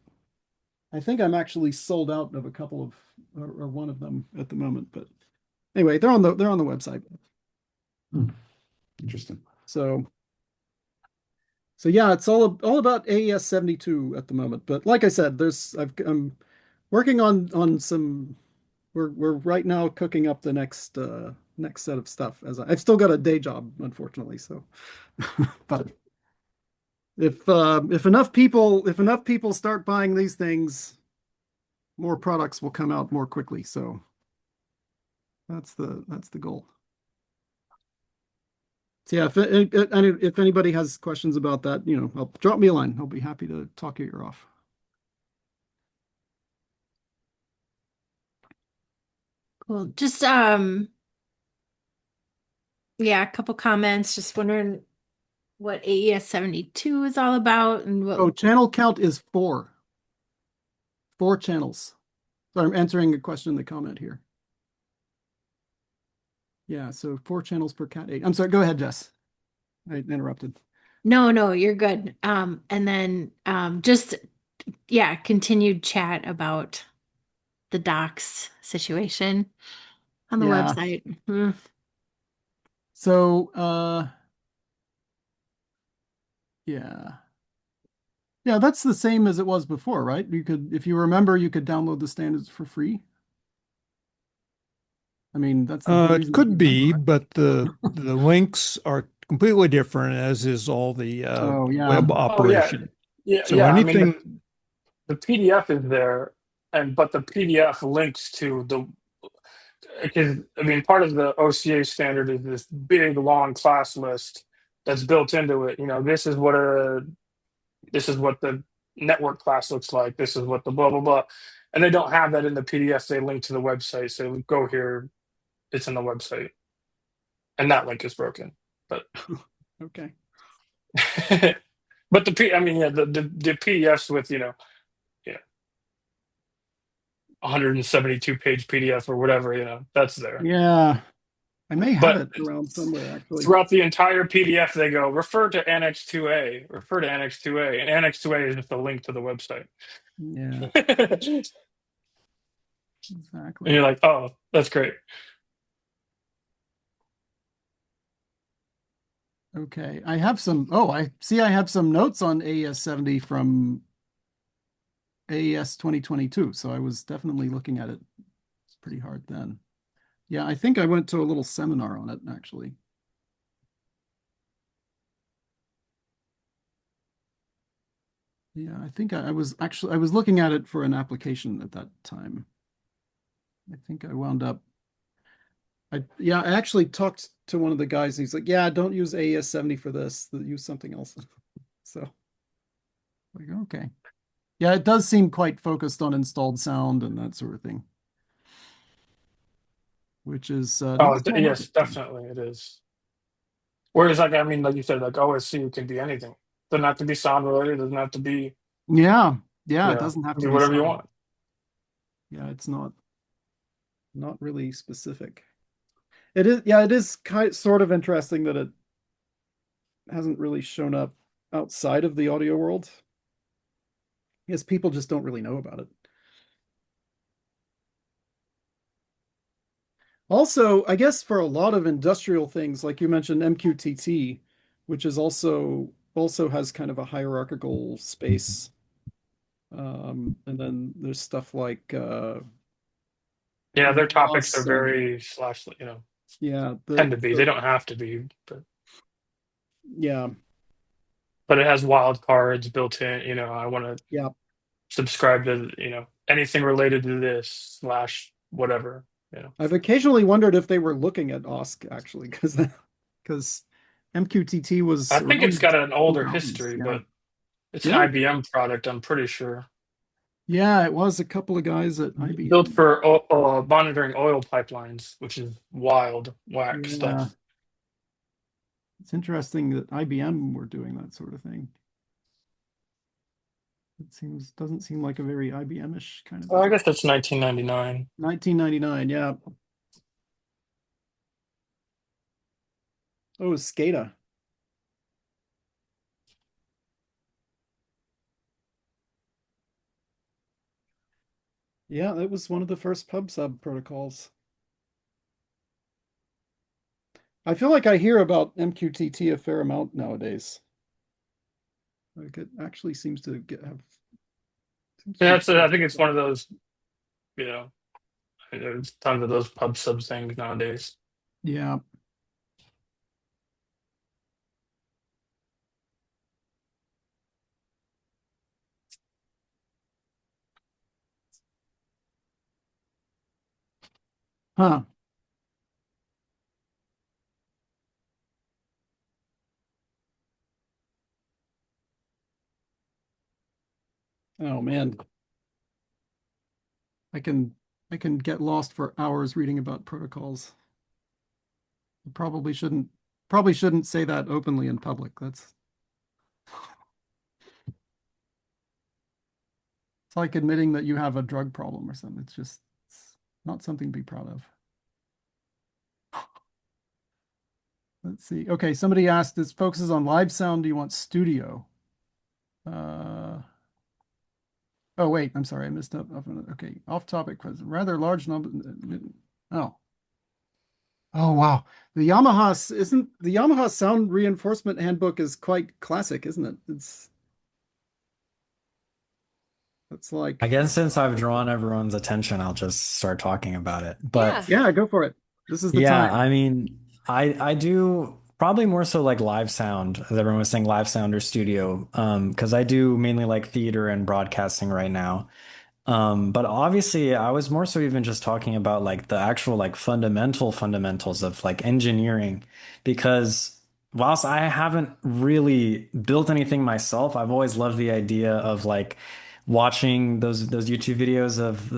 I think I'm actually sold out of a couple of or one of them at the moment. But anyway, they're on the website. Interesting. So yeah, it's all about AES 72 at the moment. But like I said, I'm working on some. We're right now cooking up the next set of stuff. I've still got a day job, unfortunately. So, but if enough people start buying these things, more products will come out more quickly. So that's the goal. So yeah, if anybody has questions about that, drop me a line. I'll be happy to talk your ear off. Cool. Just yeah, a couple comments. Just wondering what AES 72 is all about and what. Oh, channel count is 4. 4 channels. So I'm answering a question in the comment here. Yeah, so 4 channels per Cat 8. I'm sorry, go ahead, Jess. I interrupted. No, you're good. And then just continued chat about the docs situation on the website. So yeah, that's the same as it was before, right? If you remember, you could download the standards for free. I mean, that's the whole reason it could be, but the links are completely different, as is all the web operation. So anything, I mean, the PDF is there, but the PDF links to because I mean, part of the OCA standard is this big long class list that's built into it. This is what the network class looks like. This is what the blah blah blah, and they don't have that in the PDF. They link to the website. So go here. It's in the website, and that link is broken. But okay. But the PDFs with 172 page PDF or whatever, that's there. Yeah, I may have it around somewhere actually. Throughout the entire PDF, they go refer to Annex 2A, refer to Annex 2A, and Annex 2A is just a link to the website. Yeah, exactly. And you're like, oh, that's great. Okay, I have some. Oh, I have some notes on AES 70 from AES 2022. So I was definitely looking at it pretty hard then. Yeah, I think I went to a little seminar on it actually. Yeah, I think I was looking at it for an application at that time. I think I wound up. I actually talked to one of the guys. And he's like, "Yeah, don't use AES 70 for this. Use something else." So, like, okay, yeah, it does seem quite focused on installed sound and that sort of thing, which is yes, definitely it is. Whereas, like you said, like OSC can be anything. Doesn't have to be sound related. Doesn't have to be. Yeah, it doesn't have to Do be whatever you sound. want. Yeah, it's not really specific. It is, yeah, it is sort of interesting that it hasn't really shown up outside of the audio world. I guess people just don't really know about it. Also, I guess for a lot of industrial things, like you mentioned MQTT, which is also has kind of a hierarchical space. And then there's stuff like yeah, their topics are very slash, yeah, tend to be. They don't have to be, but yeah. But it has wild cards built in. I want to subscribe to anything related to this / whatever. I've occasionally wondered if they were looking at OSC actually, because MQTT was. I think it's got an older 2000s, history, yeah. but it's Yeah. an IBM product, I'm pretty sure. Yeah, it was a couple of guys at IBM. Built for monitoring oil pipelines, which is wild, whack stuff. It's interesting that IBM were doing that sort of thing. It doesn't seem like a very IBM-ish kind of. Well, I guess that's 1999. 1999, yeah. Oh, SCADA. Yeah, that was one of the first pub sub protocols. I feel like I hear about MQTT a fair amount nowadays. Like it actually seems to have. Yeah, I think it's one of those, there's tons of those pub sub things nowadays. Yeah. Huh. Oh man. I can get lost for hours reading about protocols. I probably shouldn't say that openly in public. It's like admitting that you have a drug problem or something. It's not something to be proud of. Let's see. Okay, somebody asked, this focuses on live sound. Do you want studio? Oh, wait, I'm sorry. I missed up. Okay, off topic. Rather large number. Oh. Oh, wow. The Yamaha sound reinforcement handbook is quite classic, isn't it? It's like, I guess since I've drawn everyone's attention, I'll just start talking about it. But yeah, go for it. This is the time. I mean, I do probably more so like live sound, as everyone was saying, live sound or studio, because I do mainly like theater and broadcasting right now. But obviously I was more so even just talking about like the actual like fundamentals of like engineering, because whilst I haven't really built anything myself, I've always loved the idea of like watching those YouTube videos of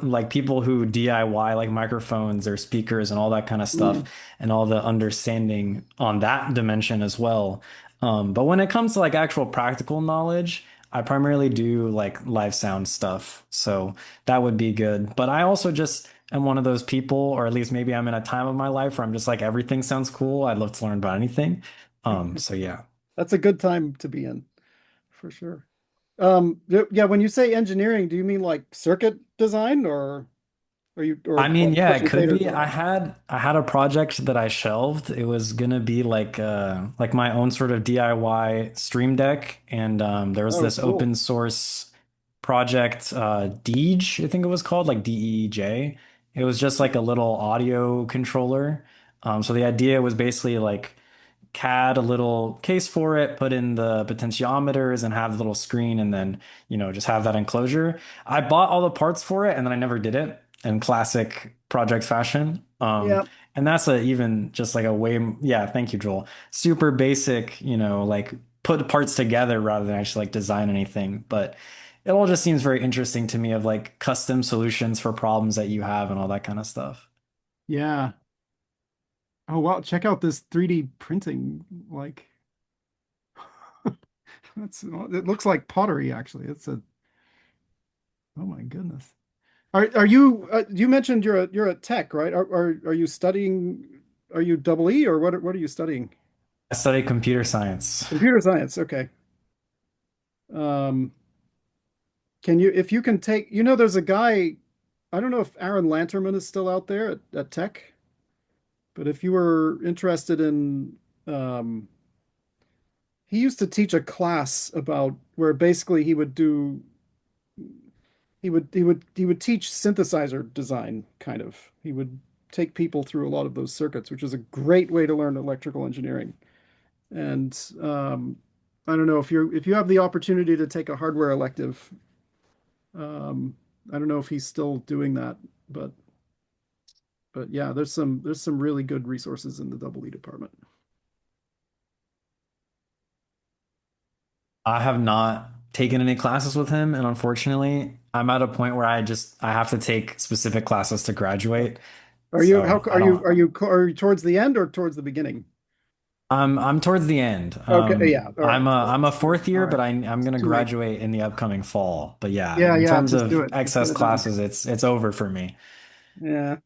like people who DIY like microphones or speakers and all that kind of stuff and all the understanding on that dimension as well. But when it comes to like actual practical knowledge, I primarily do like live sound stuff. So that would be good. But I also just am one of those people, or at least maybe I'm in a time of my life where I'm just like, everything sounds cool. I'd love to learn about anything. So yeah. That's a good time to be in, for sure. Yeah, when you say engineering, do you mean like circuit design or I mean, yeah, it could be. I had a project that I shelved. It was gonna be like my own sort of DIY stream deck, and there was this cool. open source project, Deej, I think it was called, like DEEJ. It was just like a little audio controller. So the idea was basically like CAD a little case for it, put in the potentiometers and have the little screen, and then, just have that enclosure. I bought all the parts for it and then I never did it in classic project fashion. And that's even just like a way, thank you, Joel. Super basic, like put parts together rather than actually like design anything. But it all just seems very interesting to me, of like custom solutions for problems that you have and all that kind of stuff. Yeah. Oh, wow. Check out this 3D printing. Like, it looks like pottery, actually. Oh my goodness. Are you, you mentioned you're a tech, right? Are you studying, are you double E, or what are you studying? I study computer science. Computer science, okay. Um, if you can take, there's a guy, I don't know if Aaron Lanterman is still out there at Tech, but if you were interested in, he used to teach a class about where basically he would teach synthesizer design, kind of. He would take people through a lot of those circuits, which is a great way to learn electrical engineering. And I don't know if you have the opportunity to take a hardware elective. I don't know if he's still doing that, but yeah, there's some really good resources in the double E department. I have not taken any classes with him, and unfortunately, I'm at a point where I have to take specific classes to graduate. Are you So I don't. are you towards the end or towards the beginning? I'm towards the end. Okay, yeah. All right. I'm a fourth year, All right. but I'm gonna Too late. graduate in the upcoming fall. But yeah, Yeah, in yeah, terms just do of it. Just get excess it done. classes, it's over for me. Yeah.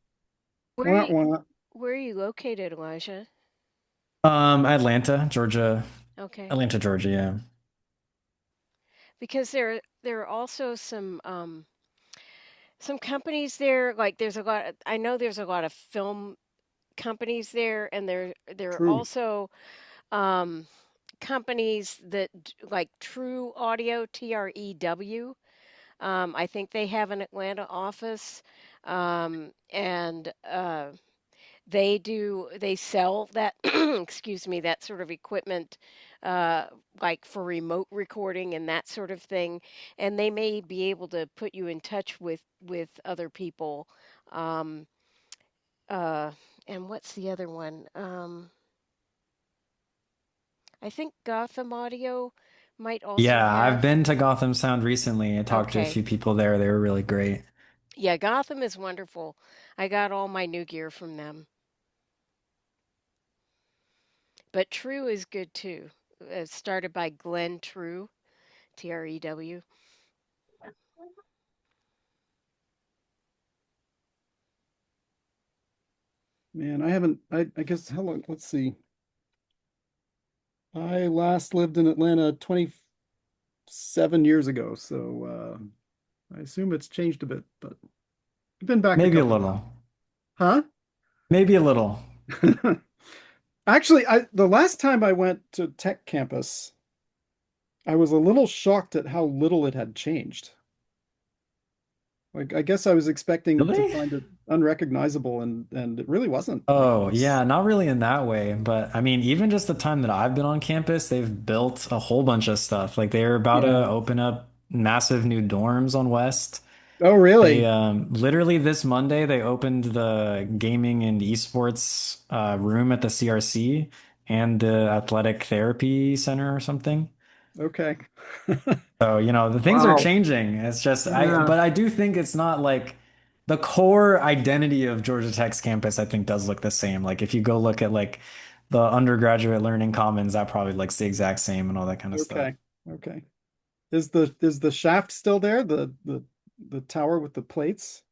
Where Wah. where are you located, Elijah? Atlanta, Georgia. Okay. Atlanta, Georgia, yeah. Because there are also some companies there, like I know there's a lot of film companies there, and there are True. also companies that like True Audio, TREW. I think they have an Atlanta office, and they sell that excuse me, that sort of equipment, like for remote recording and that sort of thing, and they may be able to put you in touch with other people. um uh and what's the other one? I think Gotham Audio might also Yeah, I've have. been to Gotham Sound recently. I talked to a Okay. few people there. They were really great. Yeah, Gotham is wonderful. I got all my new gear from them. But True is good too. Started by Glenn True, TREW. Man, I guess how long, let's see. I last lived in Atlanta 27 years ago, so I assume it's changed a bit, but I've been back a Maybe a couple of times. little. Huh? Maybe a little. Actually, the last time I went to Tech Campus, I was a little shocked at how little it had changed. Like, I guess I was expecting to Really? find it unrecognizable, and it really wasn't. Like, Oh, yeah, not really in that way. But I mean, even just the time that I've been on campus, they've built a whole bunch of stuff. Like they're about yeah. to open up massive new dorms on West. Oh, They really? literally this Monday they opened the gaming and esports room at the CRC and the athletic therapy center or something. Okay. So, the things are Wow. changing. It's just Yeah. but I do think it's not like the core identity of Georgia Tech's campus, I think does look the same. Like if you go look at like the undergraduate learning commons, that probably looks the exact same and all that kind of stuff. Okay. Okay. Is the shaft still there? The tower with the plates?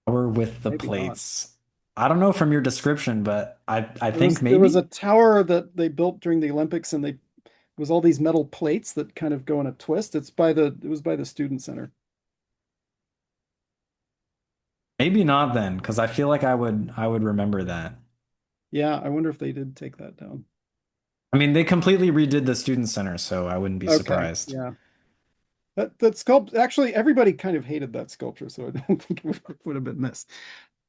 Tower with the Maybe not. plates. I don't know from your description, but I think There was a maybe. tower that they built during the Olympics, and it was all these metal plates that kind of go in a twist. It was by the student center. Maybe not then, because I feel like I would remember that. Yeah, I wonder if they did take that down. I mean, they completely redid the student center, so I wouldn't be Okay. surprised. Yeah. That sculpt actually everybody kind of hated that sculpture, so I don't think it would have been missed.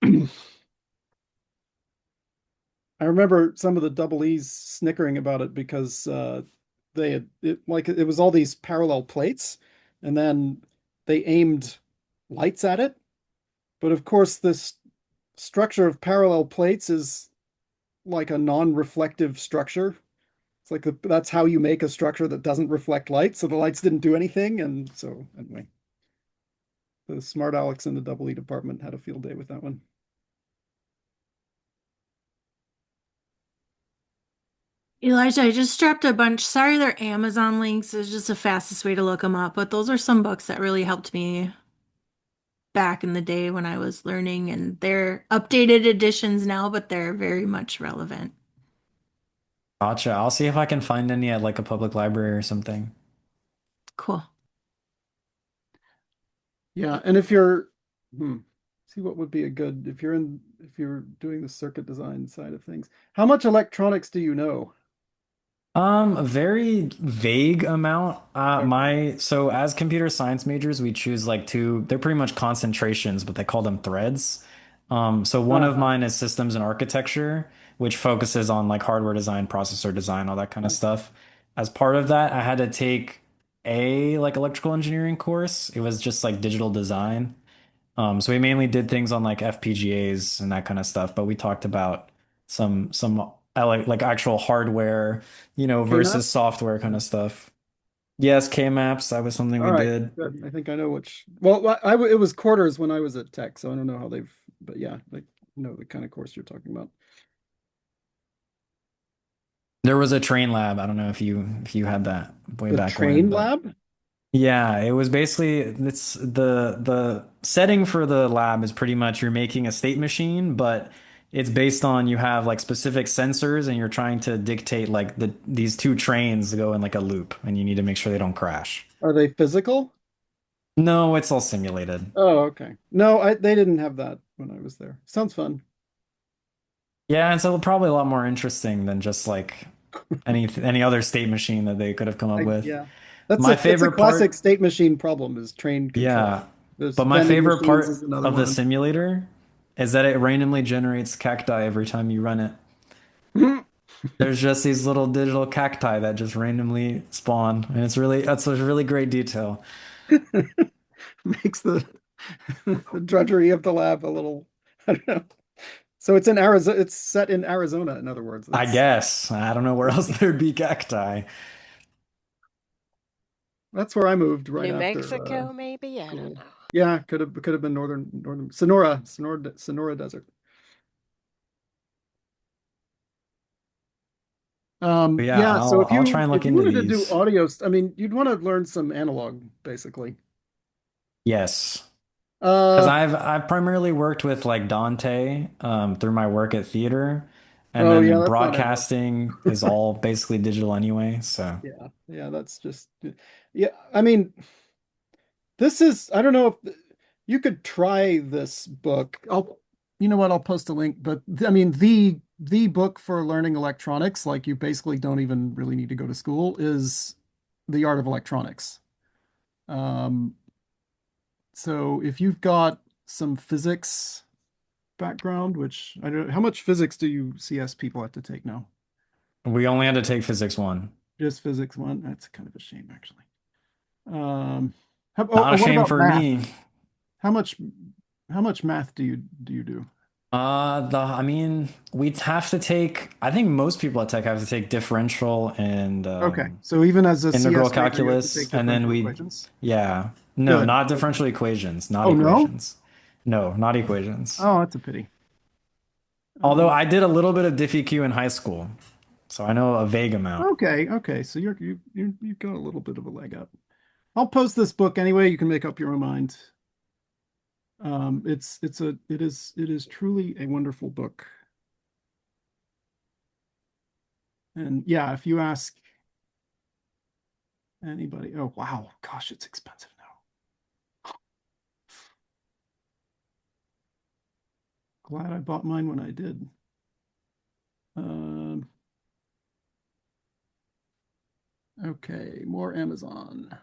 I remember some of the double E's snickering about it because it was all these parallel plates, and then they aimed lights at it. But of course, this structure of parallel plates is like a non-reflective structure. It's like that's how you make a structure that doesn't reflect light. So the lights didn't do anything, and so anyway, the smart Alex in the double E department had a field day with that one. Elijah, I just dropped a bunch. Sorry, they're Amazon links. It's just the fastest way to look them up. But those are some books that really helped me back in the day when I was learning, and they're updated editions now, but they're very much relevant. Gotcha. I'll see if I can find any at like a public library or something. Cool. Yeah, and if you're, see what would be a good, if you're doing the circuit design side of things, how much electronics do you know? A very vague amount. So as computer science majors, we choose like two, they're pretty much concentrations, but they call them threads. So one of mine is systems and architecture, which focuses on like hardware design, processor design, all that kind of stuff. As part of that, I had to take a like electrical engineering course. It was just like digital design. So we mainly did things on like FPGAs and that kind of stuff, but we talked about some like actual hardware, versus K-maps? software kind of stuff. Yes, K-maps, that was something All we right, did. good. I think I know which. Well, it was quarters when I was at Tech, so I don't know how they've. But yeah, like know the kind of course you're talking about. There was a train lab. I don't know if you had that way The back train when, but lab? yeah, it was basically it's the setting for the lab is pretty much you're making a state machine, but it's based on you have like specific sensors and you're trying to dictate like these two trains go in like a loop and you need to make sure they don't crash. Are they physical? No, it's all simulated. Oh, okay. No, they didn't have that when I was there. Sounds fun. Yeah, and so probably a lot more interesting than just like any other state machine that they could have come up with. Yeah, that's My a favorite classic part, state machine problem is train control. yeah, There's but my vending favorite machines is part another of the one. simulator is that it randomly generates cacti every time you run it. There's just these little digital cacti that just randomly spawn, and that's a really great detail. Makes the drudgery of the lab a little, I don't know. So it's in Arizona. It's set in Arizona, in other words. I guess. I don't know where else there'd be cacti. That's where I moved right New after Mexico, maybe? I school. don't know. Yeah, could have been northern Sonora Desert. But yeah, So I'll try and if look you into wanted to do these. audio, I mean, you'd want to learn some analog, basically. Yes. Because Uh, I've primarily worked with like Dante through my work at theater, and oh yeah, then that's not analog. broadcasting is all basically digital anyway. So Yeah, that's just yeah. I mean, this is I don't know if you could try this book. You know what? I'll post a link. But I mean, the book for learning electronics, like you basically don't even really need to go to school, is The Art of Electronics. Um, so if you've got some physics background, which I don't know, how much physics do you CS people have to take now? we only had to take physics one. Just physics one? That's kind of a shame, actually. Not a What shame about for math? me. How much math do you do? I mean, we'd have to take, I think most people at Tech have to take differential and Okay, so even as a integral CS major, you have to calculus, take and then differential we, equations? yeah, no, Good. not Okay. differential equations, not Oh, no? equations. No, not equations. Oh, that's a pity. Although I did a little bit of diffie-q in high school, so I know a vague amount. Okay. So you've got a little bit of a leg up. I'll post this book anyway. You can make up your own mind. It is truly a wonderful book. And yeah, if you ask anybody, oh wow, gosh, it's expensive now. Glad I bought mine when I did. Okay, more Amazon.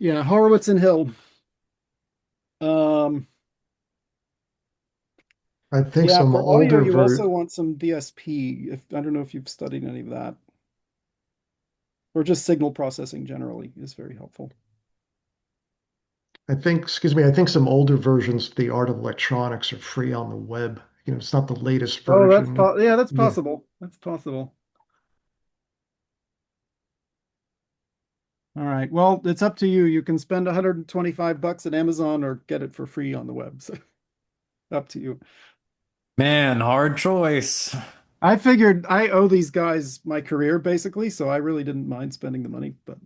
Yeah, Horowitz and Hill. I think Yeah, some for audio, older you also want some DSP. I don't know if you've studied any of that, or just signal processing generally is very helpful. I think some older versions of The Art of Electronics are free on the web. It's not the latest Oh, version. that's possible. That's possible. All right. Well, it's up to you. You can spend $125 at Amazon or get it for free on the web. So. Up to you. Man, hard choice. I figured I owe these guys my career basically, so I really didn't mind spending the money, but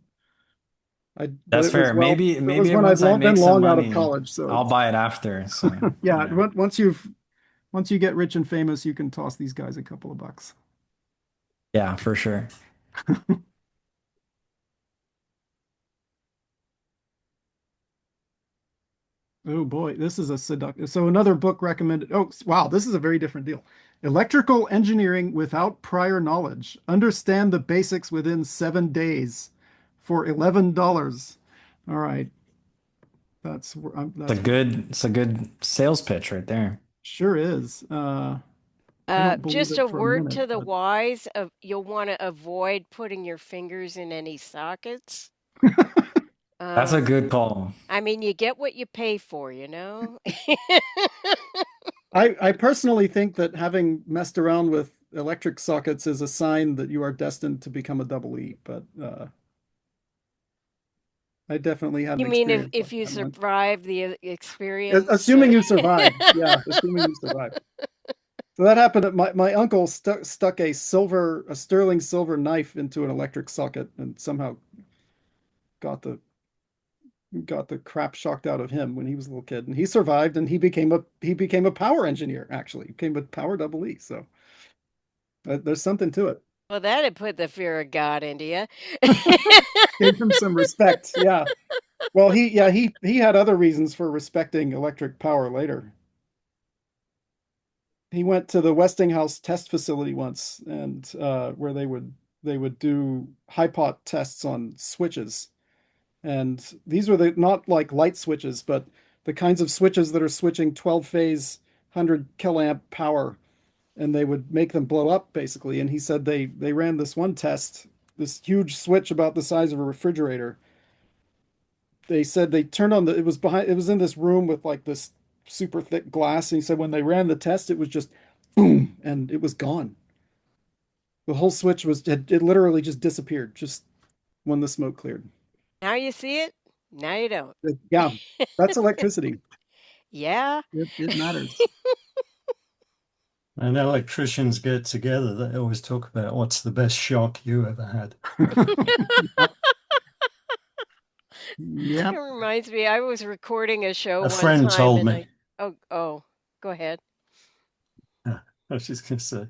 That's it was, fair. well, Maybe it was when once I'd I been make some long out of money, college, so I'll buy it after. So yeah, you know. once you get rich and famous, you can toss these guys a couple of bucks. Yeah, for sure. Oh boy, this is a seductive. So another book recommended. Oh, wow, this is a very different deal. Electrical Engineering Without Prior Knowledge. Understand the Basics Within 7 Days for $11. All right. That's It's a good sales pitch right there. Sure is. I don't believe Just it a for a word minute, to the but wise of you'll want to avoid putting your fingers in any sockets. That's a good call. I mean, you get what you pay for, you know? I personally think that having messed around with electric sockets is a sign that you are destined to become a double E, but I definitely had You an mean experience if like you that once. survive the experience? Assuming you survive. Yeah, assuming you survive. So that happened. My uncle stuck a sterling silver knife into an electric socket and somehow got the crap shocked out of him when he was a little kid, and he survived, and he became a power engineer. Actually, he became a power double E. So there's something to it. Well, that'd put the fear of God into you. Gave him some respect. Yeah. Well, he had other reasons for respecting electric power later. He went to the Westinghouse test facility once, and where they would do high pot tests on switches, and these were not like light switches, but the kinds of switches that are switching 12 phase 100 kiloamp power, and they would make them blow up basically. And he said they ran this one test, this huge switch about the size of a refrigerator. They said they turned on it was in this room with like this super thick glass, and he said when they ran the test, it was just boom, and it was gone. The whole switch it literally just disappeared just when the smoke cleared. Now you see it, now you don't. Yeah, that's electricity. Yeah. It matters. And electricians get together, they always talk about what's the best shock you ever had. Yeah. It reminds me, I was recording a show A one friend time told and me. go ahead. I was just going to say,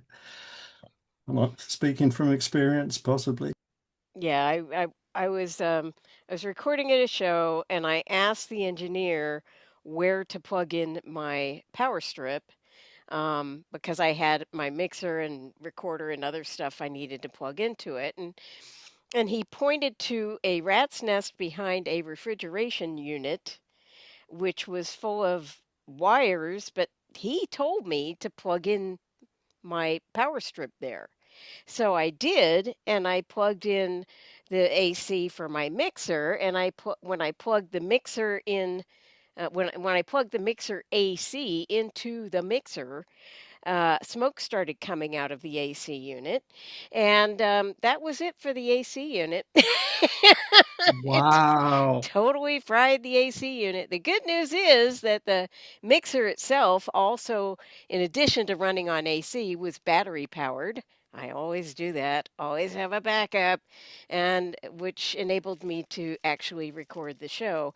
I'm not speaking from experience, possibly. Yeah, I was recording at a show and I asked the engineer where to plug in my power strip because I had my mixer and recorder and other stuff I needed to plug into it, and he pointed to a rat's nest behind a refrigeration unit which was full of wires, but he told me to plug in my power strip there. So I did, and I plugged in the AC for my mixer, and when I plugged the mixer in, when I plugged the mixer AC into the mixer, smoke started coming out of the AC unit, and that was it for the AC unit. Wow. Totally fried the AC unit. The good news is that the mixer itself also, in addition to running on AC, was battery powered. I always do that, always have a backup, and which enabled me to actually record the show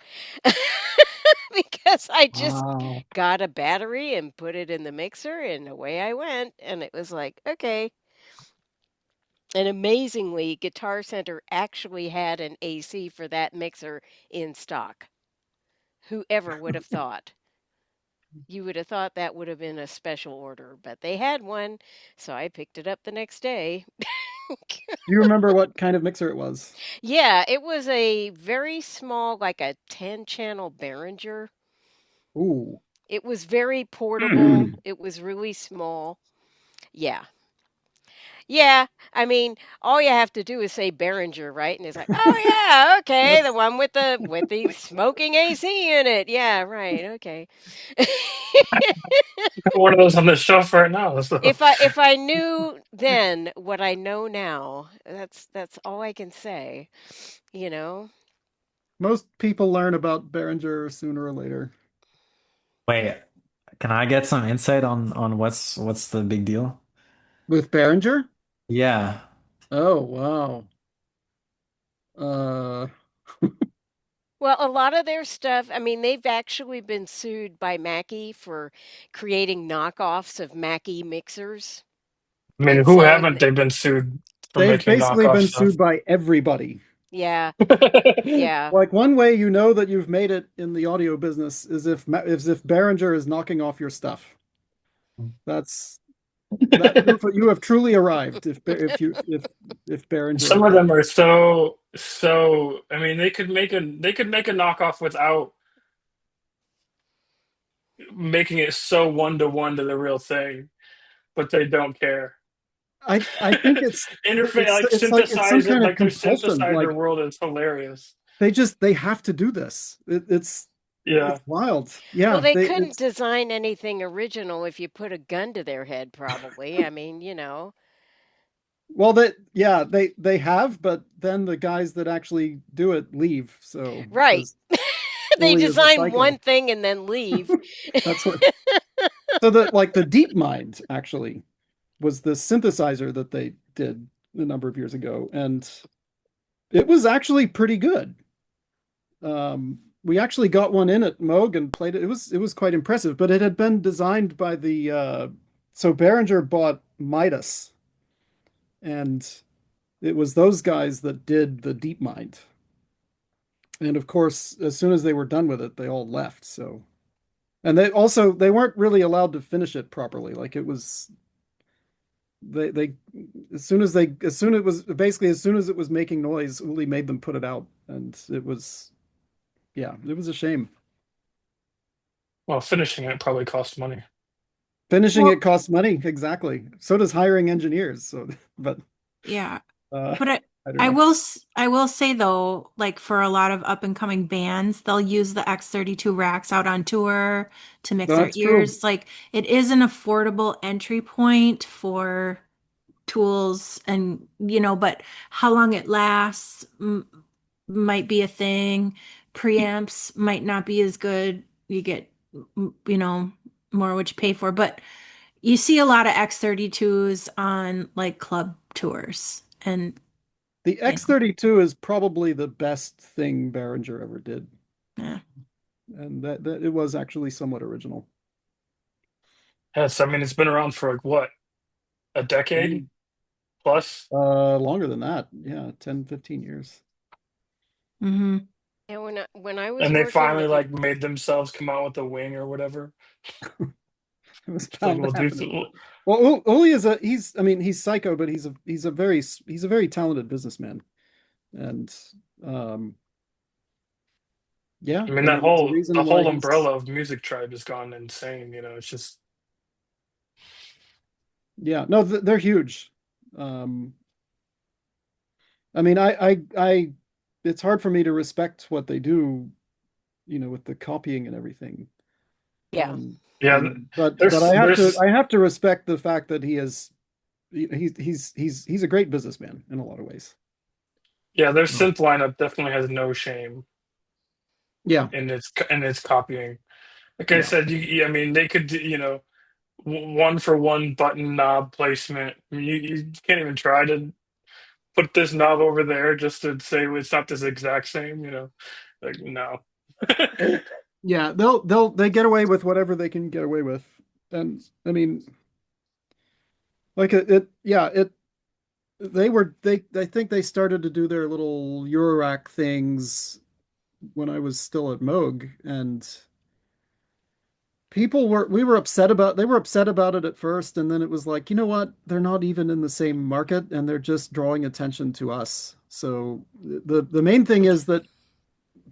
because I just got a battery and put it in the mixer, and away I went. And it was like, okay. And amazingly, Guitar Center actually had an AC for that mixer in stock. Whoever would have thought? You would have thought that would have been a special order, but they had one, so I picked it up the next day. Do you remember what kind of mixer it was? Yeah, it was a very small, like a 10-channel Behringer. Ooh. It was very portable. It was really small. Yeah. Yeah, I mean, all you have to do is say Behringer, right? And it's like, oh yeah, okay, the one with the smoking AC unit. Yeah, right, okay. One of those on the shelf right now. So. If I knew then what I know now, that's all I can say. You know. Most people learn about Behringer sooner or later. Wait, Can I get some insight on what's the big deal? With Behringer? Yeah. Oh, wow. Uh, Well, a lot of their stuff, I mean, they've actually been sued by Mackie for creating knockoffs of Mackie mixers I mean, and who selling haven't them. they been sued for they've making basically knockoff been stuff? sued by everybody. Yeah, yeah. Like one way you know that you've made it in the audio business is if Behringer is knocking off your stuff. That's you have truly arrived if Behringer Some is of them knocking. are so. I mean, they could make a knockoff without making it so one to the real thing, but they don't care. I think Interface like it's some synthesizer, kind of like their compulsion. synthesizer Like world is hilarious. they have to do this. It's Yeah. wild. Well, Yeah, they they couldn't it's design anything original if you put a gun to their head, probably. I mean, well they have, but then the guys that actually do it leave. So right. because They Uli is a design psycho. one thing and then leave. That's what. So the DeepMind actually was the synthesizer that they did a number of years ago, and it was actually pretty good. We actually got one in at Moog and played it. It was quite impressive, but it had been designed by so Behringer bought Midas, and it was those guys that did the DeepMind. And of course, as soon as they were done with it, they all left. So, and they weren't really allowed to finish it properly. Like it was they as soon as it was making noise, Uli made them put it out, and it was a shame. Well, finishing it probably costs money. Finishing it costs money, exactly. So does hiring engineers. So, but Yeah. uh, But I don't I know. will say though, like for a lot of up and coming bands, they'll use the X32 racks out on tour to mix their That's true. ears. Like it is an affordable entry point for tools and but how long it lasts might be a thing. Preamps might not be as good. You get more what you pay for, but you see a lot of X32s on like club tours and The X32 is probably the best thing Behringer ever did. Yeah. And that it was actually somewhat original. Yes, I mean it's been around for like what, a decade plus? Longer than that. Yeah, 10, 15 years. Mm-hmm. And when I was And they working finally with like made themselves come out with a wing or whatever. It was It's like bound we'll to do. happen. Well, Uli is he's psycho, but he's a very talented businessman. And yeah, I mean I that mean there's a whole reason the why whole he's umbrella of Music Tribe has gone insane. It's just yeah, no, they're huge. I mean I it's hard for me to respect what they do, with the copying and everything. yeah. yeah. But There's I have to respect the fact that he's a great businessman in a lot of ways. yeah, their synth lineup definitely has no shame Yeah. in its copying. Like I said, I mean they could do, one for one button knob placement. I mean, you can't even try to put this knob over there just to say it's not this exact same. Like no. Yeah, they get away with whatever they can get away with. And I mean, like I think they started to do their little Eurorack things when I was still at Moog, and we were upset about they were upset about it at first, and then it was like, you know what, they're not even in the same market and they're just drawing attention to us. So the main thing is that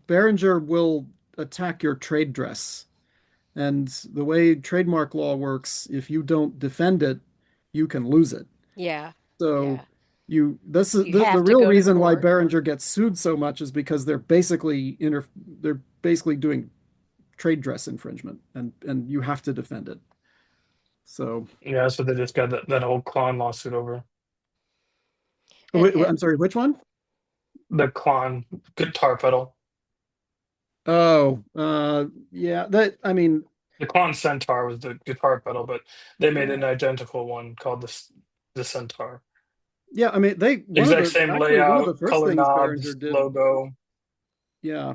Behringer will attack your trade dress. And the way trademark law works, if you don't defend it, you can lose it. Yeah. So Yeah. this is You the have to real go to reason why court. Behringer gets sued so much is because they're basically doing trade dress infringement, and you have to defend it. So Yeah, so they just got that whole Klon lawsuit over. I'm sorry, which one? The Klon guitar pedal. Oh, yeah. That I mean, The Klon Centaur was the guitar pedal, but they made an identical one called the Centaur. Yeah, I mean Exact same one of layout, the first color things Behringer knobs, did. logo. Yeah.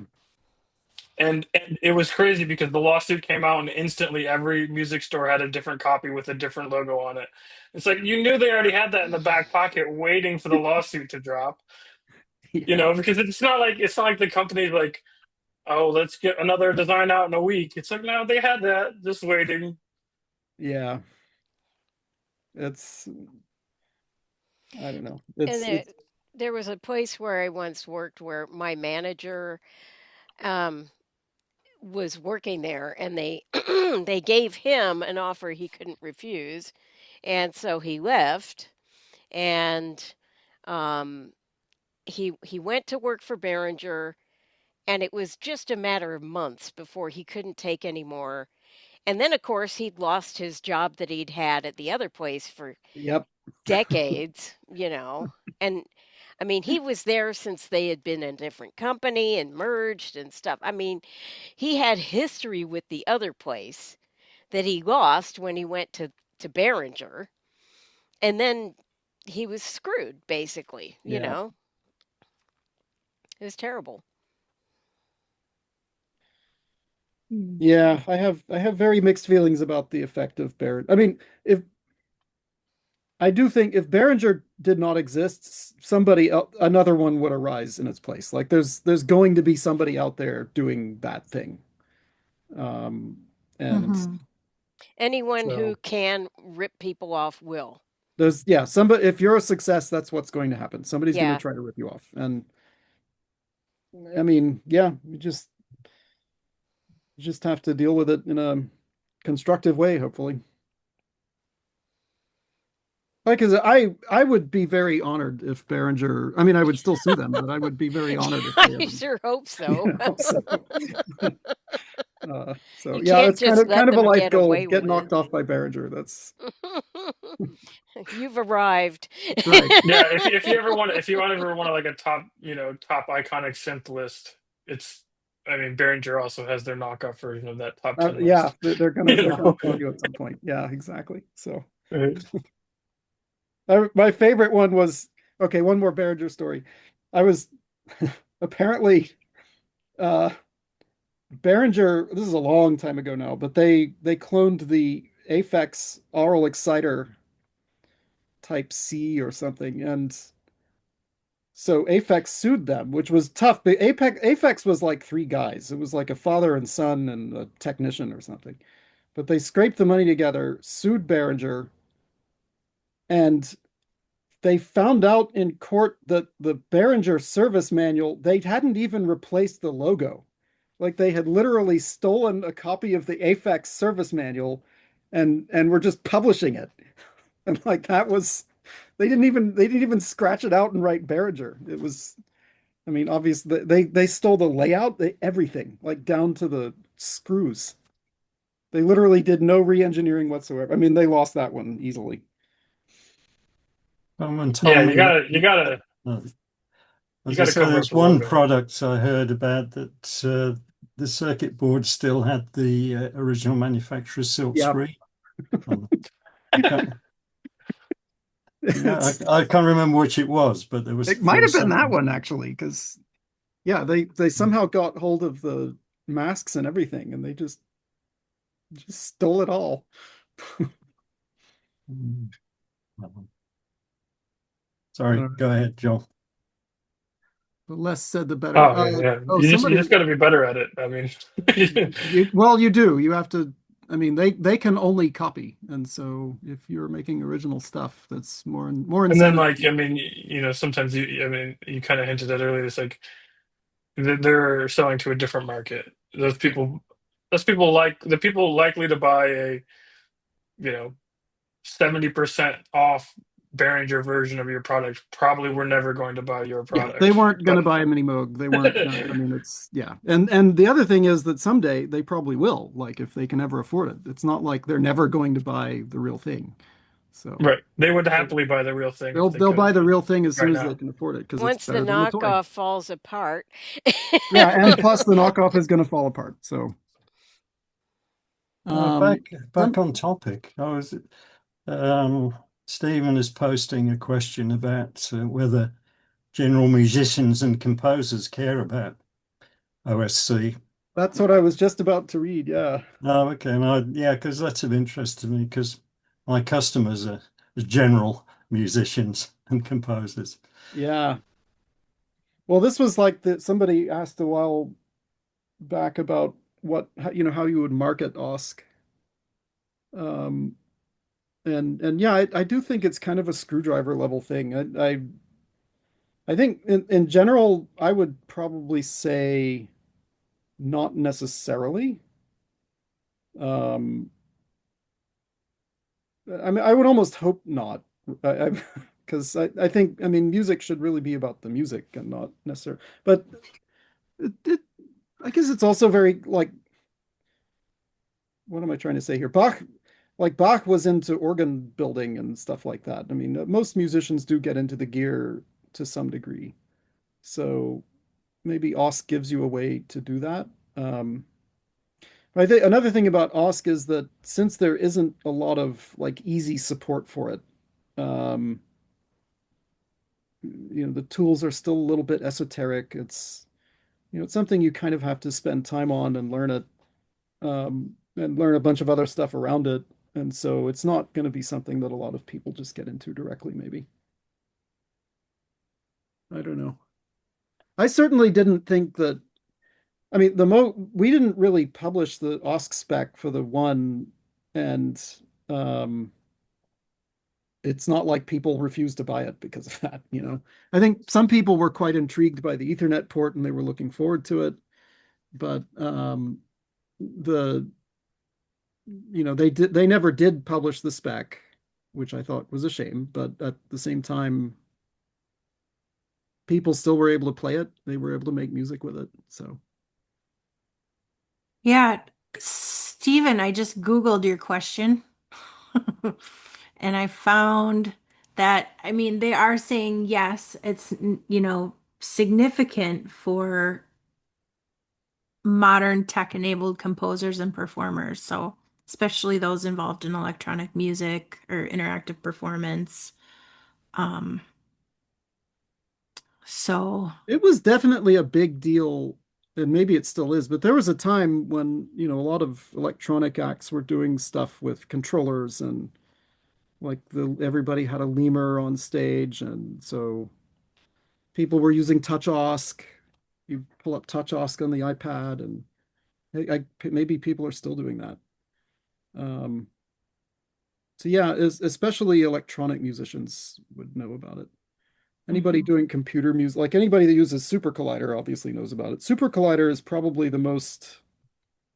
And it was crazy because the lawsuit came out and instantly every music store had a different copy with a different logo on it. It's like you knew they already had that in the back pocket waiting for the lawsuit to drop. Yeah. You know, because it's not like the company's like, oh, let's get another design out in a week. It's like, no, they had that just waiting. Yeah. It's I don't know. And there was a place where I once worked where my manager was working there, and they they gave him an offer he couldn't refuse, and so he left, and he went to work for Behringer, and it was just a matter of months before he couldn't take any more. And then, of course, he'd lost his job that he'd had at the other place for Yep. decades, you know. And I mean, he was there since they had been a different company and merged and stuff. I mean, he had history with the other place that he lost when he went to Behringer. And then he was screwed, basically, you know. It was terrible. Yeah, I have very mixed feelings about the effect of Behringer. I mean, I do think if Behringer did not exist, another one would arise in its place. Like there's going to be somebody out there doing that thing. And anyone who can rip people off will. Somebody, if you're a success, that's what's going to happen. Somebody's going to try to rip you off. And I mean, yeah, you just have to deal with it in a constructive way, hopefully. Because I would be very honored if Behringer, I mean, I would still sue them, but I would be very honored if I sure hope so. You know, so yeah, it's kind of a life goal. Get knocked off by Behringer. That's you've arrived. Right. Yeah, if you ever want like a top iconic synth list, I mean, Behringer also has their knockoff version of that top 10 list. Yeah, they're gonna call you at some point. Yeah, exactly. So my favorite one was one more Behringer story. I was apparently Behringer, this is a long time ago now, but they cloned the Aphex Aural Exciter Type C or something, and so Aphex sued them, which was tough. But Aphex was like three guys. It was like a father and son and a technician or something. But they scraped the money together, sued Behringer, and they found out in court that the Behringer service manual, they hadn't even replaced the logo. Like they had literally stolen a copy of the Aphex service manual and were just publishing it. And like that was they didn't even scratch it out and write Behringer. It was, I mean, obviously they stole the layout, everything, like down to the screws. They literally did no re-engineering whatsoever. I mean, they lost that one easily. Someone told me you gotta cover there's one product I heard about that the circuit board still had the original manufacturer's silk screen. I can't remember which it was, but it might have been that one actually, because they somehow got hold of the masks and everything, and they just stole it all. Sorry, go ahead, Joel. The less said, the better. You just got to be better at it. I mean, you do. You have to. I mean, they can only copy, and so if you're making original stuff, that's more. And then, like, I mean, sometimes you kind of hinted at earlier. It's like they're selling to a different market. Those people likely to buy a 70% off Behringer version of your product probably were never going to buy your product. Yeah, they weren't going to buy a mini Moog. They weren't. I mean, it's and the other thing is that someday they probably will. Like if they can ever afford it, it's not like they're never going to buy the real thing. So right, they would happily buy the real thing. They'll buy the real thing as soon as they can afford it, because once the knockoff falls apart. Yeah, and plus the knockoff is going to fall apart. So Back on topic. Stephen is posting a question about whether general musicians and composers care about OSC. That's what I was just about to read. Yeah. Oh, okay. Yeah, because that's of interest to me because my customers are general musicians and composers. Yeah. Well, this was like that somebody asked a while back about how you would market OSC. And yeah, I do think it's kind of a screwdriver level thing. I think in general, I would probably say not necessarily. Um, I mean, I would almost hope not, because I think, I mean, music should really be about the music and not necessarily. But I guess it's also very like, what am I trying to say here? Bach was into organ building and stuff like that. I mean, most musicians do get into the gear to some degree. So maybe OSC gives you a way to do that. I think another thing about OSC is that since there isn't a lot of like easy support for it, the tools are still a little bit esoteric. It's something you kind of have to spend time on and learn it, and learn a bunch of other stuff around it. And so it's not going to be something that a lot of people just get into directly, maybe. I don't know. I certainly didn't think that. I mean, we didn't really publish the OSC spec for the one, and it's not like people refused to buy it because of that. I think some people were quite intrigued by the Ethernet port and they were looking forward to it, but they never did publish the spec, which I thought was a shame. But at the same time, people still were able to play it. They were able to make music with it. So. Yeah, Stephen, I just Googled your question and I found that, I mean, they are saying yes, it's, significant for modern tech-enabled composers and performers. So, especially those involved in electronic music or interactive performance. So it was definitely a big deal, and maybe it still is, but there was a time when, a lot of electronic acts were doing stuff with controllers and like everybody had a lemur on stage, and so people were using Touch OSC. You pull up Touch OSC on the iPad, and maybe people are still doing that. So yeah, especially electronic musicians would know about it. Anybody doing computer music, like anybody that uses Super Collider obviously knows about it. Super Collider is probably the most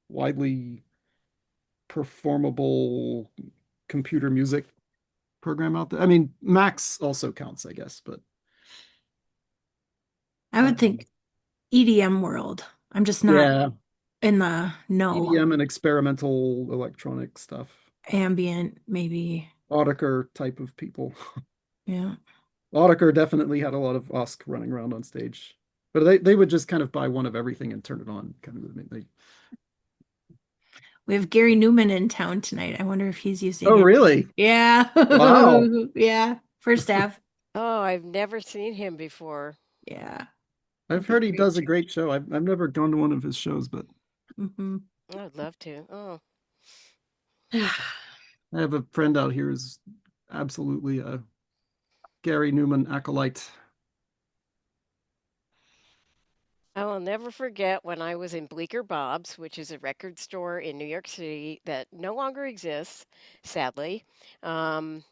widely performable computer music program out there. I mean, Max also counts, I guess, but I would think EDM world. I'm just not in the know. EDM and experimental electronic stuff. Ambient, maybe. Audiker type of people. Yeah. Audiker definitely had a lot of OSC running around on stage, but they would just kind of buy one of everything and turn it on. We have Gary Newman in town tonight. I wonder if he's using. Oh, really? Yeah. Wow. Yeah. First staff. Oh, I've never seen him before. Yeah. I've heard he does a great show. I've never gone to one of his shows, but I'd love to. Oh. I have a friend out here who's absolutely a Gary Newman acolyte. I will never forget when I was in Bleecker Bob's, which is a record store in New York City that no longer exists, sadly. And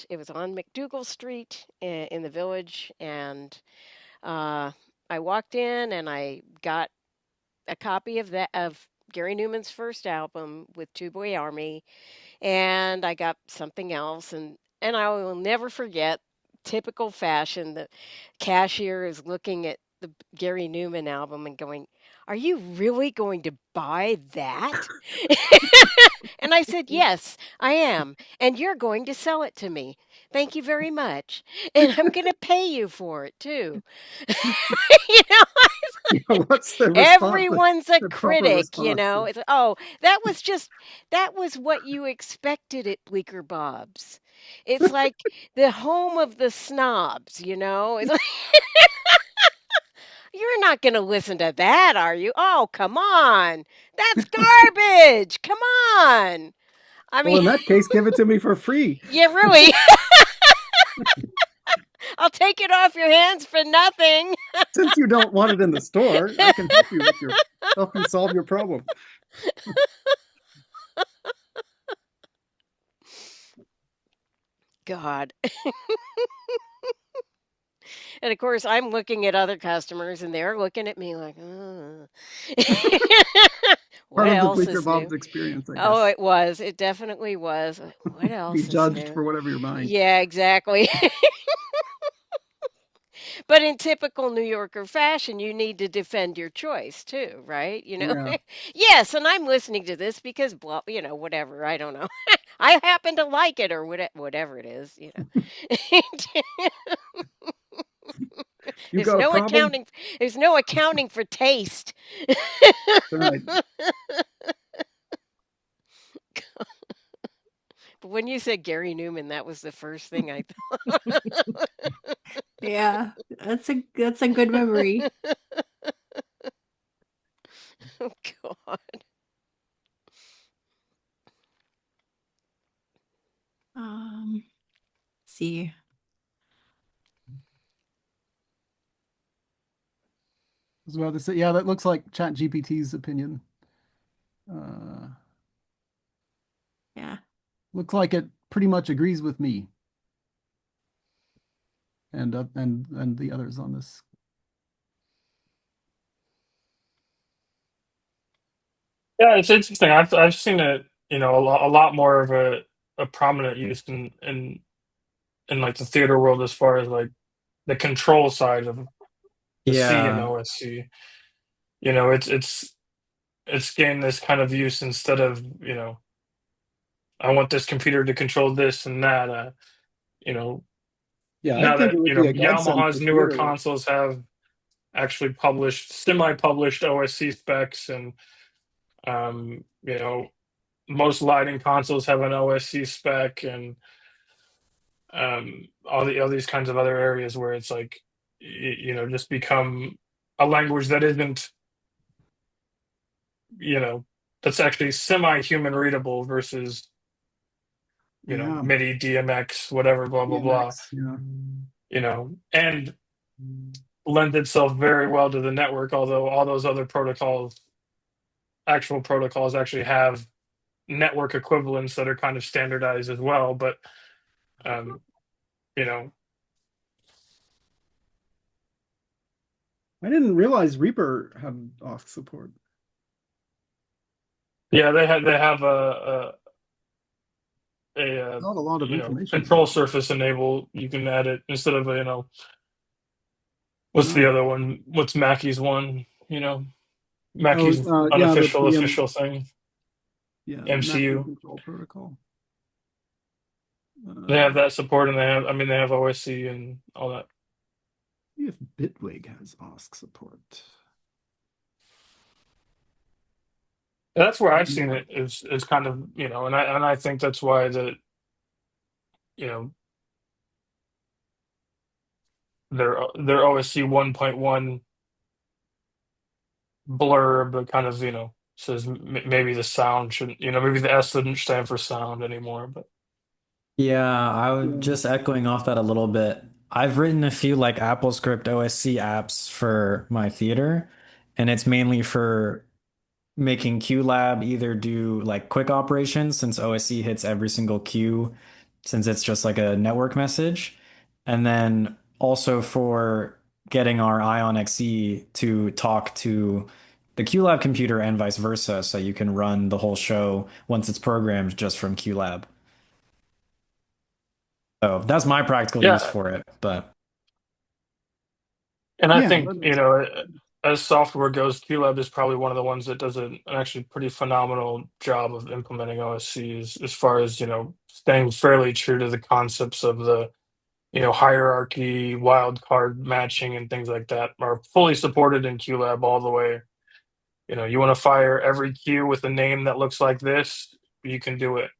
it was on McDougal Street in the Village. And I walked in and I got a copy of Gary Newman's first album with Two Boy Army, and I got something else, and I will never forget, typical fashion, the cashier is looking at the Gary Newman album and going, "Are you really going to buy that?" And I said, yes, I am. And you're going to sell it to me. Thank you very much. And I'm going to pay you for it too. You know, What's the response? everyone's a The proper critic, you response? know. It's, oh, that was what you expected at Bleecker Bob's. It's like the home of the snobs, you know. It's like, you're not going to listen to that, are you? Oh, come on. That's garbage. Come on. I Well, in mean, that case, give it to me for free. yeah, really. I'll take it off your hands for nothing. Since you don't want it in the store, I can help you with help you solve your problem. God. And of course, I'm looking at other customers, and they're looking at me like, what Part of the else Bleecker is new? Bob's experience, I guess. Oh, it was. It definitely was. What else Be is judged new? for whatever you're buying. Yeah, exactly. But in typical New Yorker fashion, you need to defend your choice too, right? You know? Yeah. Yes, and I'm listening to this because blah, you know, whatever, I don't know. I happen to like it or whatever it is, you know. You There's got a no problem? accounting. There's no accounting for taste. Right. But when you said Gary Newman, that was the first thing I thought. Yeah, that's a good memory. Oh God. Let's see. I was about to say, yeah, that looks like ChatGPT's opinion. Yeah. Looks like it pretty much agrees with me and the others on this. Yeah, it's interesting. I've seen it, you know, a lot more of a prominent use in like the theater world as far as like the control side of the C and Yeah. OSC. You know, it's gained this kind of use instead of, you know, I want this computer to control this and that. You know, Yeah, I now think that, it would you know, be a godsend for Yamaha's newer theater. consoles have actually semi-published OSC specs, and you know, most lighting consoles have an OSC spec, and all these kinds of other areas where it's like, you know, just become a language that isn't, you know, that's actually semi-human readable versus, you know, Yeah. MIDI, DMX, whatever, blah blah blah. DMX, yeah. You know, and lends itself very well to the network, although all those other actual protocols actually have network equivalents that are kind of standardized as well. But you know, I didn't realize Reaper had aux support. yeah, they have Not a lot of you know, information. control surface enable. You can add it instead of, you know, what's the other one? What's Mackey's one? You know, Mackey's unofficial official thing. Yeah, MCU control protocol. They have that support, and they have OSC and all that. See if Bitwig has OSC support. That's where I've seen it is kind of, you know, and I think that's why you know, their OSC 1.1 blurb kind of, you know, says maybe the sound shouldn't, you know, maybe the S didn't stand for sound anymore, but Yeah, I was just echoing off that a little bit. I've written a few like AppleScript OSC apps for my theater, and it's mainly for making QLab either do like quick operations since OSC hits every single queue since it's just like a network message, and then also for getting our Ion XE to talk to the QLab computer and vice versa, so you can run the whole show once it's programmed just from QLab. So that's my practical use for it. But and I think, you know, as software goes, QLab is probably one of the ones that does an actually pretty phenomenal job of implementing OSCs as far as, staying fairly true to the concepts of the, hierarchy, wildcard matching, and things like that are fully supported in QLab all the way. You want to fire every queue with a name that looks like this, you can do it,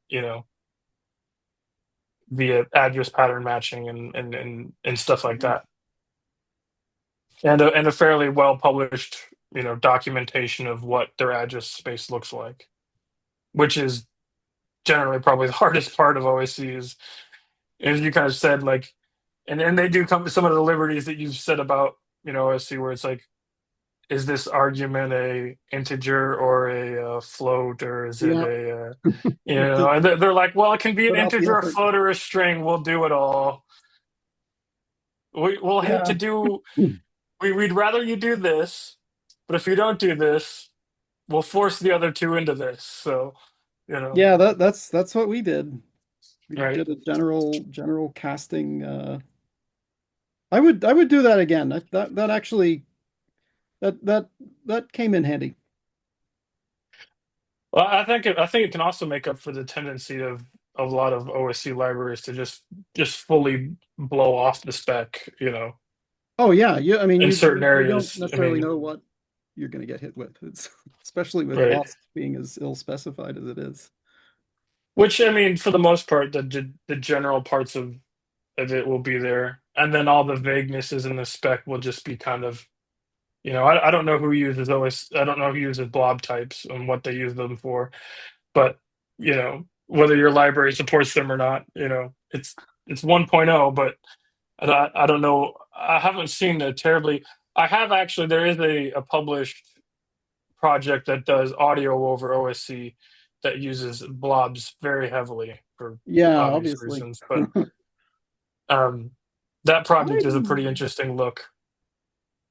via address pattern matching and stuff like that. And a fairly well published, documentation of what their address space looks like, which is generally probably the hardest part of OSC is, as you kind of said, like, and they do come to some of the liberties that you've said about, OSC, where it's like, is this argument a integer or a float, or is it a, and they're like, well, it can be an integer, a float, or a string. We'll do it all. We'll hate to do. We'd rather you do this, but if you don't do this, we'll force the other two into this. So, Yeah, that's what we did. We Right. did a general casting. I would do that again. That actually that came in handy. Well, I think it can also make up for the tendency of a lot of OSC libraries to just fully blow off the spec, Oh yeah, I mean, in you certain don't areas. necessarily know what you're going to get hit with. It's especially with Right. OSC being as ill specified as it is. Which, I mean, for the most part, the general parts of it will be there, and then all the vaguenesses in the spec will just be kind of, I don't know who uses I don't know who uses blob types and what they use them for, but whether your library supports them or not, it's 1.0, but I don't know. I haven't seen a terribly. I have actually. There is a published project that does audio over OSC that uses blobs very heavily for obvious Obviously. reasons, but that project is a pretty interesting look.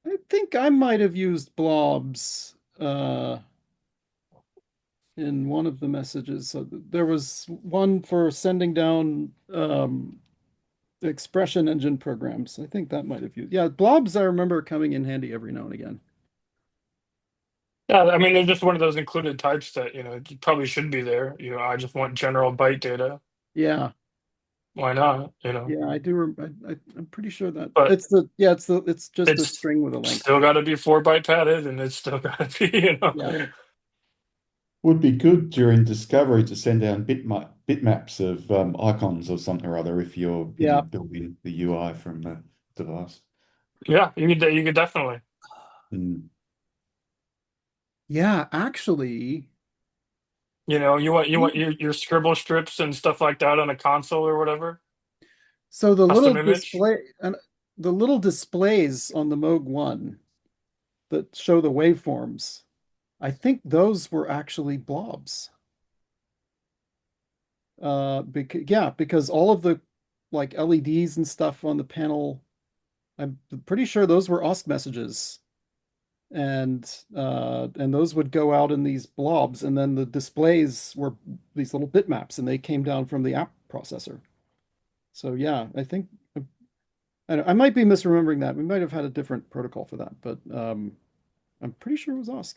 I think I might have used blobs in one of the messages. So there was one for sending down expression engine programs. I think that might have used. Yeah, blobs I remember coming in handy every now and again. Yeah, I mean, they're just one of those included types that, probably should be there. I just want general byte data. Yeah. Why not? Yeah, I do. I'm pretty sure that But it's just a string with a length. Still got to be 4-byte padded, and it's still got to be, Yeah. Would be good during discovery to send down bitmaps of icons or something or other if you're building the UI from the device. Yeah, you could definitely. Yeah, actually, you want your scribble strips and stuff like that on a console or whatever. So the Custom little image? display and the little displays on the Moog One that show the waveforms, I think those were actually blobs. Because all of the like LEDs and stuff on the panel, I'm pretty sure those were OSC messages. And those would go out in these blobs, and then the displays were these little bitmaps, and they came down from the app processor. So yeah, I think I might be misremembering that. We might have had a different protocol for that, but I'm pretty sure it was OSC.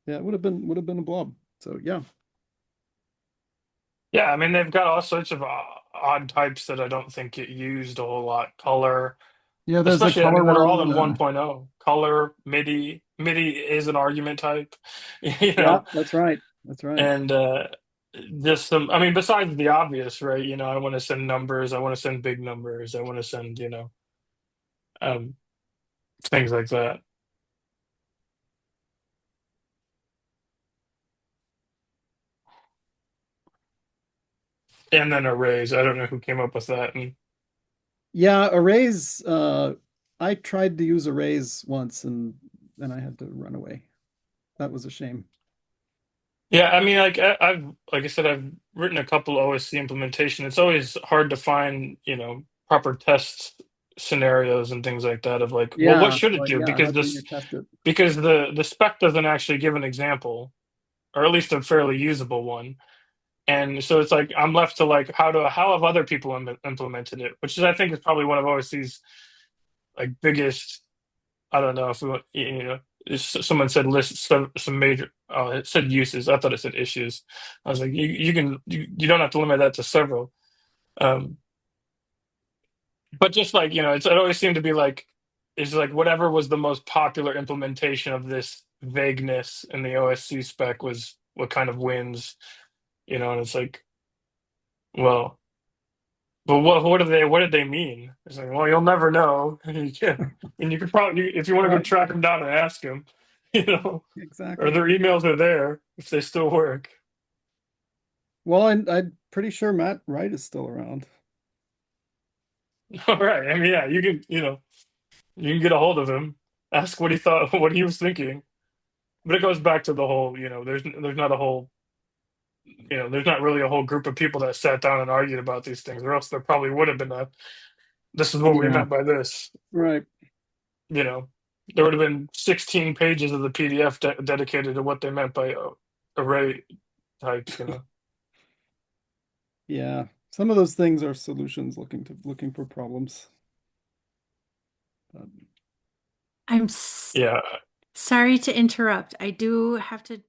Yeah, it would have been a blob. So yeah. Yeah, I mean, they've got all sorts of odd types that I don't think get used a whole lot. Color. Yeah, there's especially, the color they're all in one. 1.0. Color, MIDI. MIDI is an argument type. Yeah, that's right. That's right. And just some, I mean, besides the obvious, right? I want to send numbers. I want to send big numbers. I want to send, things like that. And then arrays. I don't know who came up with that. Yeah, arrays. I tried to use arrays once, and then I had to run away. That was a shame. Yeah, I mean, like I said, I've written a couple OSC implementation. It's always hard to find, proper test scenarios and things like that of like, well, what should it do? Because because the spec doesn't actually give an example, or at least a fairly usable one. And so it's like I'm left to like how have other people implemented it, which is I think is probably one of OSC's like biggest I don't know if we want, someone said list some major, it said uses. I thought it said issues. I was like, you don't have to limit that to several. But just like, it always seemed to be like, it's like whatever was the most popular implementation of this vagueness in the OSC spec was what kind of wins, and it's like, well, but what did they mean? It's like, well, you'll never know. You can, and you could probably, if you want to go track them down and ask them, Exactly. or their emails are there if they still work. Well, I'm pretty sure Matt Wright is still around. All right. I mean, yeah, you can get a hold of him, ask what he thought, what he was thinking. But it goes back to the whole, there's not a whole, there's not really a whole group of people that sat down and argued about these things, or else there probably would have been this is what we meant by this. Right. There would have been 16 pages of the PDF dedicated to what they meant by array types, Yeah. Some of those things are solutions looking for problems. I'm sorry to interrupt. I do have to